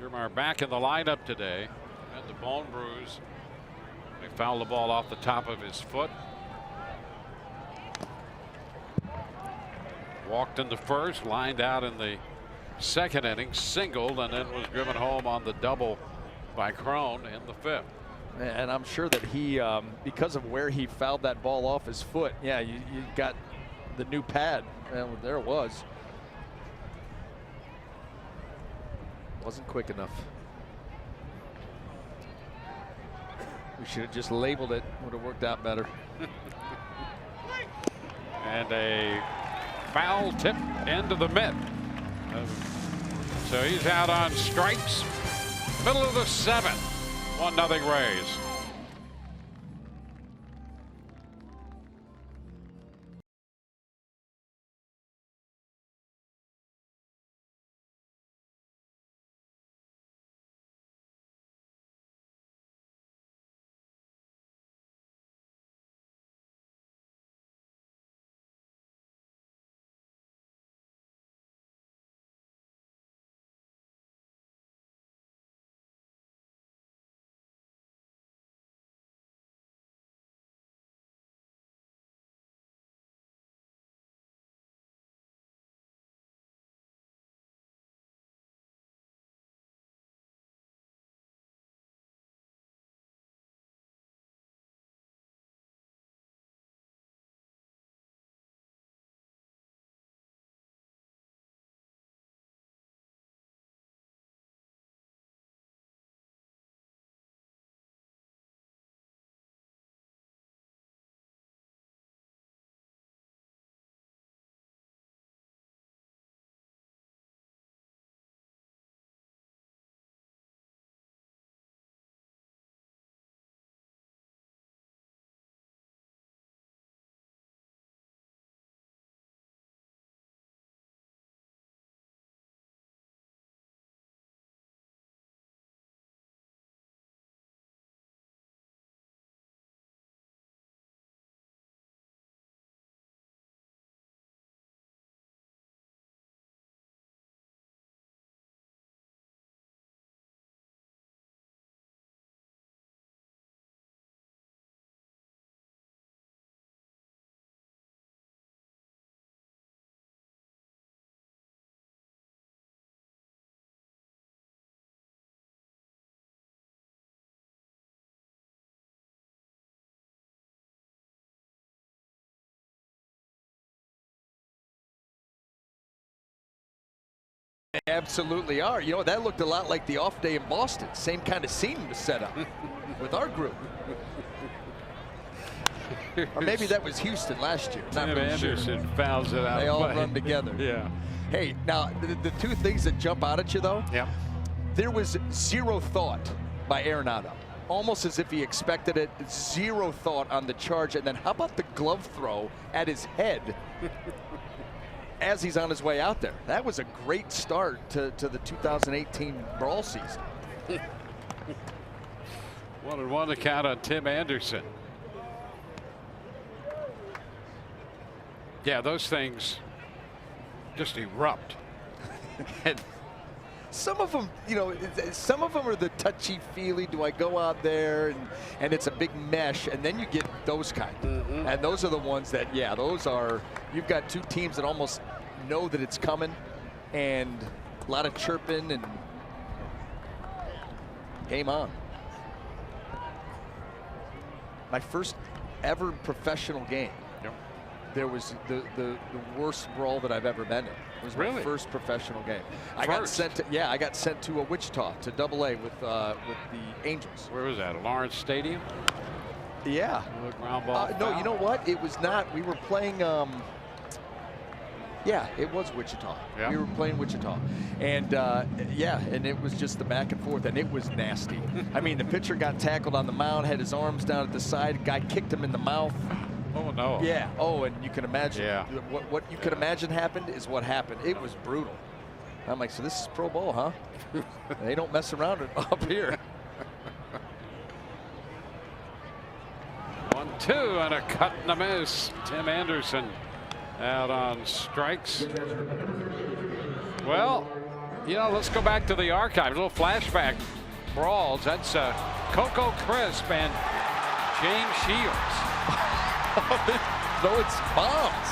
Kiermaier back in the lineup today. Had the bone bruise. They fouled the ball off the top of his foot. Walked in the first, lined out in the 2nd inning, singled, and then was driven home on the double by Cron in the 5th. And I'm sure that he, because of where he fouled that ball off his foot, yeah, you got the new pad. Well, there it was. Wasn't quick enough. We should have just labeled it. Would have worked out better. And a foul tip into the mid. So he's out on strikes. Middle of the 7th. 1-0 Rays. They absolutely are. You know, that looked a lot like the off day in Boston. Same kind of scene was set up with our group. Or maybe that was Houston last year. Not really Anderson fouls it out. They all run together. Yeah. Hey, now the two things that jump out at you though. Yeah. There was zero thought by Arenado. Almost as if he expected it. Zero thought on the charge. And then how about the glove throw at his head as he's on his way out there? That was a great start to the 2018 Brawl season. 1-1 to count on Tim Anderson. Yeah, those things just erupt. And some of them, you know, some of them are the touchy-feely. Do I go out there and it's a big mesh, and then you get those kind. And those are the ones that, yeah, those are. You've got two teams that almost know that it's coming, and a lot of chirping and game on. My first ever professional game. Yep. There was the worst brawl that I've ever been in. It was my first professional game. I got sent to a Wichita to AA with the Angels. Where was that? Lawrence Stadium? Yeah. Ground ball. No, you know what? It was not. We were playing. Yeah, it was Wichita. Yeah. We were playing Wichita, and yeah, and it was just the back and forth, and it was nasty. I mean, the pitcher got tackled on the mound, had his arms down at the side. Guy kicked him in the mouth. Oh no. Yeah. Oh, and you can imagine. Yeah. What you could imagine happened is what happened. It was brutal. I'm like, so this is pro ball, huh? They don't mess around up here. 1-2 and a cut and a miss. Tim Anderson out on strikes. Well, you know, let's go back to the archives. A little flashback brawls. That's Coco Crisp and James Shields. No, it's bombs.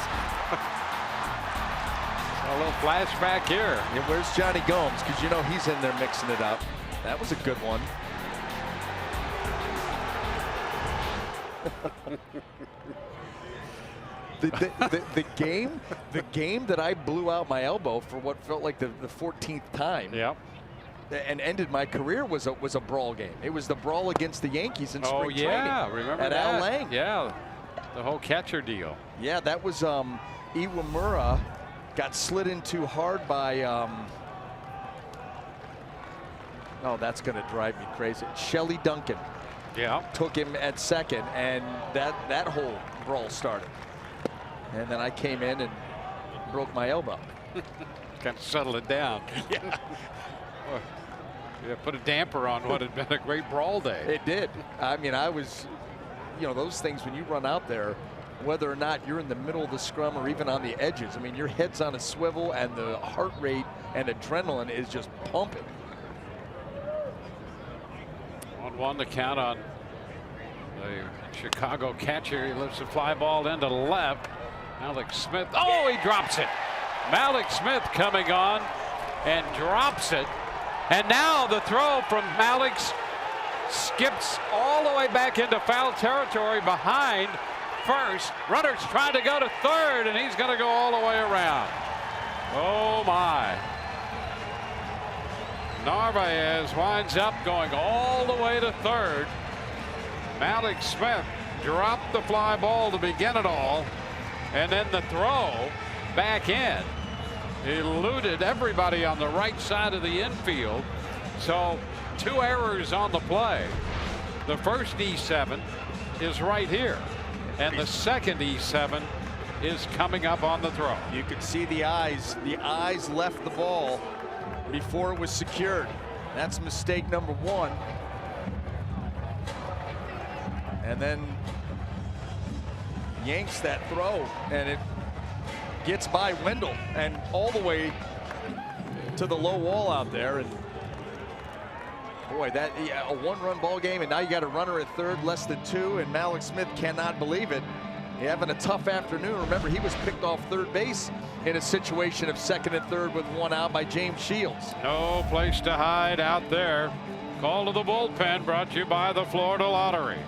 A little flashback here. Yeah, where's Johnny Gomes? Because you know he's in there mixing it up. That was a good one. the game that I blew out my elbow for what felt like the 14th time. Yep. and ended my career was a brawl game. It was the brawl against the Yankees in spring training. Remember at that? Al Lang. Yeah, the whole catcher deal. Yeah, that was Iwamura got slid in too hard by oh, that's going to drive me crazy. Shelley Duncan. Yeah. Took him at second, and that whole brawl started. And then I came in and broke my elbow. Kind of settled it down. Yeah. Yeah, put a damper on what had been a great brawl day. It did. I mean, I was, you know, those things when you run out there, whether or not you're in the middle of the scrum or even on the edges, I mean, your head's on a swivel and the heart rate and adrenaline is just pumping. 1-1 to count on the Chicago catcher. He lifts the fly ball into the left. Malik Smith. Oh, he drops it. Malik Smith coming on and drops it. And now the throw from Malik skips all the way back into foul territory behind first. Runner's trying to go to third, and he's going to go all the way around. Oh, my. Narvaez winds up going all the way to third. Malik Smith dropped the fly ball to begin it all, and then the throw back in eluded everybody on the right side of the infield. So 2 errors on the play. The first E7 is right here, and the second E7 is coming up on the throw. You could see the eyes. The eyes left the ball before it was secured. That's mistake number 1. And then yanks that throw, and it gets by Wendell and all the way to the low wall out there. And boy, that a 1-run ball game, and now you got a runner at third, less than 2, and Malik Smith cannot believe it. He's having a tough afternoon. Remember, he was picked off third base in a situation of second and third with 1 out by James Shields. No place to hide out there. Call to the bullpen brought to you by the Florida Lottery.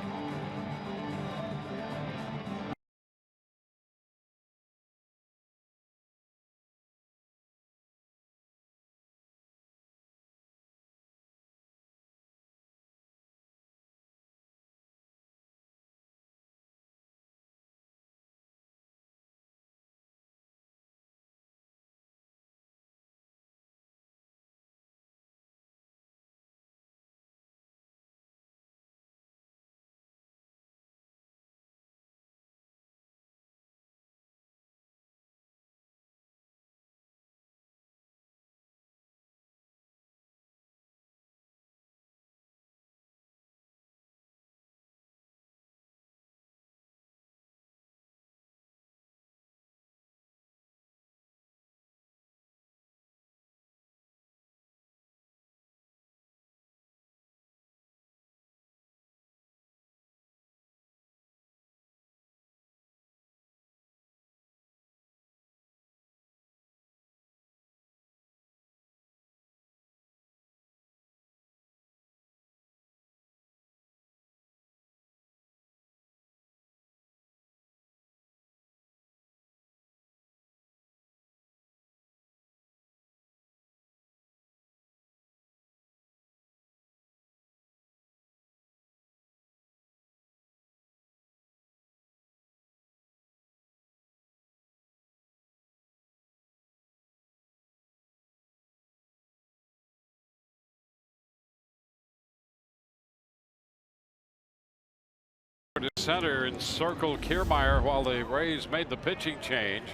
To center encircled Kiermaier while the Rays made the pitching change.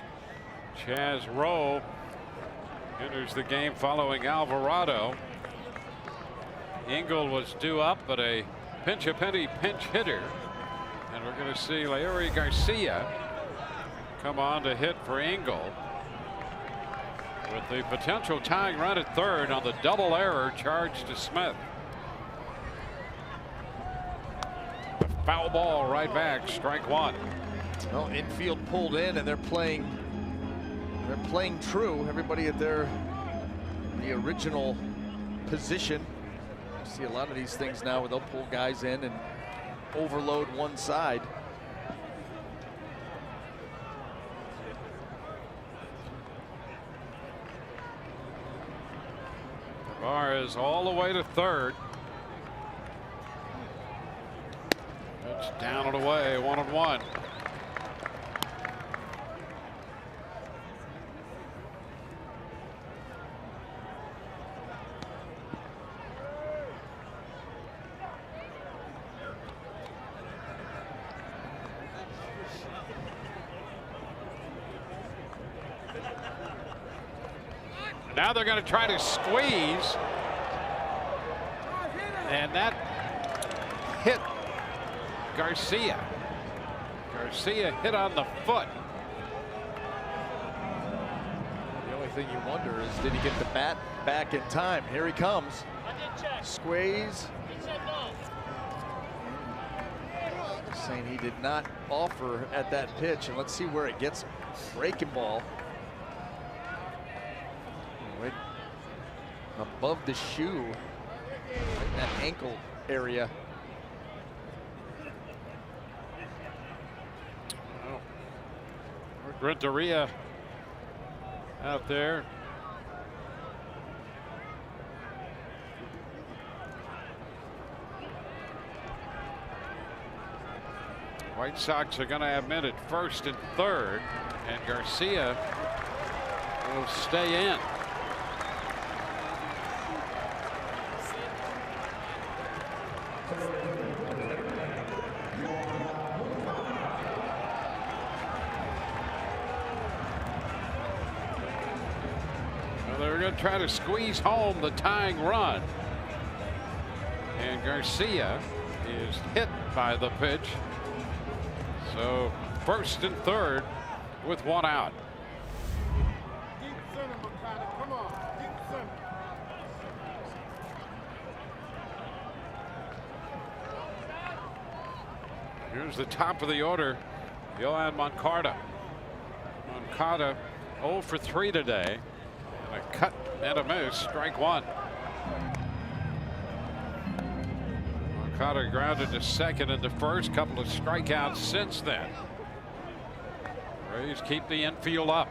Chaz Rowe enters the game following Alvarado. Engel was due up, but a pinch hitter. And we're going to see Larry Garcia come on to hit for Engel, with the potential tying run at third on the double error charged to Smith. Foul ball right back, strike 1. Well, infield pulled in, and they're playing true. Everybody at the original position. You see a lot of these things now where they'll pull guys in and overload one side. Barr is all the way to third. It's down and away, 1-1. Now they're going to try to squeeze. And that hit Garcia. Garcia hit on the foot. The only thing you wonder is, did he get the bat back in time? Here he comes. Squeeze. Saying he did not offer at that pitch, and let's see where it gets him. Breaking ball. Right above the shoe, right in that ankle area. Oh. Renteria out there. White Sox are going to have men at first and third, and Garcia will stay in. Well, they're going to try to squeeze home the tying run, and Garcia is hit by the pitch. So first and third with one out. Deep center, Makata. Come on. Deep center. Here's the top of the order, Yohan Moncada. Moncada 0 for 3 today. And a cut and a miss, strike one. Moncada grounded to second in the first, couple of strikeouts since then. Rays keep the infield up.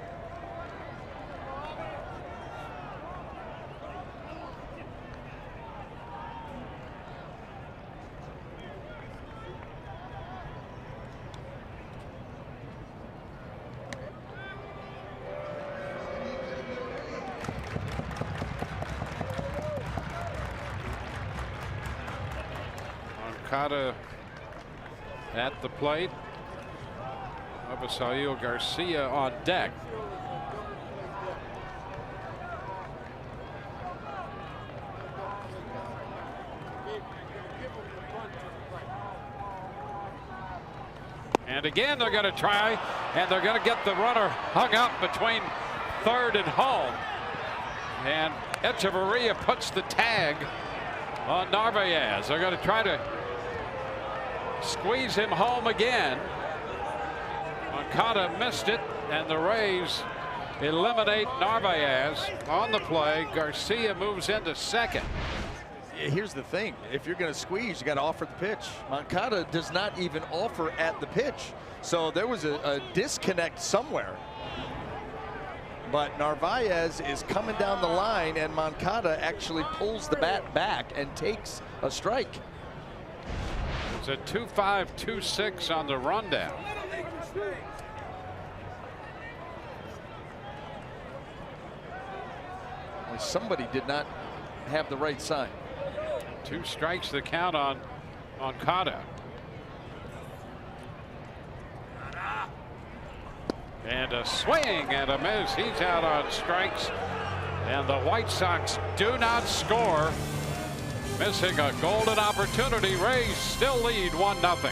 Moncada at the plate. Abisail Garcia on deck. And again, they're going to try, and they're going to get the runner hung up between third and home. And Echeverria puts the tag on Narvaez. They're going to try to squeeze him home again. Moncada missed it, and the Rays eliminate Narvaez on the play. Garcia moves into second. Here's the thing, if you're going to squeeze, you got to offer the pitch. Moncada does not even offer at the pitch, so there was a disconnect somewhere. But Narvaez is coming down the line, and Moncada actually pulls the bat back and takes a strike. It's a 2.5, 2.6 on the rundown. Well, somebody did not have the right sign. 2 strikes the count on Moncada. And a swing and a miss. He's out on strikes. And the White Sox do not score. Missing a golden opportunity. Rays still lead 1-0.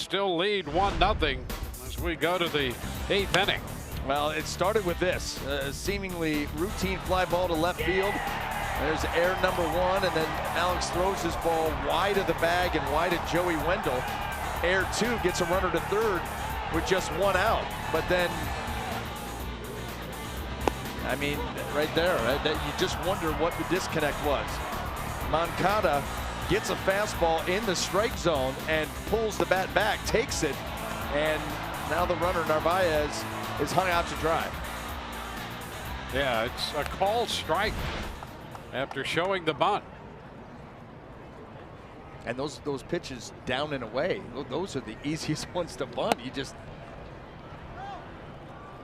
still lead 1-0 as we go to the 8th inning. Well, it started with this seemingly routine fly ball to left field. There's error number 1, and then Alex throws his ball wide of the bag and wide of Joey Wendell. Error 2 gets a runner to third with just 1 out. But then, I mean, right there, that you just wonder what the disconnect was. Moncada gets a fastball in the strike zone and pulls the bat back, takes it, and now the runner Narvaez is hung out to dry. Yeah, it's a called strike after showing the bunt. And those pitches down and away, those are the easiest ones to bunt. You just.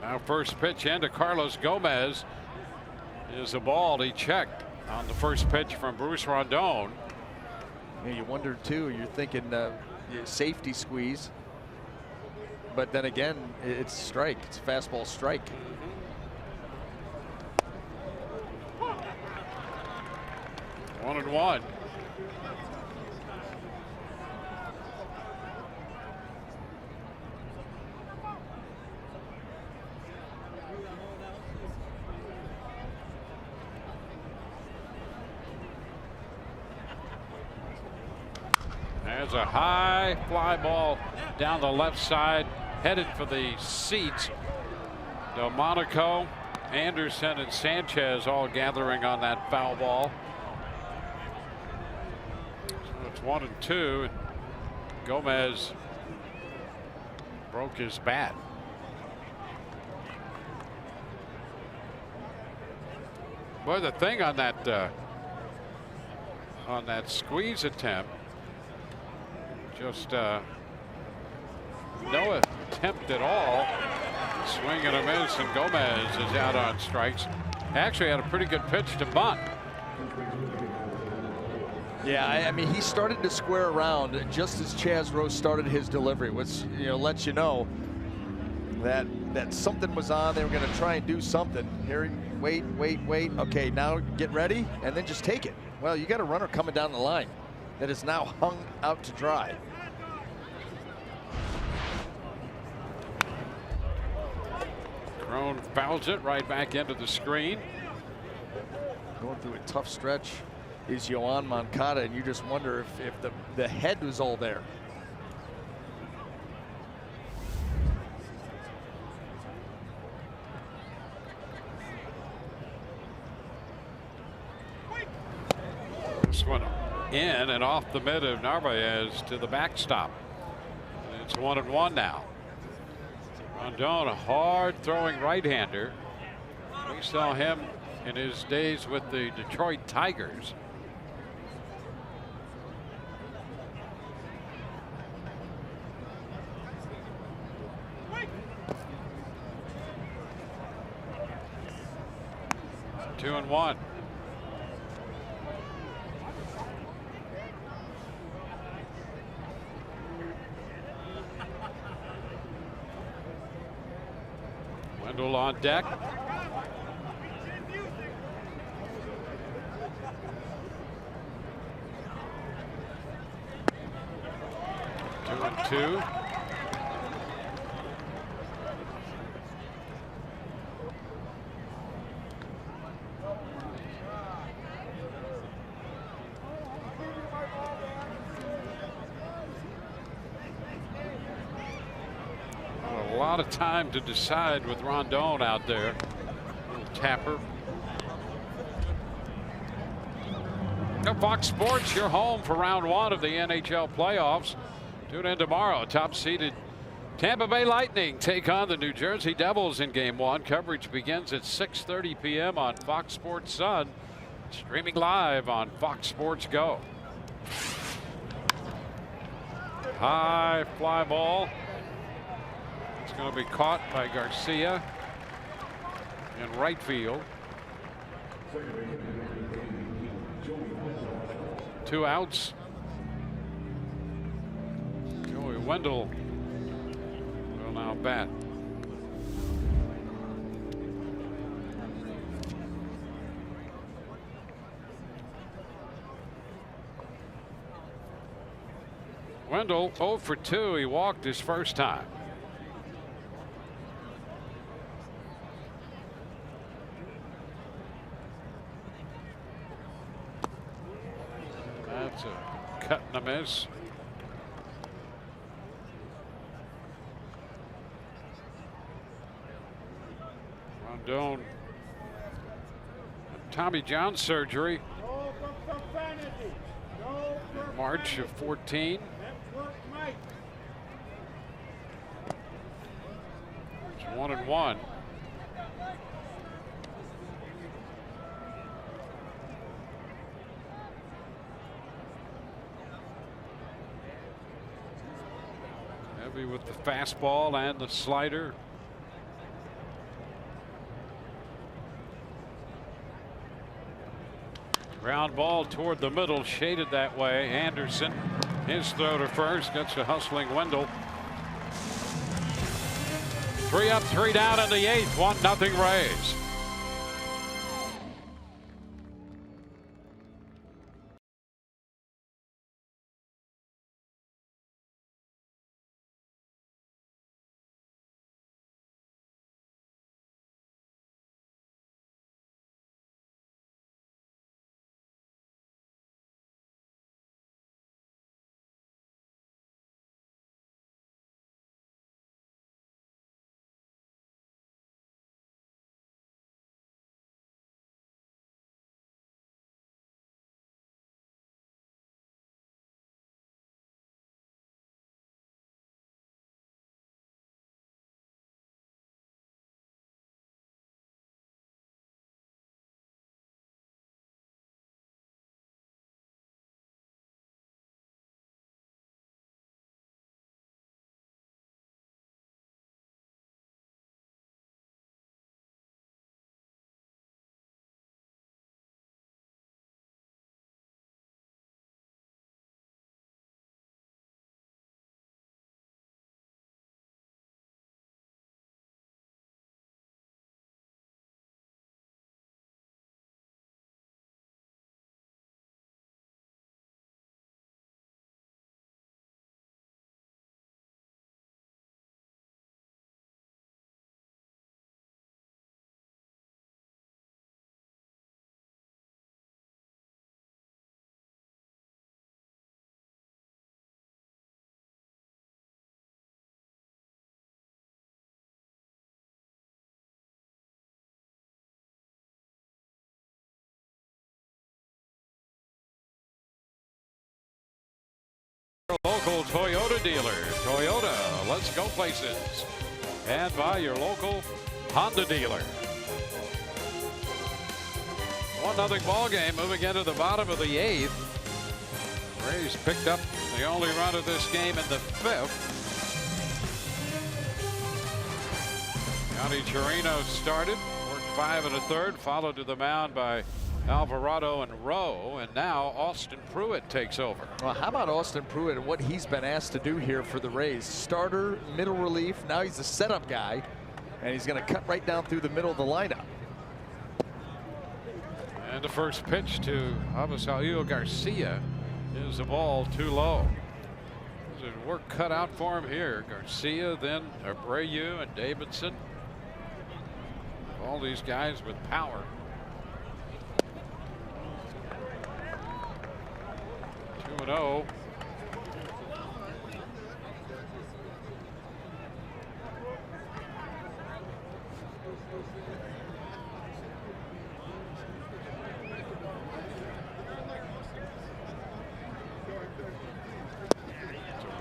Now first pitch into Carlos Gomez is a ball. He checked on the first pitch from Bruce Rondon. You wonder too, you're thinking safety squeeze. But then again, it's strike. It's fastball strike. 1-1. There's a high fly ball down the left side, headed for the seats. Delmonico, Anderson, and Sanchez all gathering on that foul ball. So it's 1-2. Gomez broke his bat. Boy, the thing on that squeeze attempt, just no attempt at all. Swing and a miss, and Gomez is out on strikes. Actually had a pretty good pitch to bunt. Yeah, I mean, he started to square around just as Chaz Rose started his delivery, which lets you know that something was on. They were going to try and do something. Here, wait. Okay, now get ready, and then just take it. Well, you got a runner coming down the line that is now hung out to dry. Crone fouls it right back into the screen. Going through a tough stretch is Yoan Moncada, and you just wonder if the head was all there. This one in and off the mid of Narvaez to the backstop. It's 1-1 now. Rondon, a hard throwing right-hander. We saw him in his days with the Detroit Tigers. Two and one. Wendell on deck. Two and two. A lot of time to decide with Rondon out there. Little tapper. Now, Fox Sports, your home for round one of the NHL playoffs. Tune in tomorrow. Top-seeded Tampa Bay Lightning take on the New Jersey Devils in Game 1. Coverage begins at 6:30 p.m. on Fox Sports Sun. Streaming live on Fox Sports Go. High fly ball. It's going to be caught by Garcia in right field. 2 outs. Joey Wendell will now bat. Wendell 0 for 2. He walked his first time. That's a cut and a miss. Rondon, Tommy John surgery. March of 14. It's 1-1. Heavy with the fastball and the slider. Ground ball toward the middle, shaded that way. Anderson, his throw to first, gets a hustling Wendell. 3 up, 3 down in the 8th, 1-0 Rays. Local Toyota dealer. Toyota, let's go places. And by your local Honda dealer. 1-0 ball game, moving into the bottom of the 8th. Rays picked up the only run of this game in the 5th. Johnny Chirino started, worked 5 1/3, followed to the mound by Alvarado and Rowe, and now Austin Pruitt takes over. Well, how about Austin Pruitt and what he's been asked to do here for the Rays? Starter, middle relief, now he's a setup guy, and he's going to cut right down through the middle of the lineup. And the first pitch to Avisaíl Garcia is the ball too low. There's a work cut out for him here. Garcia, then Abreu and Davidson. All these guys with power. 2-0.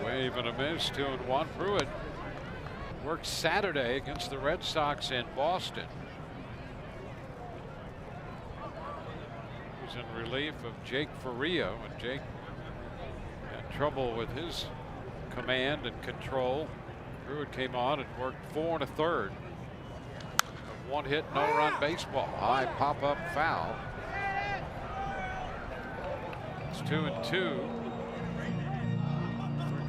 Wave and a miss, 2-1. Pruitt worked Saturday against the Red Sox in Boston. He's in relief of Jake Ferrillo, and Jake had trouble with his command and control. Pruitt came on and worked 4 1/3. A 1-hit, no-run baseball. High pop-up foul. It's 2-2.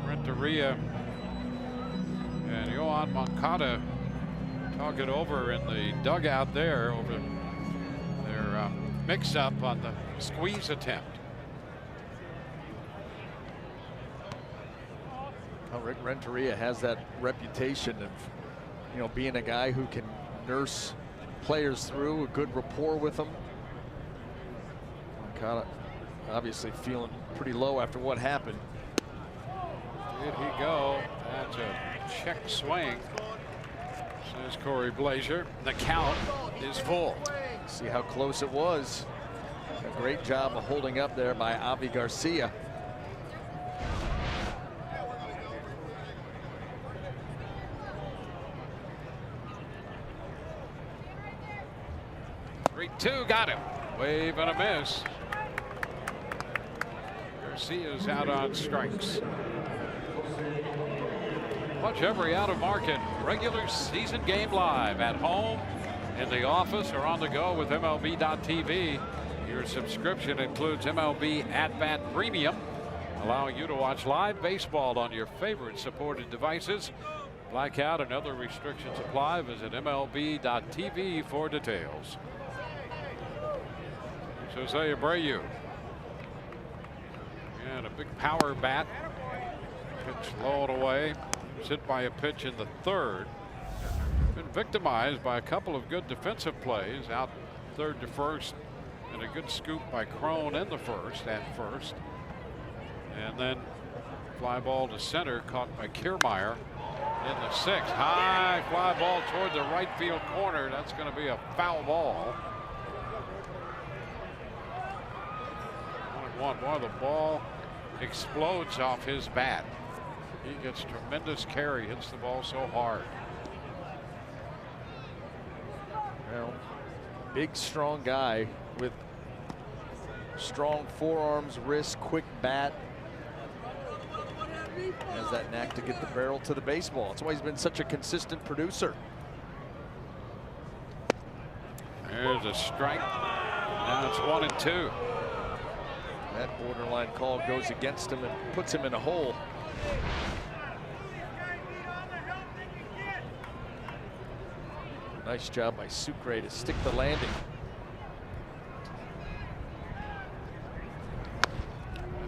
Renteria and Yohan Moncada talk it over in the dugout there over their mix-up on the squeeze attempt. Well, Rick Renteria has that reputation of, you know, being a guy who can nurse players through, a good rapport with them. Kind of obviously feeling pretty low after what happened. Did he go? That's a check swing, says Corey Blazier. The count is full. See how close it was. A great job of holding up there by Avi Garcia. Two, got him. Wave and a miss. Garcia's out on strikes. Watch every out-of-market regular season game live at home, in the office, or on the go with MLB.tv. Your subscription includes MLB At Bat Premium, allowing you to watch live baseball on your favorite supported devices. Blackout and other restrictions apply. Visit MLB.tv for details. Jose Abreu. And a big power bat. Pitch low and away. Was hit by a pitch in the third. Been victimized by a couple of good defensive plays. Out third to first. And a good scoop by Crone in the first, at first. And then fly ball to center, caught by Kiermaier in the sixth. High fly ball toward the right field corner. That's going to be a foul ball. Boy, the ball explodes off his bat. He gets tremendous carry, hits the ball so hard. Well, big, strong guy with strong forearms, wrist, quick bat. Has that knack to get the barrel to the baseball. That's why he's been such a consistent producer. There's a strike. Now it's 1-2. That borderline call goes against him and puts him in a hole. Nice job by Sucre to stick the landing.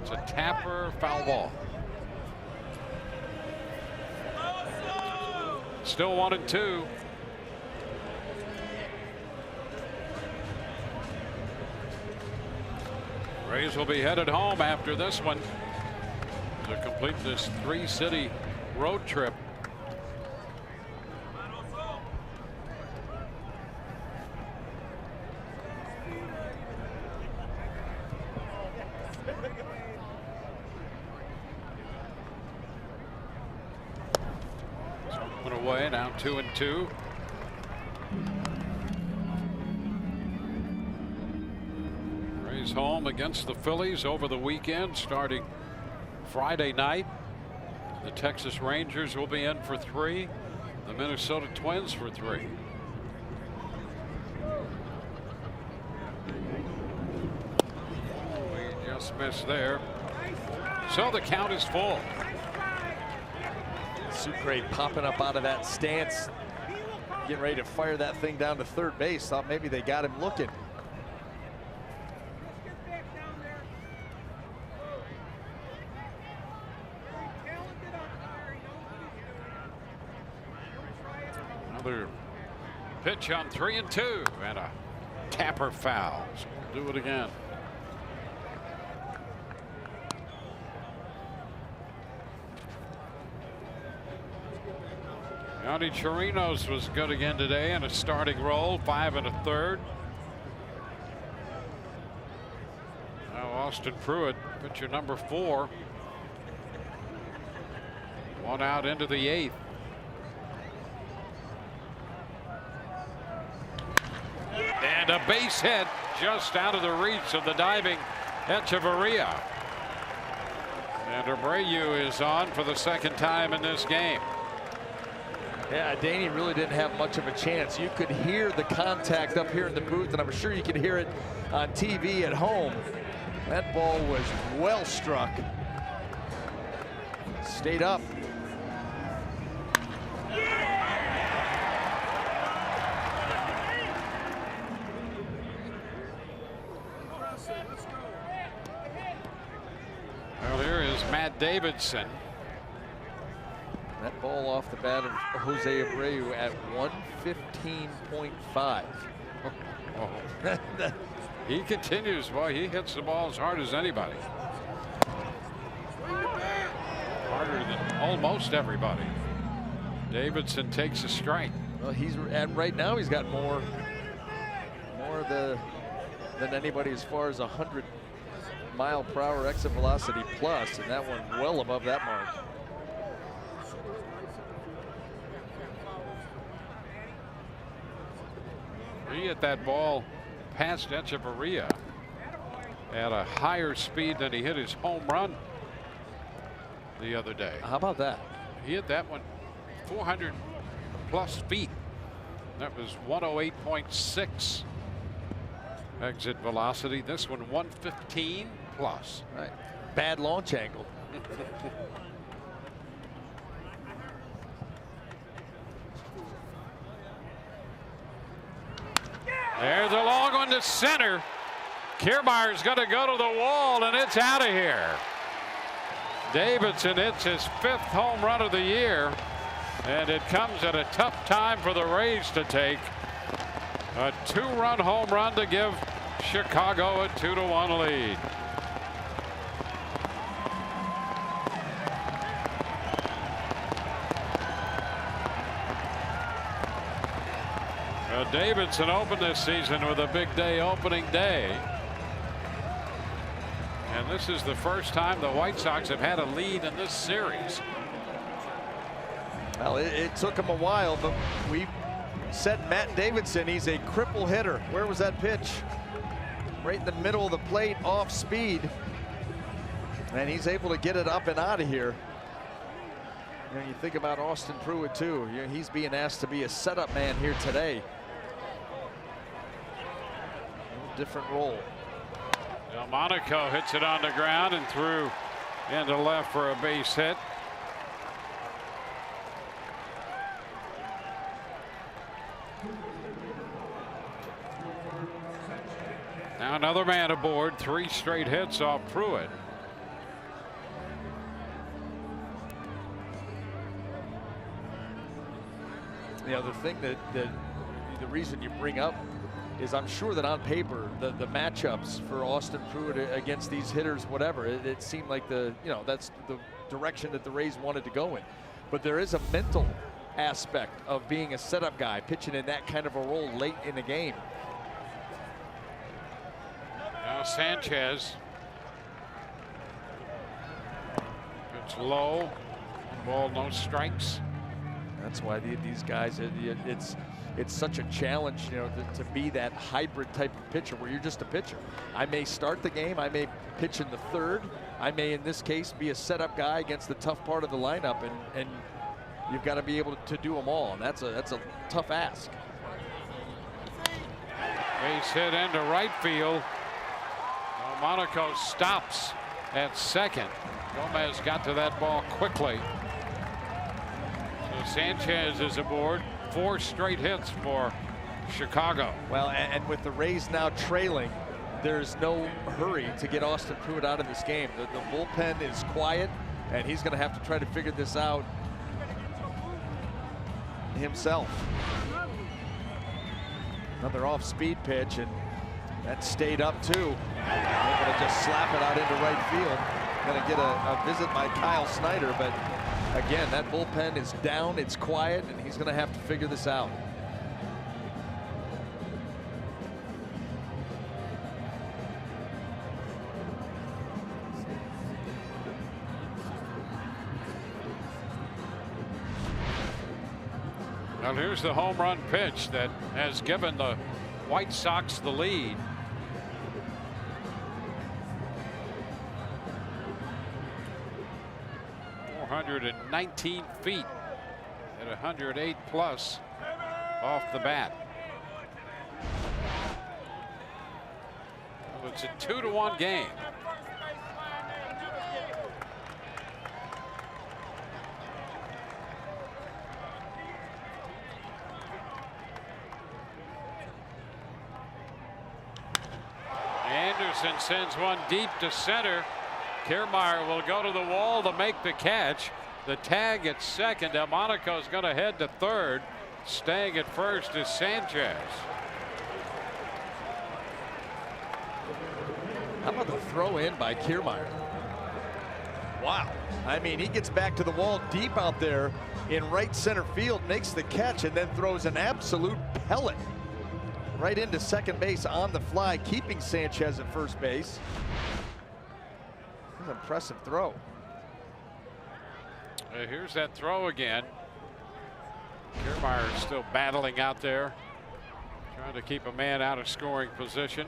It's a tapper, foul ball. Still 1-2. Rays will be headed home after this one to complete this three-city road trip. One away, now 2-2. Home against the Phillies over the weekend, starting Friday night. The Texas Rangers will be in for 3. The Minnesota Twins for 3. We just missed there. So the count is full. Sucre popping up out of that stance, getting ready to fire that thing down to third base. Thought maybe they got him looking. Pitch on 3-2 and a tapper foul. So we'll do it again. Yonny Chirinos was good again today in a starting role, 5 1/3. Now Austin Pruitt, pitcher number 4. 1 out into the 8th. And a base hit just out of the reach of the diving Echeverria. And Abreu is on for the second time in this game. Yeah, Danny really didn't have much of a chance. You could hear the contact up here in the booth, and I'm sure you could hear it on TV at home. That ball was well struck. Stayed up. Well, here is Matt Davidson. That ball off the bat of Jose Abreu at 115.5. He continues. Boy, he hits the ball as hard as anybody. Harder than almost everybody. Davidson takes a strike. Well, right now he's got more than anybody as far as 100-mile-per-hour exit velocity plus, and that one well above that mark. He hit that ball past Echeverria at a higher speed than he hit his home run the other day. How about that? He hit that one 400 plus feet. That was 108.6 exit velocity. This one 115 plus. Right. Bad launch angle. There's a long one to center. Kiermaier's going to go to the wall, and it's out of here. Davidson hits his 5th home run of the year, and it comes at a tough time for the Rays to take. A 2-run home run to give Chicago a 2-1 lead. Davidson opened this season with a big day opening day. And this is the first time the White Sox have had a lead in this series. Well, it took him a while, but we said Matt Davidson, he's a cripple hitter. Where was that pitch? Right in the middle of the plate, off speed. And he's able to get it up and out of here. You know, you think about Austin Pruitt too. He's being asked to be a setup man here today. Different role. Monaco hits it on the ground and threw into left for a base hit. Now another man aboard. 3 straight hits off Pruitt. The other thing that the reason you bring up is I'm sure that on paper the matchups for Austin Pruitt against these hitters, whatever, it seemed like that's the direction that the Rays wanted to go in. But there is a mental aspect of being a setup guy, pitching in that kind of a role late in the game. Now Sanchez. It's low. Ball, no strikes. That's why these guys, it's such a challenge, to be that hybrid type of pitcher where you're just a pitcher. I may start the game, I may pitch in the 3rd, I may in this case be a setup guy against the tough part of the lineup, and you've got to be able to do them all, and that's a tough ask. Base hit into right field. Monaco stops at 2nd. Gomez got to that ball quickly. So Sanchez is aboard. 4 straight hits for Chicago. Well, and with the Rays now trailing, there's no hurry to get Austin Pruitt out of this game. The bullpen is quiet, and he's going to have to try to figure this out himself. Another off-speed pitch, and that stayed up too. Able to just slap it out into right field. Going to get a visit by Kyle Snyder, but again, that bullpen is down, it's quiet, and he's going to have to figure this out. Well, here's the home run pitch that has given the White Sox the lead. .419 feet at 108 plus off the bat. Well, it's a 2-1 game. Anderson sends one deep to center. Kiermaier will go to the wall to make the catch. The tag at second. Delmonico's going to head to third. Staying at first is Sanchez. How about the throw in by Kiermaier? Wow. I mean, he gets back to the wall deep out there in right center field, makes the catch, and then throws an absolute pellet right into second base on the fly, keeping Sanchez at first base. An impressive throw. Here's that throw again. Kiermaier is still battling out there, trying to keep a man out of scoring position.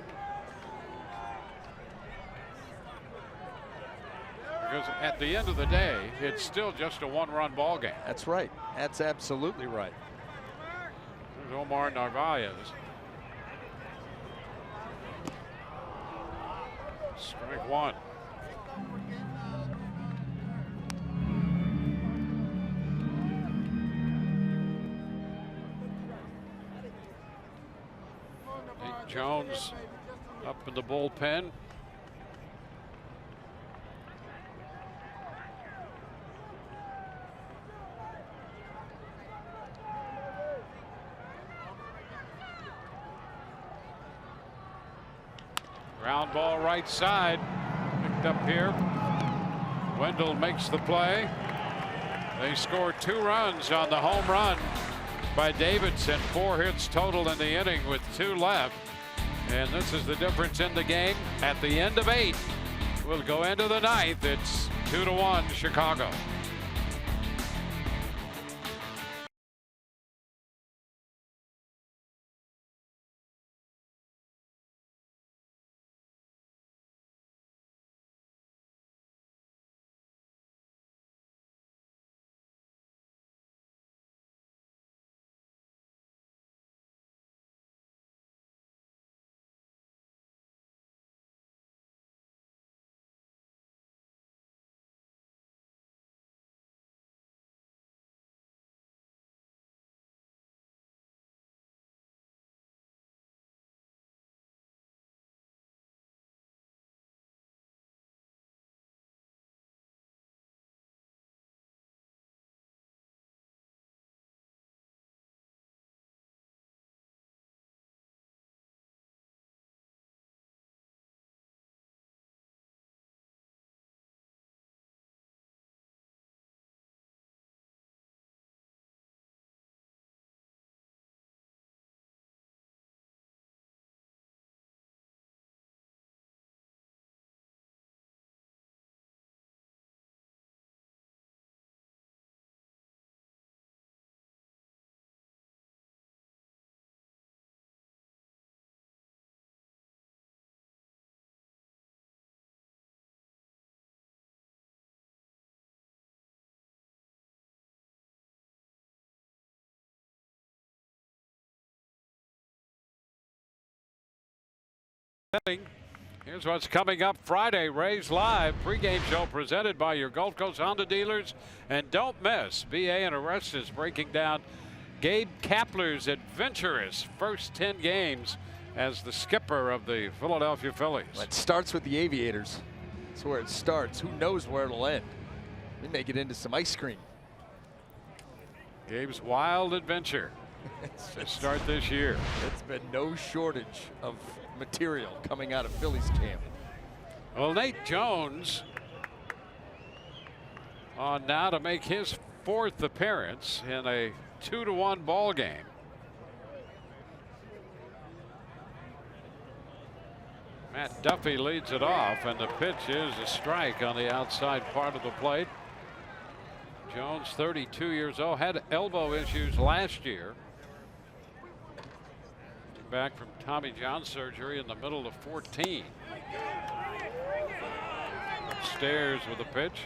Because at the end of the day, it's still just a one-run ball game. That's right. That's absolutely right. There's Omar Narvaez. Strike one. Nate Jones up in the bullpen. Ground ball right side, picked up here. Wendell makes the play. They score 2 runs on the home run by Davidson. 4 hits total in the inning with 2 left. And this is the difference in the game at the end of 8. We'll go into the 9th. It's 2-1 Chicago. Here's what's coming up Friday. Rays Live pregame show presented by your Gulf Coast Honda dealers. And don't miss BA and Arestas breaking down Gabe Kapler's adventurous first 10 games as the skipper of the Philadelphia Phillies. Well, it starts with the Aviators. That's where it starts. Who knows where it'll end? They may get into some ice cream. Gabe's wild adventure to start this year. It's been no shortage of material coming out of Phillies camp. Well, Nate Jones on now to make his 4th appearance in a 2-1 ball game. Matt Duffy leads it off, and the pitch is a strike on the outside part of the plate. Jones, 32 years old, had elbow issues last year. Back from Tommy John surgery in the middle of 14. Upstairs with a pitch.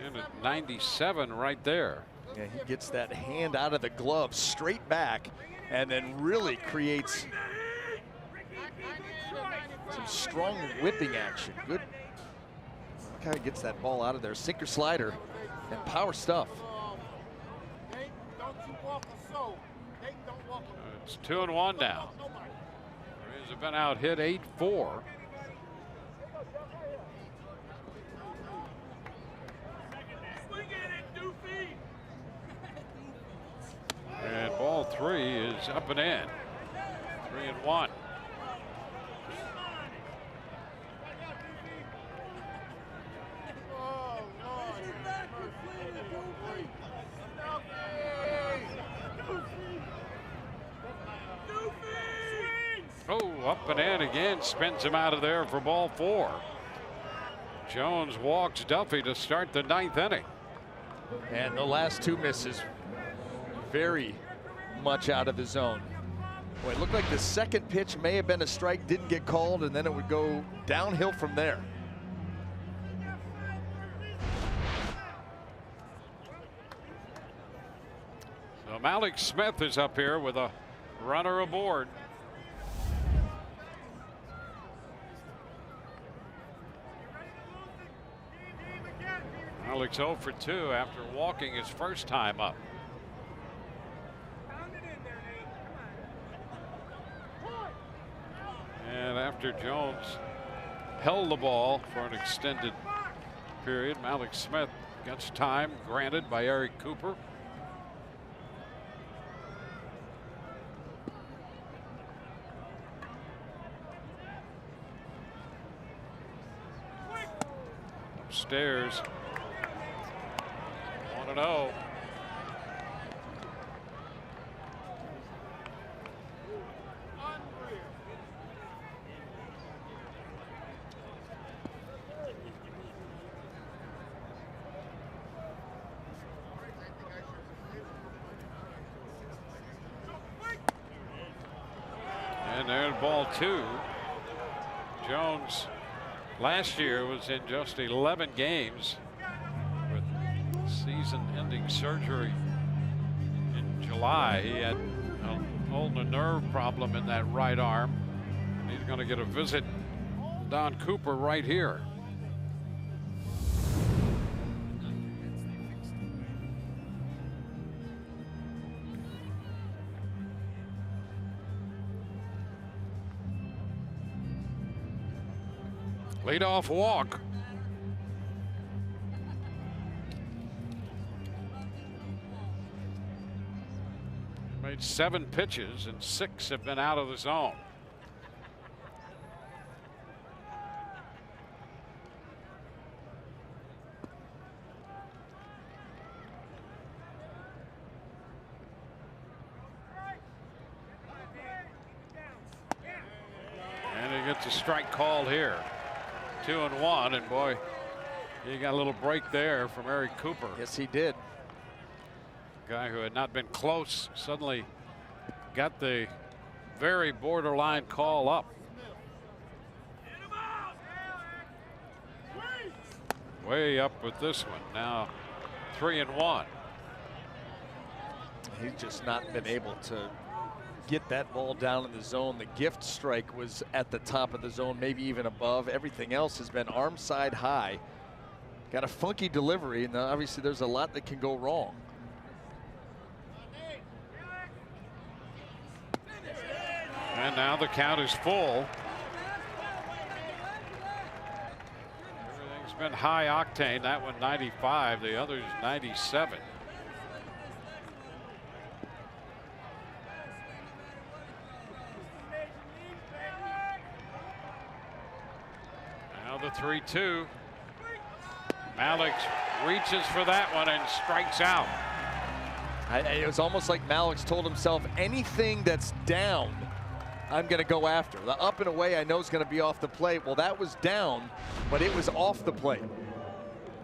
And at 97 right there. Yeah, he gets that hand out of the glove straight back and then really creates some strong whipping action. Good. Kind of gets that ball out of there. Sinker, slider, and power stuff. It's 2-1 now. Rays have been out hit 8-4. And ball 3 is up and in. 3-1. Oh, up and in again, spins him out of there for ball 4. Jones walks Duffy to start the 9th inning. And the last 2 misses, very much out of the zone. Boy, it looked like the second pitch may have been a strike, didn't get called, and then it would go downhill from there. So Malik Smith is up here with a runner aboard. Malik's 0 for 2 after walking his first time up. And after Jones held the ball for an extended period, Malik Smith gets time granted by Eric Cooper. Upstairs. 1-0. And there's ball 2. Jones last year was in just 11 games with season-ending surgery in July. He had a nerve problem in that right arm. And he's going to get a visit from Don Cooper right here. Leadoff walk. Made 7 pitches and 6 have been out of the zone. And he gets a strike called here. 2-1, and boy, he got a little break there from Eric Cooper. Yes, he did. Guy who had not been close suddenly got the very borderline call up. Way up with this one. Now 3-1. He's just not been able to get that ball down in the zone. The gift strike was at the top of the zone, maybe even above. Everything else has been arm side high. Got a funky delivery, and obviously there's a lot that can go wrong. And now the count is full. Everything's been high octane. That one 95, the other's 97. Now the 3-2. Malik reaches for that one and strikes out. It was almost like Malik's told himself, anything that's down, I'm going to go after. The up and away I know is going to be off the plate. Well, that was down, but it was off the plate. It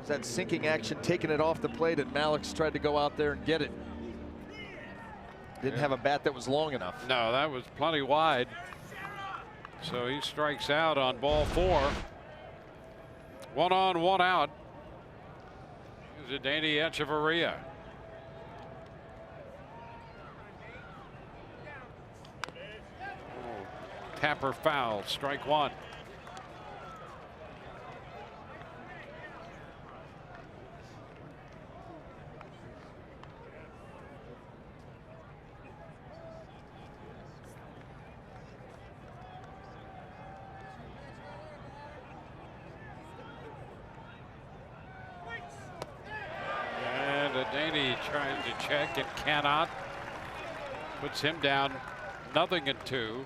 was that sinking action, taking it off the plate, and Malik's tried to go out there and get it. Didn't have a bat that was long enough. No, that was plenty wide. So he strikes out on ball 4. 1 on, 1 out. Here's Danny Echeverria. Tapper foul, strike 1. Sweeney trying to check and cannot. Puts him down 0-2.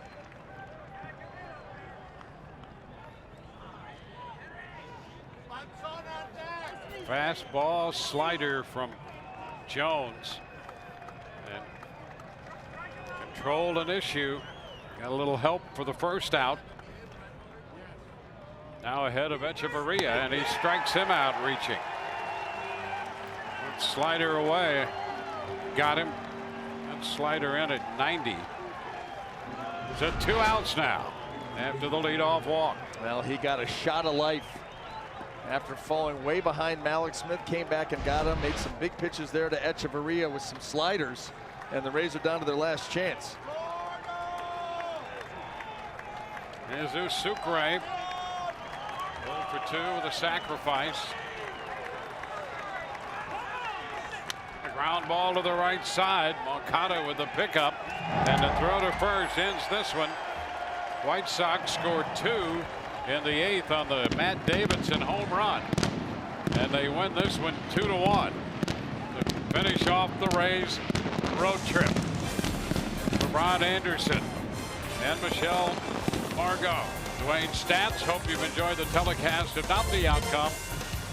Fastball slider from Jones. And controlled an issue. Got a little help for the first out. Now ahead of Echeverria, and he strikes him out reaching. Slider away. Got him. And slider in at 90. It's at 2 outs now after the leadoff walk. Well, he got a shot of life after falling way behind. Malik Smith came back and got him, made some big pitches there to Echeverria with some sliders, and the Rays are down to their last chance. Jesus Sucre 0 for 2 with a sacrifice. A ground ball to the right side. Moncada with the pickup, and the throw to first ends this one. White Sox scored 2 in the 8th on the Matt Davidson home run, and they win this one 2-1 to finish off the Rays road trip. For Ron Anderson and Michelle Margot, Dwayne Stats, hope you've enjoyed the telecast. If not the outcome,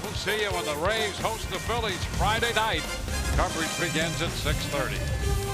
we'll see you when the Rays host the Phillies Friday night. Coverage begins at 6:30.